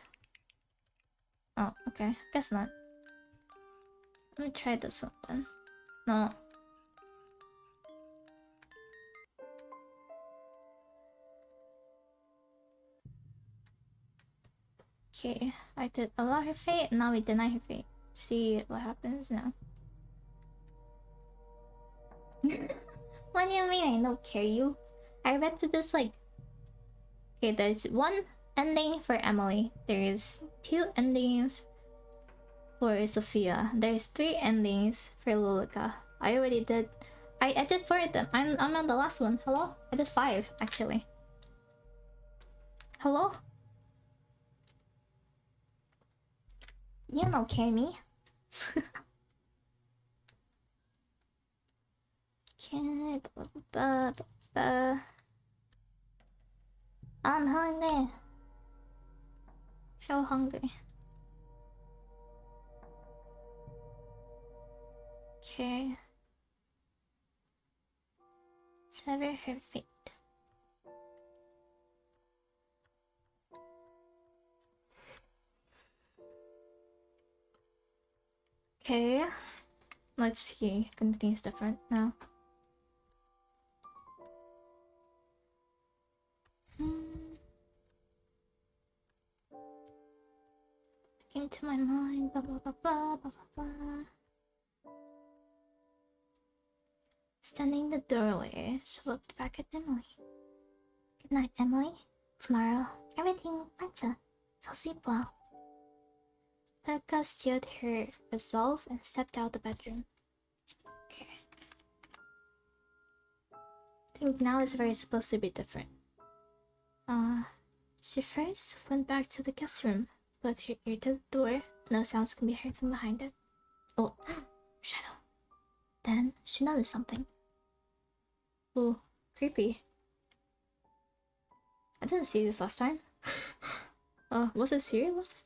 Oh, okay. Guess not. Let me try this one then. No. Okay, I did allow her fate, now we deny her fate. see what happens now. What do you mean I don't care you? I read to this like... Okay, there's one ending for Emily. There's 2 endings for Sophia. There's 3 endings for Lulika. I already did... I did 4 of them. I'm on the last one. Hello? I did 5, actually. Hello? You don't care me. Okay, I'm hungry. So hungry. Okay. Sever her fate. Okay. Let's see. Everything's different now. Came to my mind. Blah blah blah blah blah blah blah. Standing in the doorway, she looked back at Emily. Good night, Emily. Tomorrow, everything better. So sleep well. Becca steeled her resolve and stepped out the bedroom. Okay. I think now it's very supposed to be different. She first went back to the guest room, put her ear to the door. No sounds can be heard from behind it. Oh, shadow. Then she noticed something. Oh, creepy. I didn't see this last time. Was it here last time?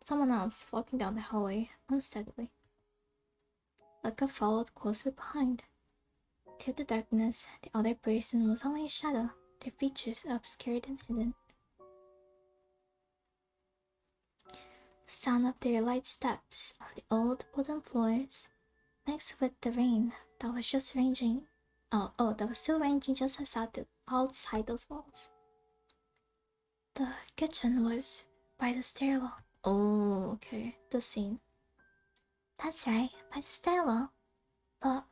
Someone else walking down the hallway unsteadily. Becca followed closely behind. Through the darkness, the other person was only a shadow, their features obscured and hidden. The sound of their light steps on the old wooden floors mixed with the rain that was just ranging. That was still ranging just outside those walls. The kitchen was by the stairwell. Oh, okay. The scene. That's right, by the stairwell. But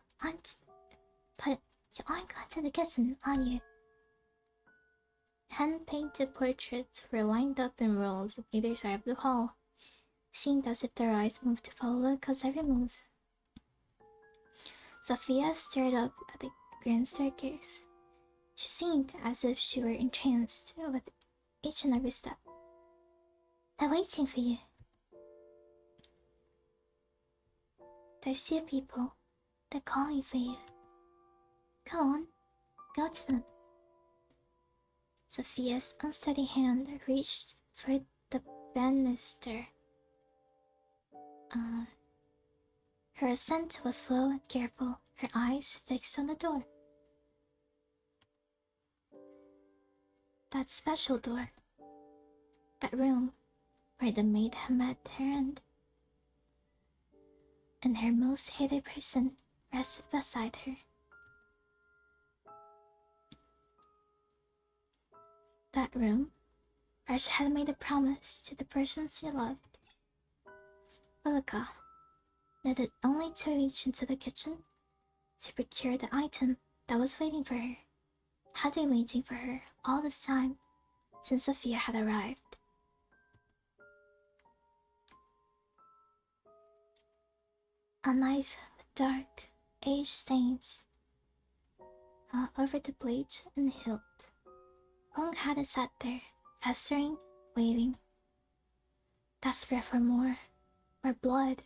you aren't going to the kitchen, are you? Hand-painted portraits were lined up in rows on either side of the hall, seemed as if their eyes moved to follow Luca's every move. Sophia stared up at the grand staircase. She seemed as if she were entranced with each and every step. They're waiting for you. There's 2 people. They're calling for you. Go on, go to them. Sophia's unsteady hand reached for the banister. Her ascent was slow and careful, her eyes fixed on the door. That special door. That room where the maid had met her end. And her most hated person rested beside her. That room where she had made a promise to the person she loved. Ulrika needed only to reach into the kitchen to procure the item that was waiting for her, had been waiting for her all this time since Sophia had arrived. A knife with dark, aged stains over the blade and hilt. Long had it sat there, festering, waiting, desperate for more blood.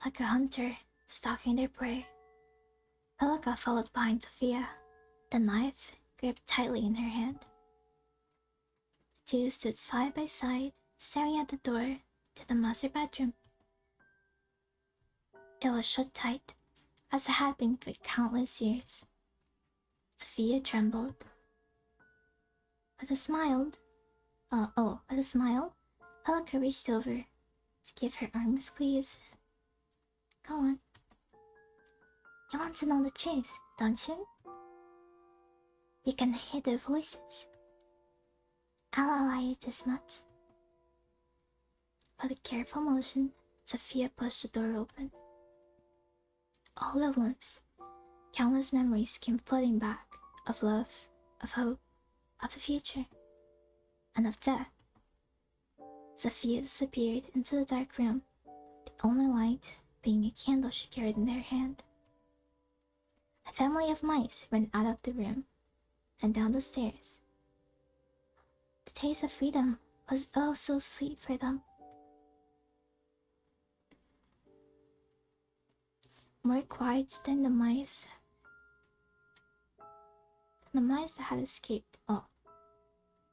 Like a hunter stalking their prey, Ulrika followed behind Sophia, the knife gripped tightly in her hand. The 2 stood side by side, staring at the door to the master bedroom. It was shut tight, as it had been for countless years. Sophia trembled. With a smile, Ulrika reached over to give her arm a squeeze. Go on. You want to know the truth, don't you? You can hear their voices. I'll allow you this much. With a careful motion, Sophia pushed the door open. All at once, countless memories came flooding back of love, of hope, of the future, and of death. Sophia disappeared into the dark room, the only light being a candle she carried in her hand. A family of mice ran out of the room and down the stairs. The taste of freedom was oh so sweet for them. More quiet than the mice that had escaped. Oh,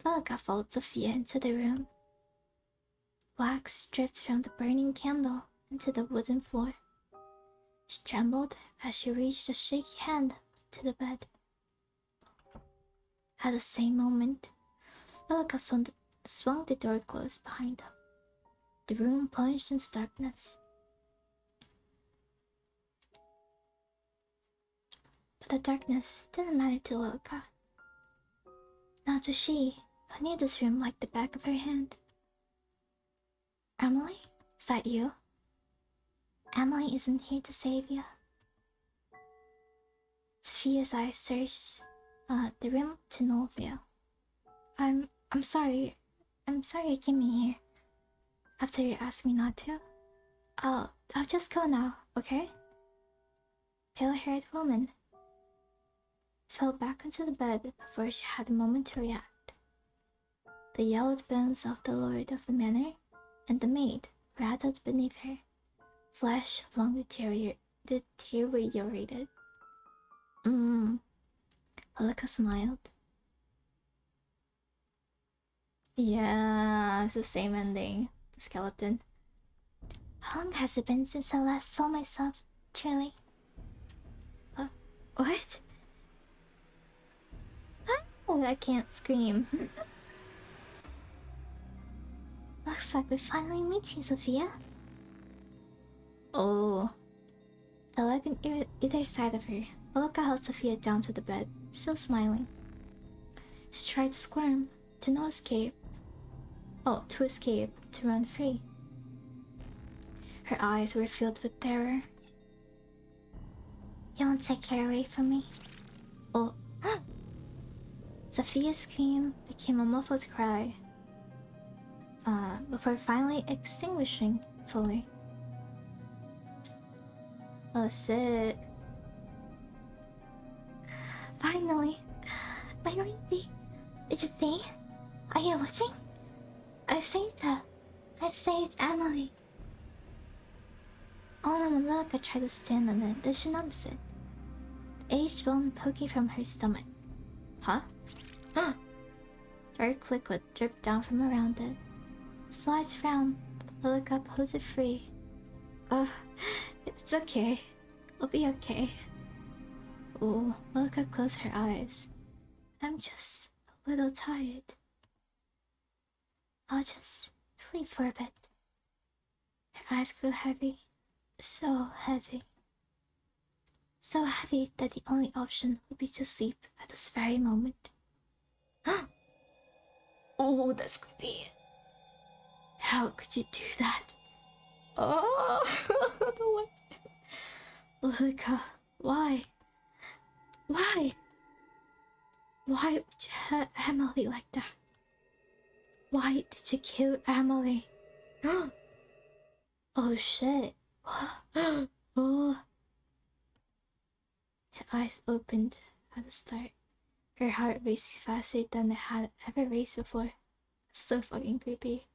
Velka followed Sophia into the room. Wax dripped from the burning candle into the wooden floor. She trembled as she reached a shaky hand to the bed. At the same moment, Velka swung the door closed behind them. The room plunged into darkness. But the darkness didn't matter to Velka. Not to she, who knew this room like the back of her hand. Amelie? Is that you? Amelie isn't here to save you. Sophia's eyes searched the room to no avail. I'm sorry. I'm sorry I came in here. After you asked me not to. I'll just go now, okay? Pale-haired woman fell back onto the bed before she had a moment to react. The yellowed bones of the lord of the manor and the maid rattled beneath her. Flesh long deteriorated. Alika smiled. Yeah, it's the same ending. The skeleton. How long has it been since I last saw myself, truly? What? Oh, I can't scream. Looks like we're finally meeting, Sophia. Oh. The leg on either side of her, Alika held Sophia down to the bed, still smiling. She tried to squirm, to escape, to run free. Her eyes were filled with terror. You won't take her away from me. Oh. Sophia's scream became a muffled cry, before finally extinguishing fully. Oh shit. Finally, did you see? Are you watching? I've saved her. I've saved Amelie. Only when Lilica tried to stand on it did she notice it. The aged bone poking from her stomach. Huh? Dark liquid dripped down from around it. Slide's frown, Lilica pulled it free. It's okay. I'll be okay. Oh, Lilica closed her eyes. I'm just a little tired. I'll just sleep for a bit. Her eyes grew heavy. So heavy. So heavy that the only option would be to sleep at this very moment. Oh, that's creepy. How could you do that? Oh, the one. Lilica, why? Why? Why would you hurt Amelie like that? Why did you kill Amelie? Oh shit. Oh. Her eyes opened at the start. Her heart raced faster than it had ever raced before. So fucking creepy.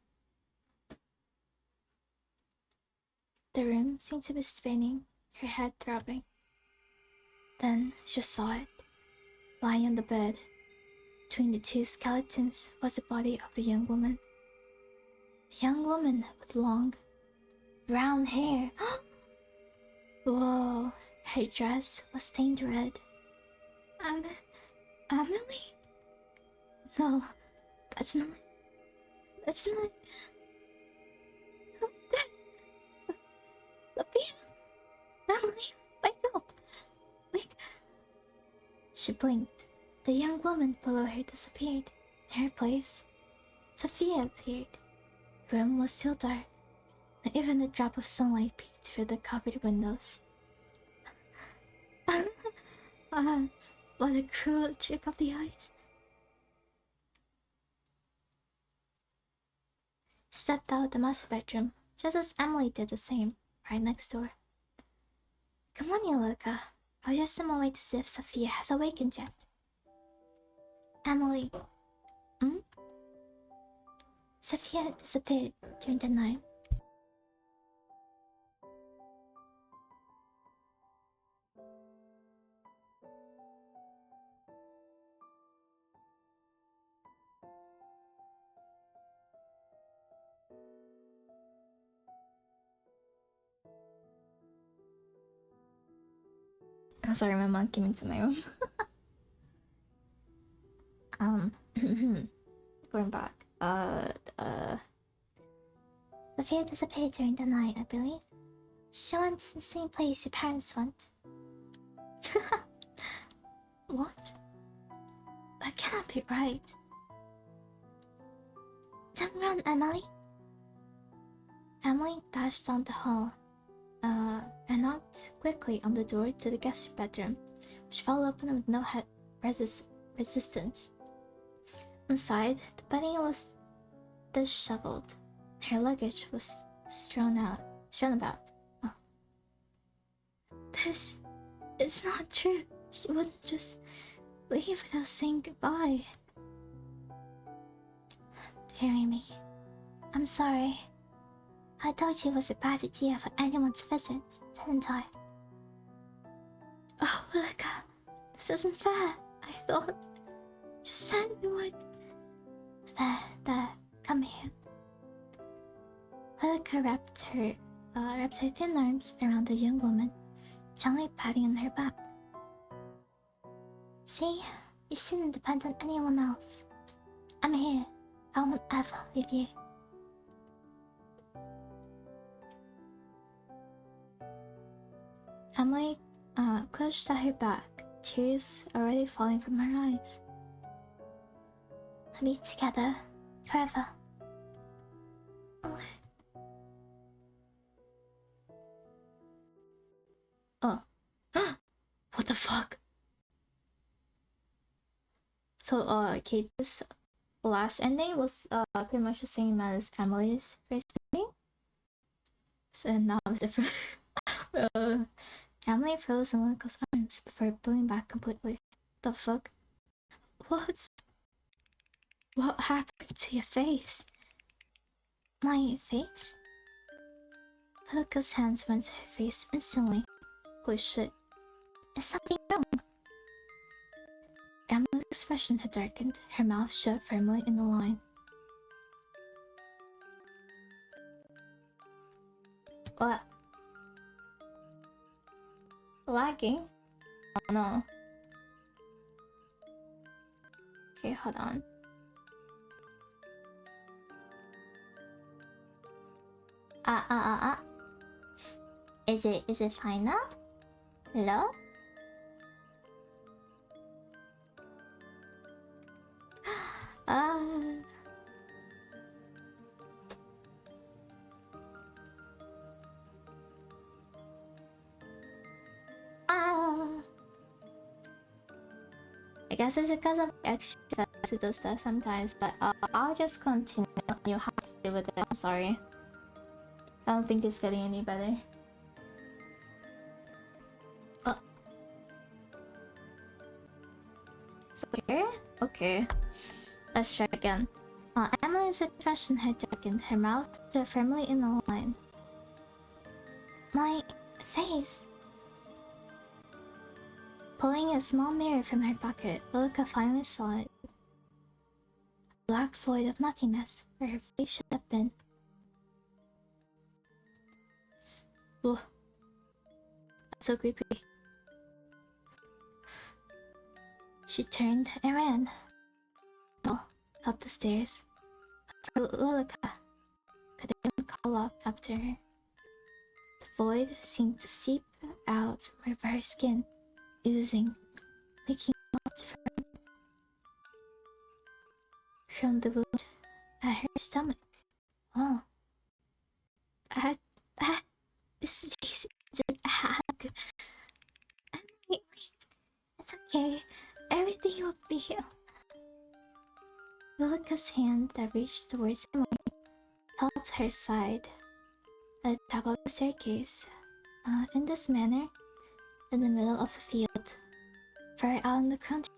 The room seemed to be spinning, her head throbbing. Then she saw it. Lying on the bed, between the two skeletons, was the body of a young woman. A young woman with long, brown hair. Whoa, her dress was stained red. Amelie? No, that's not. That's not. Who's that? Sophia? Amelie, wake up! Wake. She blinked. The young woman below her disappeared. In her place, Sophia appeared. The room was still dark. Not even a drop of sunlight peeked through the covered windows. What a cruel trick of the eyes. She stepped out of the master bedroom, just as Emily did the same, right next door. Come on, Yolika. I'll just on my way to see if Sophia has awakened yet. Emily. Hmm? Sophia disappeared during the night. I'm sorry, my mom came into my room. Going back. Sophia disappeared during the night, I believe. She went to the same place your parents went. What? That cannot be right. Don't run, Emily. Emily dashed down the hall, and knocked quickly on the door to the guest bedroom, which fell open with no resistance. Inside, the bedding was disheveled. Her luggage was strewn about. Oh. This is not true. She wouldn't just leave without saying goodbye. Dear me, I'm sorry. I told you it was a bad idea for anyone to visit, didn't I? Oh, Lilica, this isn't fair. I thought you said we would. There, come here. Lilica wrapped her thin arms around the young woman, gently patting on her back. See, you shouldn't depend on anyone else. I'm here. I won't ever leave you. Emily clutched at her back, tears already falling from her eyes. We'll be together forever. Oh. What the fuck? So, okay, this last ending was pretty much the same as Emily's first ending. So now with the first Emily froze in Lilica's arms before pulling back completely. The fuck? What happened to your face? My face? Lilica's hands went to her face instantly. Holy shit. Is something wrong? Emily's expression had darkened, her mouth shut firmly in the line. What? Lagging? Oh no. Okay, hold on. Is it fine now? Hello? I guess it's because of extra it does that sometimes, but I'll just continue. You have to deal with it. I'm sorry. I don't think it's getting any better. Oh. So here? Okay. Let's try again. Emily's expression had darkened, her mouth shut firmly in a line. My face. Pulling a small mirror from her pocket, Lilica finally saw it. A black void of nothingness, where her face should have been. Whoa. That's so creepy. She turned and ran. No, up the stairs. Lilica could even call up after her. The void seemed to seep out from her skin, oozing, leaking out from the wound at her stomach. Oh. Uh, uh, this is just a hug. Wait, it's okay. Everything will be. Lilica's hand that reached towards Emily held her side at the top of the staircase. In this manner, in the middle of the field, far out in the countryside.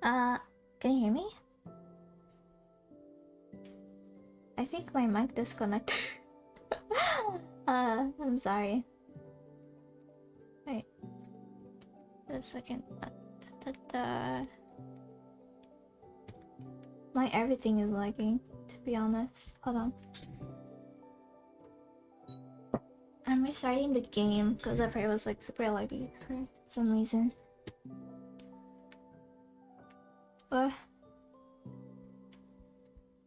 Uh, can you hear me? I think my mic disconnected. I'm sorry. Wait, a second. My everything is lagging, to be honest. Hold on. I'm restarting the game because that part was like super laggy for some reason. What?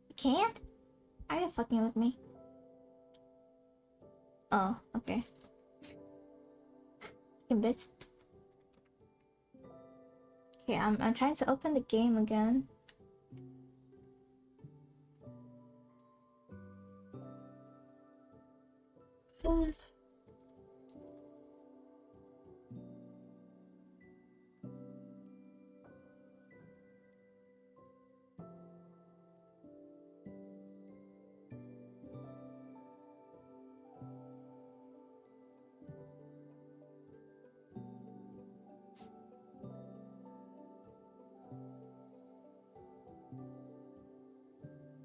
You can't? Are you fucking with me? Oh, okay. Fucking bitch. Okay, I'm trying to open the game again.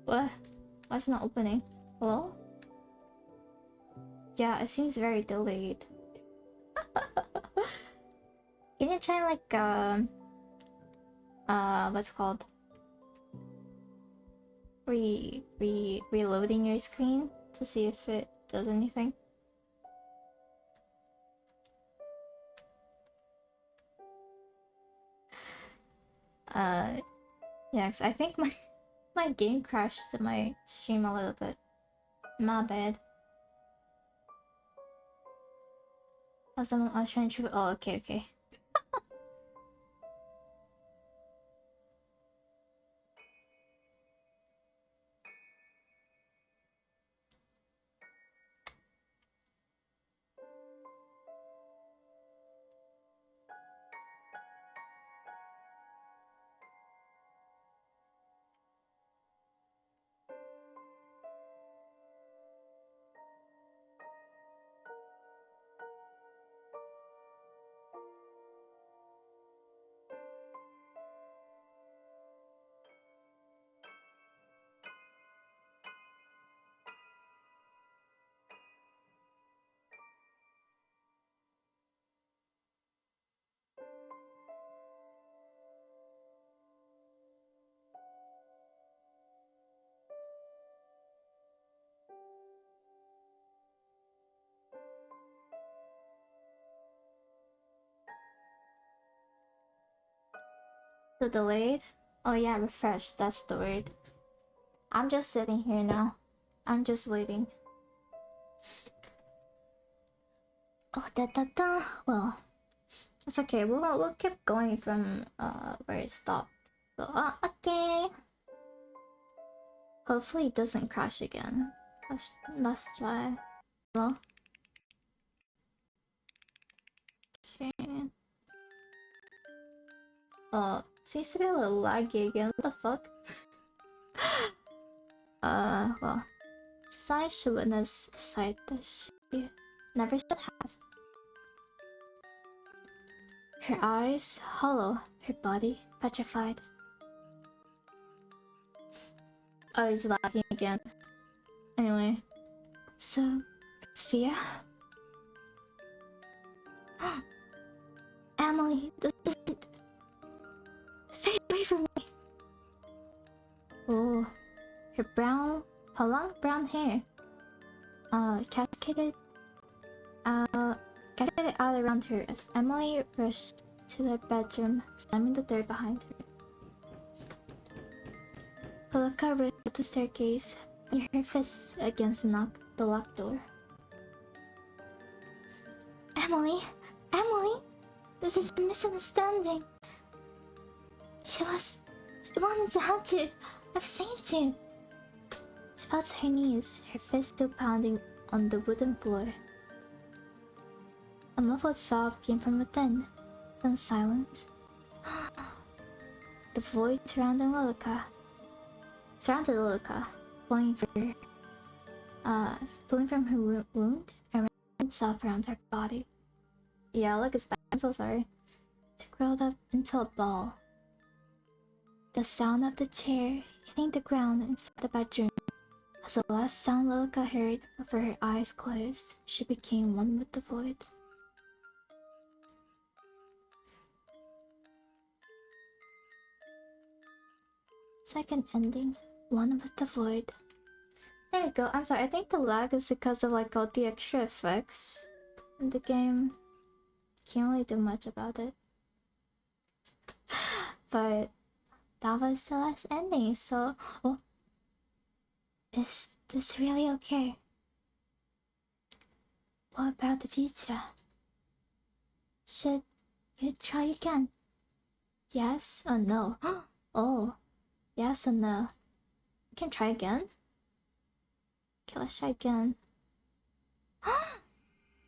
What? Why it's not opening? Hello? Yeah, it seems very delayed. Can you try like what's it called? Reloading your screen to see if it does anything? Yeah, 'cause I think my my game crashed to my stream a little bit. My bad. I was trying to. Oh, okay, okay. The delayed? Oh yeah, refresh, that's the word. I'm just sitting here now. I'm just waiting. Oh, da da da. Well, it's okay. We'll keep going from where it stopped. So, okay. Hopefully it doesn't crash again. Let's try. Hello? Okay. Seems to be a little laggy again. What the fuck? Well. Sai should witness a sight that she never should have. Her eyes hollow, her body petrified. Oh, it's lagging again. Anyway. So, Sophia? Amelie, this isn't... Stay away from me! Oh, her long brown hair, cascaded, cascaded out around her as Emily rushed to the bedroom, slamming the door behind her. Polaka rushed up the staircase, beat her fists against the locked door. Emily! Emily! This is a misunderstanding! She wanted to help you! I've saved you! She fell to her knees, her fist still pounding on the wooden floor. A muffled sob came from within, then silence. The void surrounded Lilica, flowing from her wound and wrapping itself around her body. Yeah, look, it's bad. I'm so sorry. She curled up into a ball. The sound of the chair hitting the ground inside the bedroom was the last sound Lilica heard before her eyes closed. She became one with the void. Second ending, one with the void. There we go. I'm sorry, I think the lag is because of like all the extra effects in the game. Can't really do much about it. But that was the last ending, so... Oh. Is this really okay? What about the future? Should you try again? Yes or no? Oh. Yes or no? You can try again? Okay, let's try again.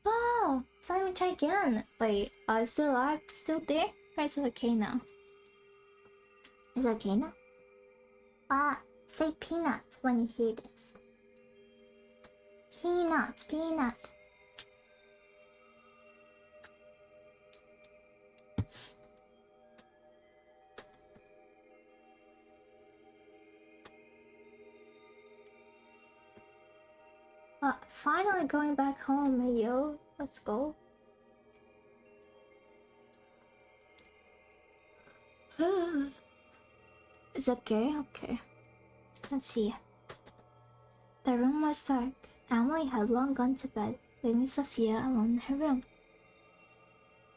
Wow! So I'm gonna try again. Wait, is the lag still there? Or is it okay now? Is it okay now? Say peanut when you hear this. Peanut, peanut. Finally going back home, yo. Let's go. It's okay, okay. Let's see. The room was dark. Emily had long gone to bed, leaving Sophia alone in her room.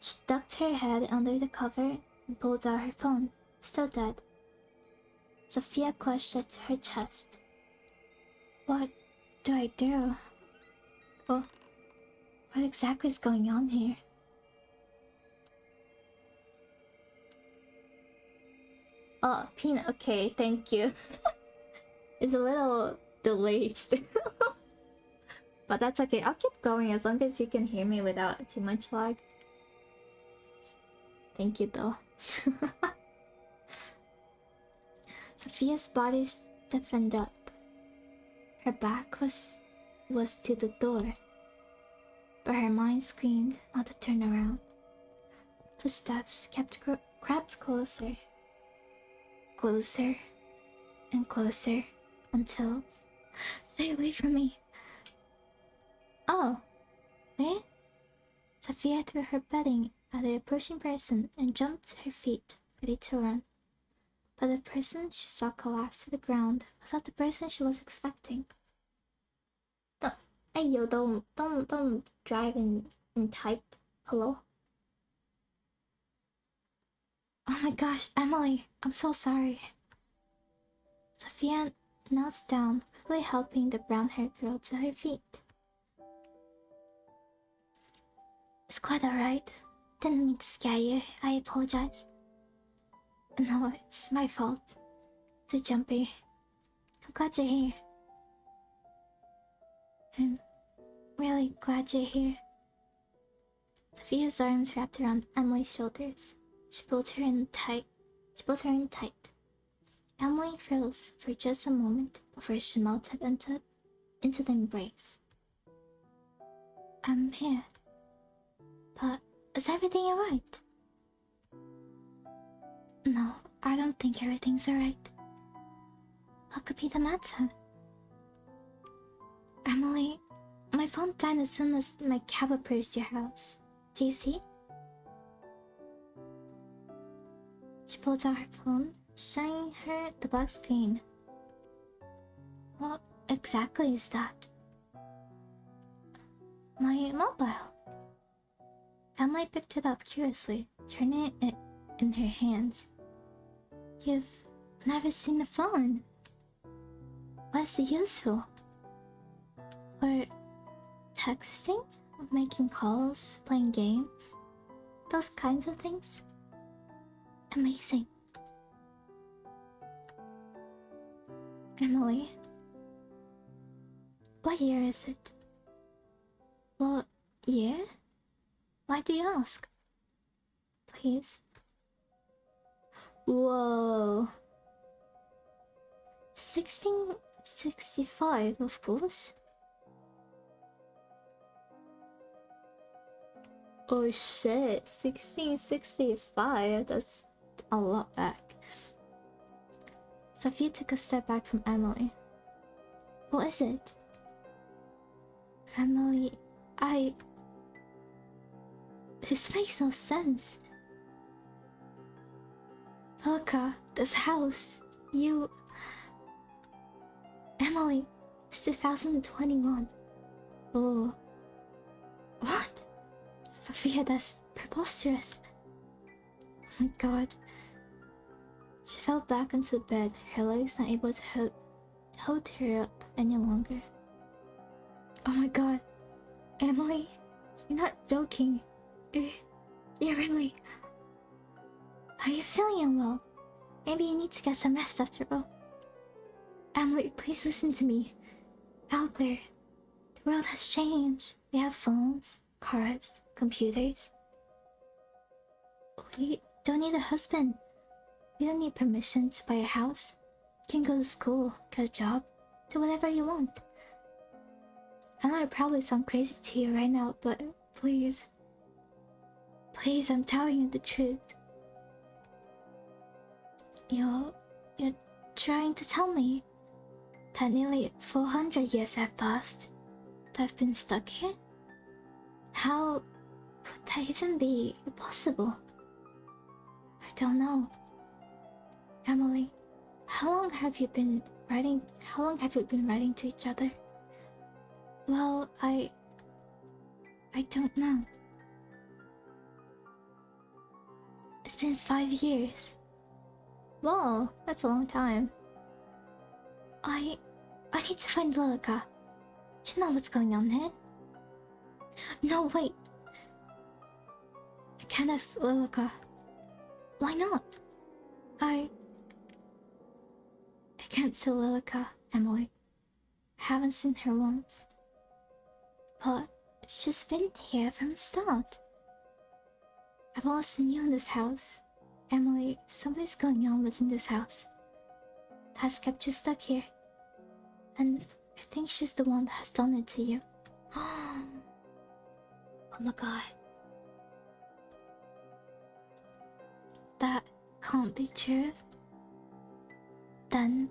She ducked her head under the cover and pulled out her phone, still dead. Sophia clutched it to her chest. What do I do? Oh, what exactly is going on here? Oh, peanut. Okay, thank you. It's a little delayed still. But that's okay. I'll keep going as long as you can hear me without too much lag. Thank you though. Sophia's body stiffened up. Her back was to the door, but her mind screamed not to turn around. Footsteps crept closer, closer, and closer until... Stay away from me! Oh, eh? Sophia threw her bedding at the approaching person and jumped to her feet, ready to run. But the person she saw collapse to the ground was not the person she was expecting. Hey yo, don't drive and type. Hello? Oh my gosh, Emily, I'm so sorry. Sophia kneels down, quickly helping the brown-haired girl to her feet. It's quite alright. Didn't mean to scare you. I apologize. No, it's my fault. Too jumpy. I'm glad you're here. I'm really glad you're here. Sophia's arms wrapped around Emily's shoulders. She pulled her in tight. Emily froze for just a moment before she melted into the embrace. I'm here. But is everything alright? No, I don't think everything's alright. What could be the matter? Emily, my phone died as soon as my cab approached your house. Do you see? She pulled out her phone, showing her the black screen. What exactly is that? My mobile. Emily picked it up curiously, turning it in her hands. You've never seen the phone. What's it used for? For texting? Making calls? Playing games? Those kinds of things? Amazing. Emily, what year is it? What year? Why do you ask? Please. Whoa. 1665, of course. Oh shit, 1665, that's a lot back. Sophia took a step back from Emily. What is it? Emily, This makes no sense. Velka, this house, you... Emily, it's 2021. Oh. What? Sophia, that's preposterous. Oh my god. She fell back onto the bed, her legs not able to hold her up any longer. Oh my god. Emily, you're not joking. You're really... Are you feeling unwell? Maybe you need to get some rest after all. Emily, please listen to me. Out there, the world has changed. We have phones, cars, computers. We don't need a husband. We don't need permission to buy a house. You can go to school, get a job, do whatever you want. I know I probably sound crazy to you right now, but please. Please, I'm telling you the truth. You're trying to tell me that nearly 400 years have passed, that I've been stuck here? How would that even be possible? I don't know. Emily, how long have you been writing to each other? Well, I don't know. It's been 5 years. Whoa, that's a long time. I need to find Lilica. You know what's going on here? No, wait. I can't ask Lilica. Why not? I can't see Lilica, Emily. I haven't seen her once. But she's been here from the start. I've always seen you in this house. Emily, something's going on within this house. Has kept you stuck here. And I think she's the one that has done it to you. Oh my god. That can't be true. Then,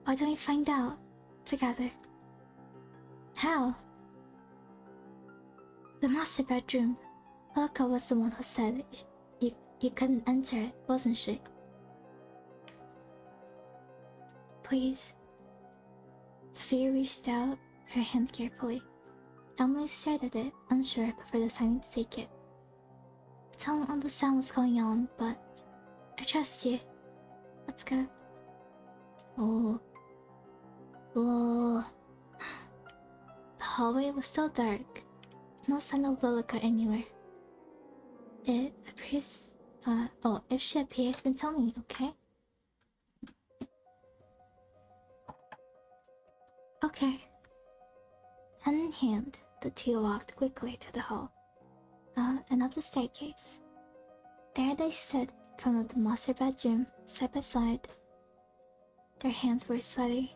why don't we find out together? How? The master bedroom. Velka was the one who said you couldn't enter it, wasn't she? Please. Sophia reached out her hand carefully. Emily stared at it, unsure before deciding to take it. I don't understand what's going on, but I trust you. Let's go. Oh. Whoa. The hallway was so dark. No sign of Lilica anywhere. It appears. If she appears, then tell me, okay? Okay. Hand in hand, the two walked quickly to the hall, and up the staircase. There they stood in front of the master bedroom, side by side. Their hands were sweaty.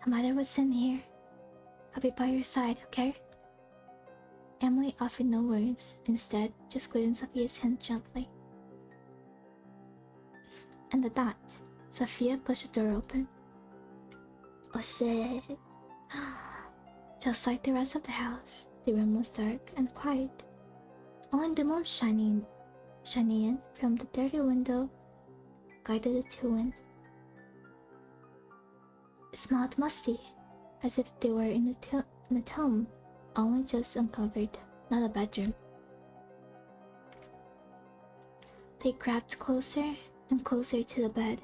No matter what's in here, I'll be by your side, okay? Emily offered no words, instead, just squeezing Sophia's hand gently. And at that, Sophia pushed the door open. Oh shit. Just like the rest of the house, the room was dark and quiet. Only the moon shining in from the dirty window guided the two in. It smelled musty, as if they were in a tomb, only just uncovered, not a bedroom. They crept closer and closer to the bed,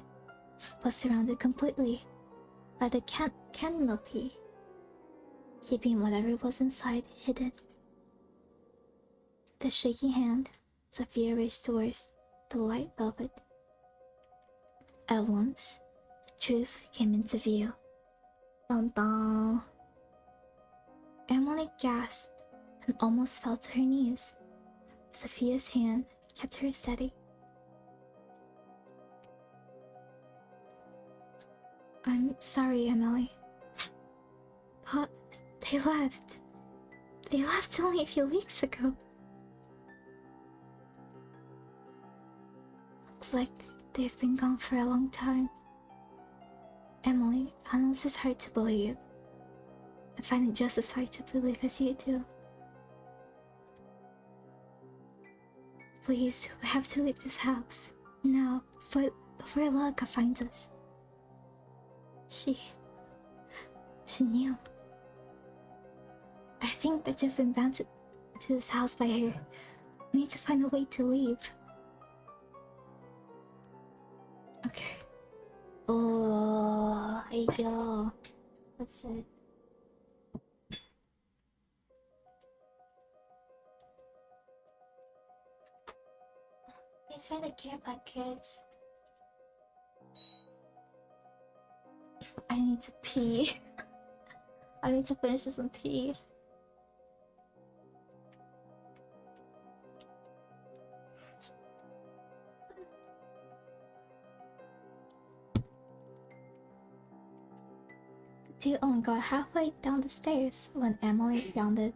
but surrounded completely by the canopy, keeping whatever was inside hidden. With a shaking hand, Sophia reached towards the light velvet. At once, the truth came into view. Dun dun. Emily gasped and almost fell to her knees. Sophia's hand kept her steady. I'm sorry, Emily. But they left. They left only a few weeks ago. Looks like they've been gone for a long time. Emily, I know this is hard to believe. I find it just as hard to believe as you do. Please, we have to leave this house. Now, before Lilica finds us. She knew. I think that you've been bound to this house by her. We need to find a way to leave. Okay. Oh, hey yo. That's it. Thanks for the care package. I need to pee. I need to finish this and pee. The two only got halfway down the stairs when Emily rounded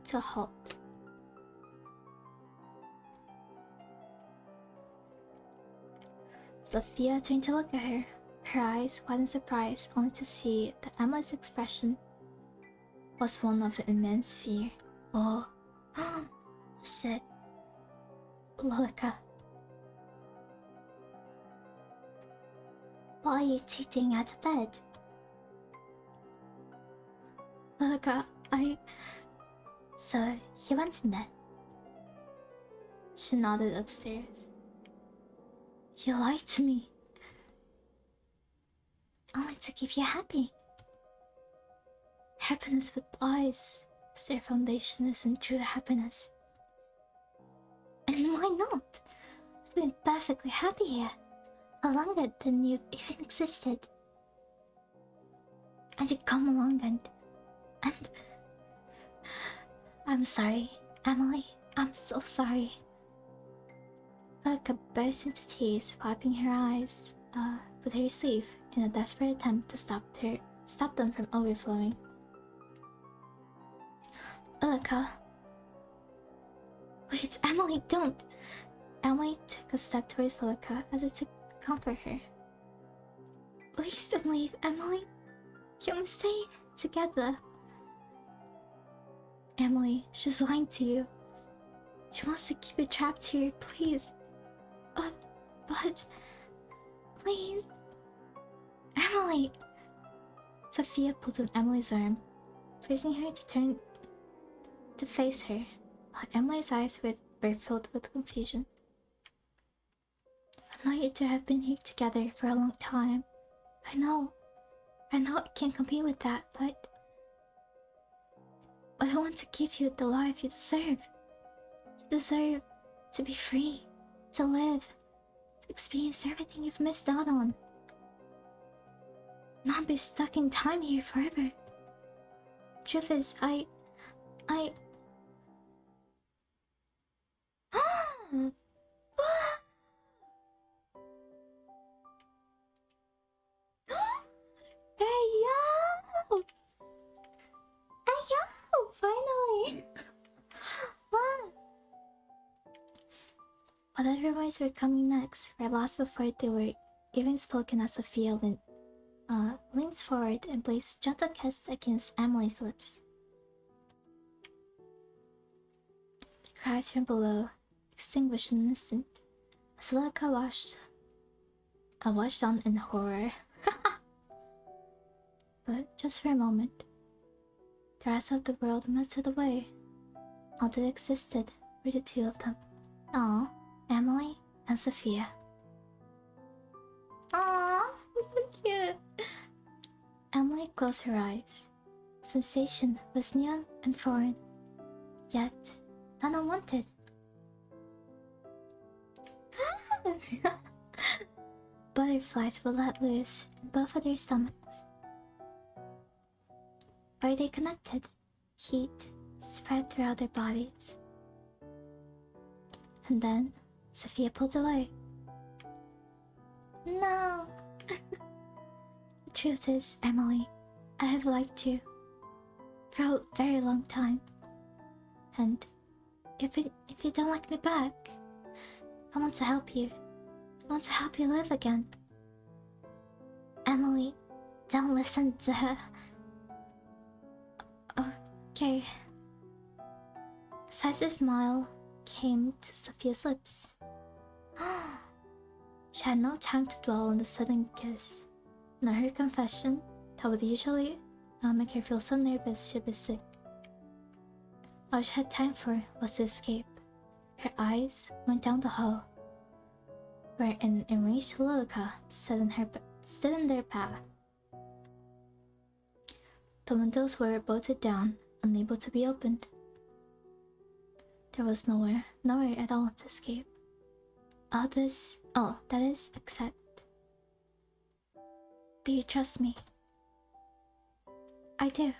to a halt. Sophia turned to look at her, her eyes wide in surprise, only to see that Emily's expression was one of immense fear. Oh, shit. Lilica. Why are you sitting at bed? Lilica, So, he went in there. She nodded upstairs. You lied to me. Only to keep you happy. Happiness with eyes is their foundation, isn't true happiness. And why not? I've been perfectly happy here, for longer than you've even existed. And you come along and... I'm sorry, Emily. I'm so sorry. Lilica burst into tears, wiping her eyes with her sleeve in a desperate attempt to stop them from overflowing. Lilica. Wait, Emily, don't! Emily took a step towards Lilica as if to comfort her. Please don't leave, Emily. You must stay together. Emily, she's lying to you. She wants to keep you trapped here, please. But... Please... Emily! Sophia pulled on Emily's arm, forcing her to turn to face her, while Emily's eyes were filled with confusion. you to have been here together for a long time. I know I can't compete with that, but I want to give you the life you deserve. You deserve to be free, to live, to experience everything you've missed out on. Not be stuck in time here forever. Truth is, I... Hey yo! Hey yo! Finally! What? Whatever words were coming next were lost before they were even spoken as Sophia leans forward and placed a gentle kiss against Amelie's lips. The cries from below extinguished in an instant as Lilica watched on in horror. But just for a moment, the rest of the world melted away. All that existed were the two of them. Aw, Emily and Sophia. Aww, so cute. Emily closed her eyes. Sensation was new and foreign, yet not unwanted. Butterflies were let loose in both of their stomachs. Were they connected? Heat spread throughout their bodies. And then Sophia pulled away. No! The truth is, Emily, I have liked you for a very long time. And if you don't like me back, I want to help you. I want to help you live again. Emily, don't listen to her. Okay. A decisive smile came to Sophia's lips. She had no time to dwell on the sudden kiss, nor her confession that would usually make her feel so nervous she'd be sick. All she had time for was to escape. Her eyes went down the hall, where an enraged Lilica stood in their path. The windows were bolted down, unable to be opened. There was nowhere at all to escape. That is, except... Do you trust me? I do.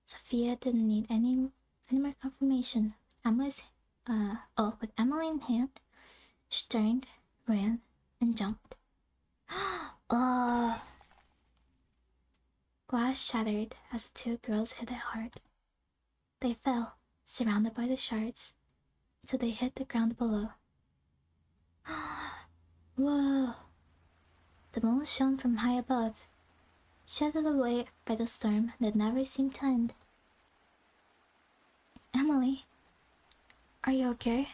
Sophia didn't need any more confirmation. With Emily in hand, she turned, ran, and jumped. Oh! Glass shattered as the two girls hit it hard. They fell, surrounded by the shards, until they hit the ground below. Whoa! The moon shone from high above, shattered away by the storm that never seemed to end. Emily, are you okay?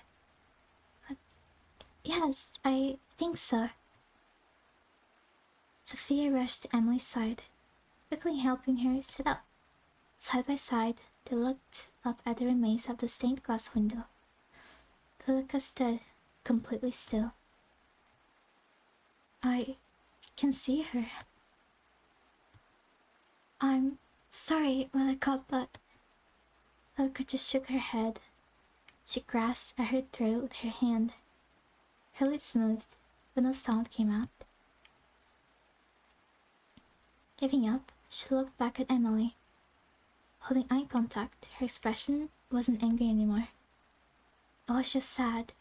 Yes, I think so. Sophia rushed to Emily's side, quickly helping her sit up. Side by side, they looked up at the remains of the stained glass window. Lilica stood, completely still. I can see her. I'm sorry, Lilica, but... Lilica just shook her head. She grasped at her throat with her hand. Her lips moved, but no sound came out. Giving up, she looked back at Emily. Holding eye contact, her expression wasn't angry anymore. It was just sad.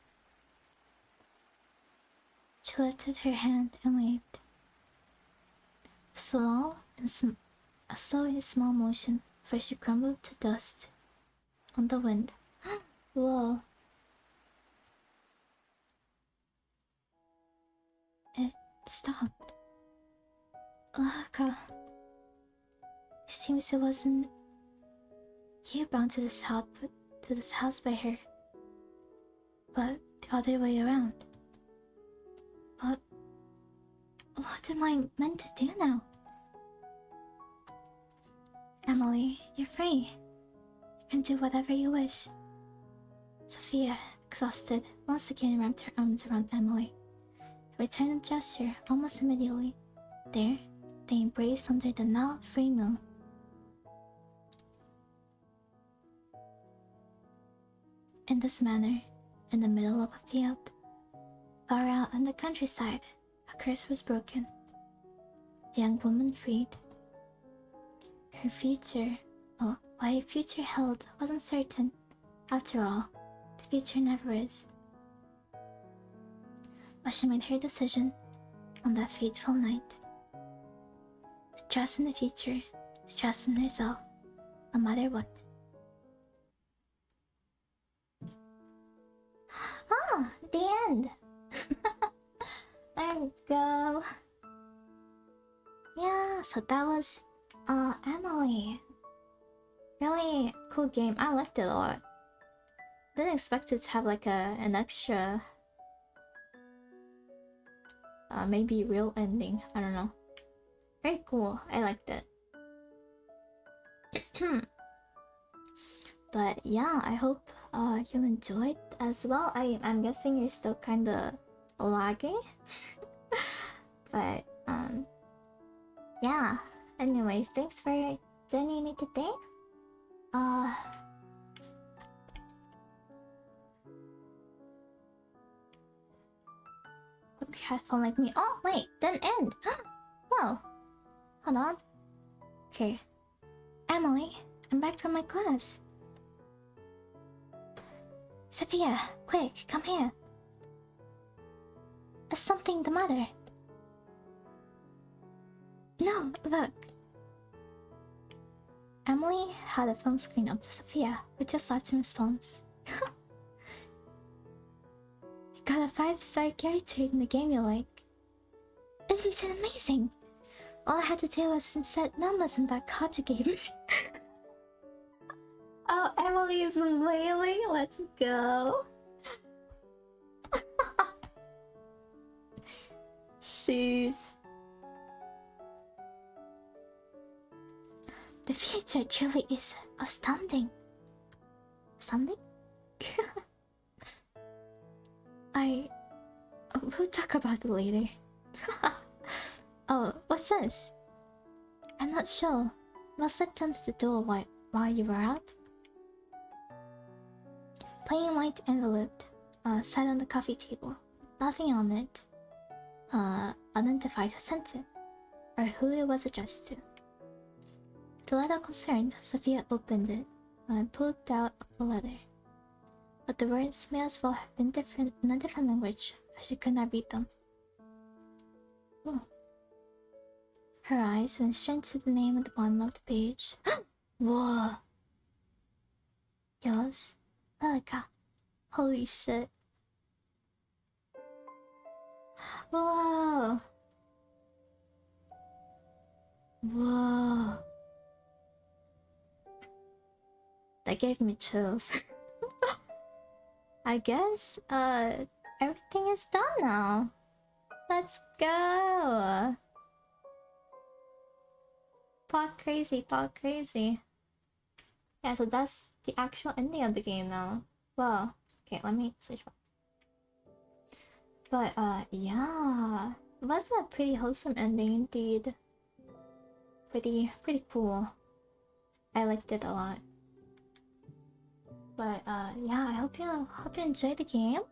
She lifted her hand and waved. A slow and small motion before she crumbled to dust on the wind. Whoa. It stopped. Lilica. It seems it wasn't you bound to this house by her, but the other way around. What am I meant to do now? Emily, you're free. You can do whatever you wish. Sophia, exhausted, once again wrapped her arms around Amelie. Returned the gesture almost immediately. There, they embraced under the now free moon. In this manner, in the middle of a field, far out in the countryside, a curse was broken. The young woman freed. Her future, what her future held wasn't certain. After all, the future never is. But she made her decision on that fateful night. To trust in the future, to trust in herself, no matter what. Ah, the end! There we go. Yeah, so that was Amelie. Really cool game. I liked it a lot. Didn't expect it to have like an extra maybe real ending. I don't know. Very cool. I liked it. But yeah, I hope you enjoyed as well. I'm guessing you're still kinda lagging. But yeah. Anyways, thanks for joining me today. Hope you had fun like me. Oh wait, didn't end. Whoa. Hold on. Okay. Emily, I'm back from my class. Sophia, quick, come here. Is something the matter? No, look. Emily had a phone screen up to Sophia, who just slapped in response. You got a 5-star character in the game you like. Isn't it amazing? All I had to do was insert numbers in that conjugate. Oh, Emily is wailing. Let's go. Shoes. The future truly is astounding. Something? We'll talk about it later. Oh, what's this? I'm not sure. Must slipped under the door while you were out. Plain white envelope, sat on the coffee table. Nothing on it. Unidentified who sent it, or who it was addressed to. With a little concern, Sophia opened it and pulled out a letter. But the words may as well have been different in a different language, as she could not read them. Oh. Her eyes went straight to the name at the bottom of the page. Whoa! Yours? Malika. Holy shit. Whoa! Whoa! That gave me chills. I guess, everything is done now. Let's go! Pot crazy, pot crazy. Yeah, so that's the actual ending of the game now. Well, okay, let me switch one. But, yeah. It was a pretty wholesome ending indeed. Pretty cool. I liked it a lot. But, yeah, I hope you enjoyed the game.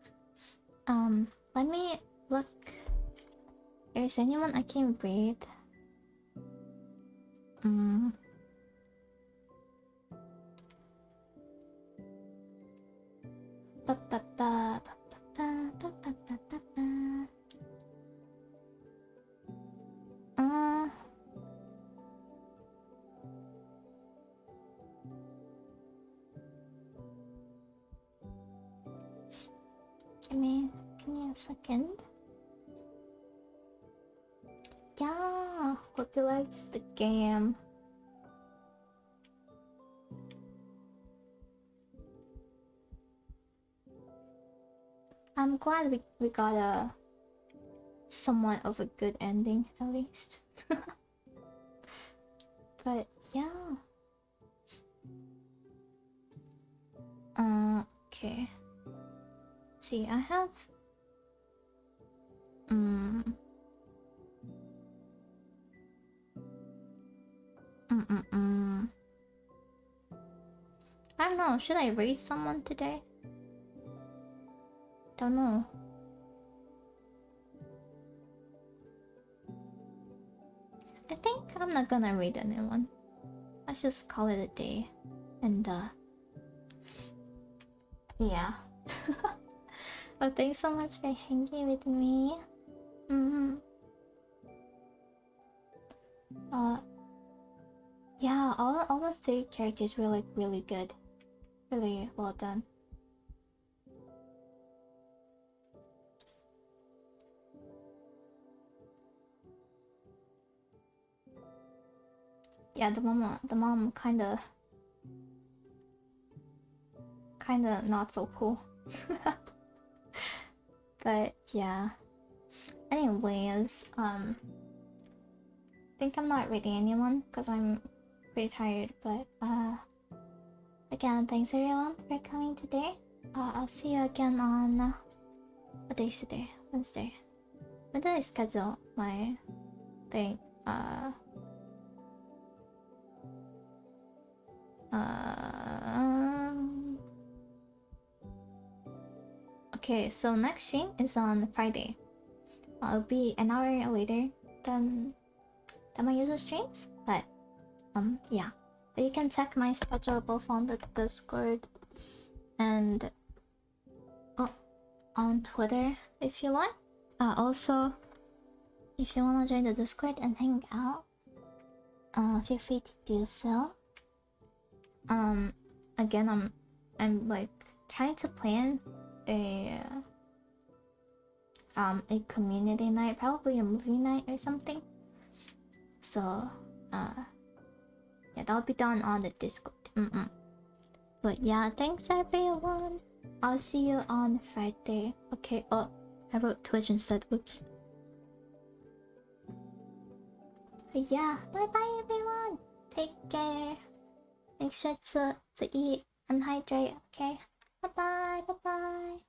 Let me look. Is anyone I can read? Give me a second. Yeah, hope you liked the game. I'm glad we got a somewhat of a good ending at least. But yeah. Okay. see. I have. Mm. I don't know. Should I raise someone today? Don't know. I think I'm not gonna raid anyone. Let's just call it a day. And yeah. Well, thanks so much for hanging with me. Yeah, all the three characters were like really good. Really well done. Yeah, the mom kinda not so cool. But yeah. Anyways, I think I'm not raiding anyone because I'm pretty tired, but again, thanks everyone for coming today. I'll see you again on what day is today? Wednesday. When did I schedule my thing? Okay, so next stream is on Friday. It'll be an hour later than my usual streams, but yeah. But you can check my schedule both on the Discord and on Twitter if you want. Also, if you wanna join the Discord and hang out, feel free to do so. Again, I'm like trying to plan a community night, probably a movie night or something. So yeah, that'll be done on the Discord. But yeah, thanks everyone. I'll see you on Friday. Okay. Oh, I wrote Twitch instead. Oops. But yeah, bye bye everyone. Take care. Make sure to eat and hydrate. Okay. Bye bye. Bye bye.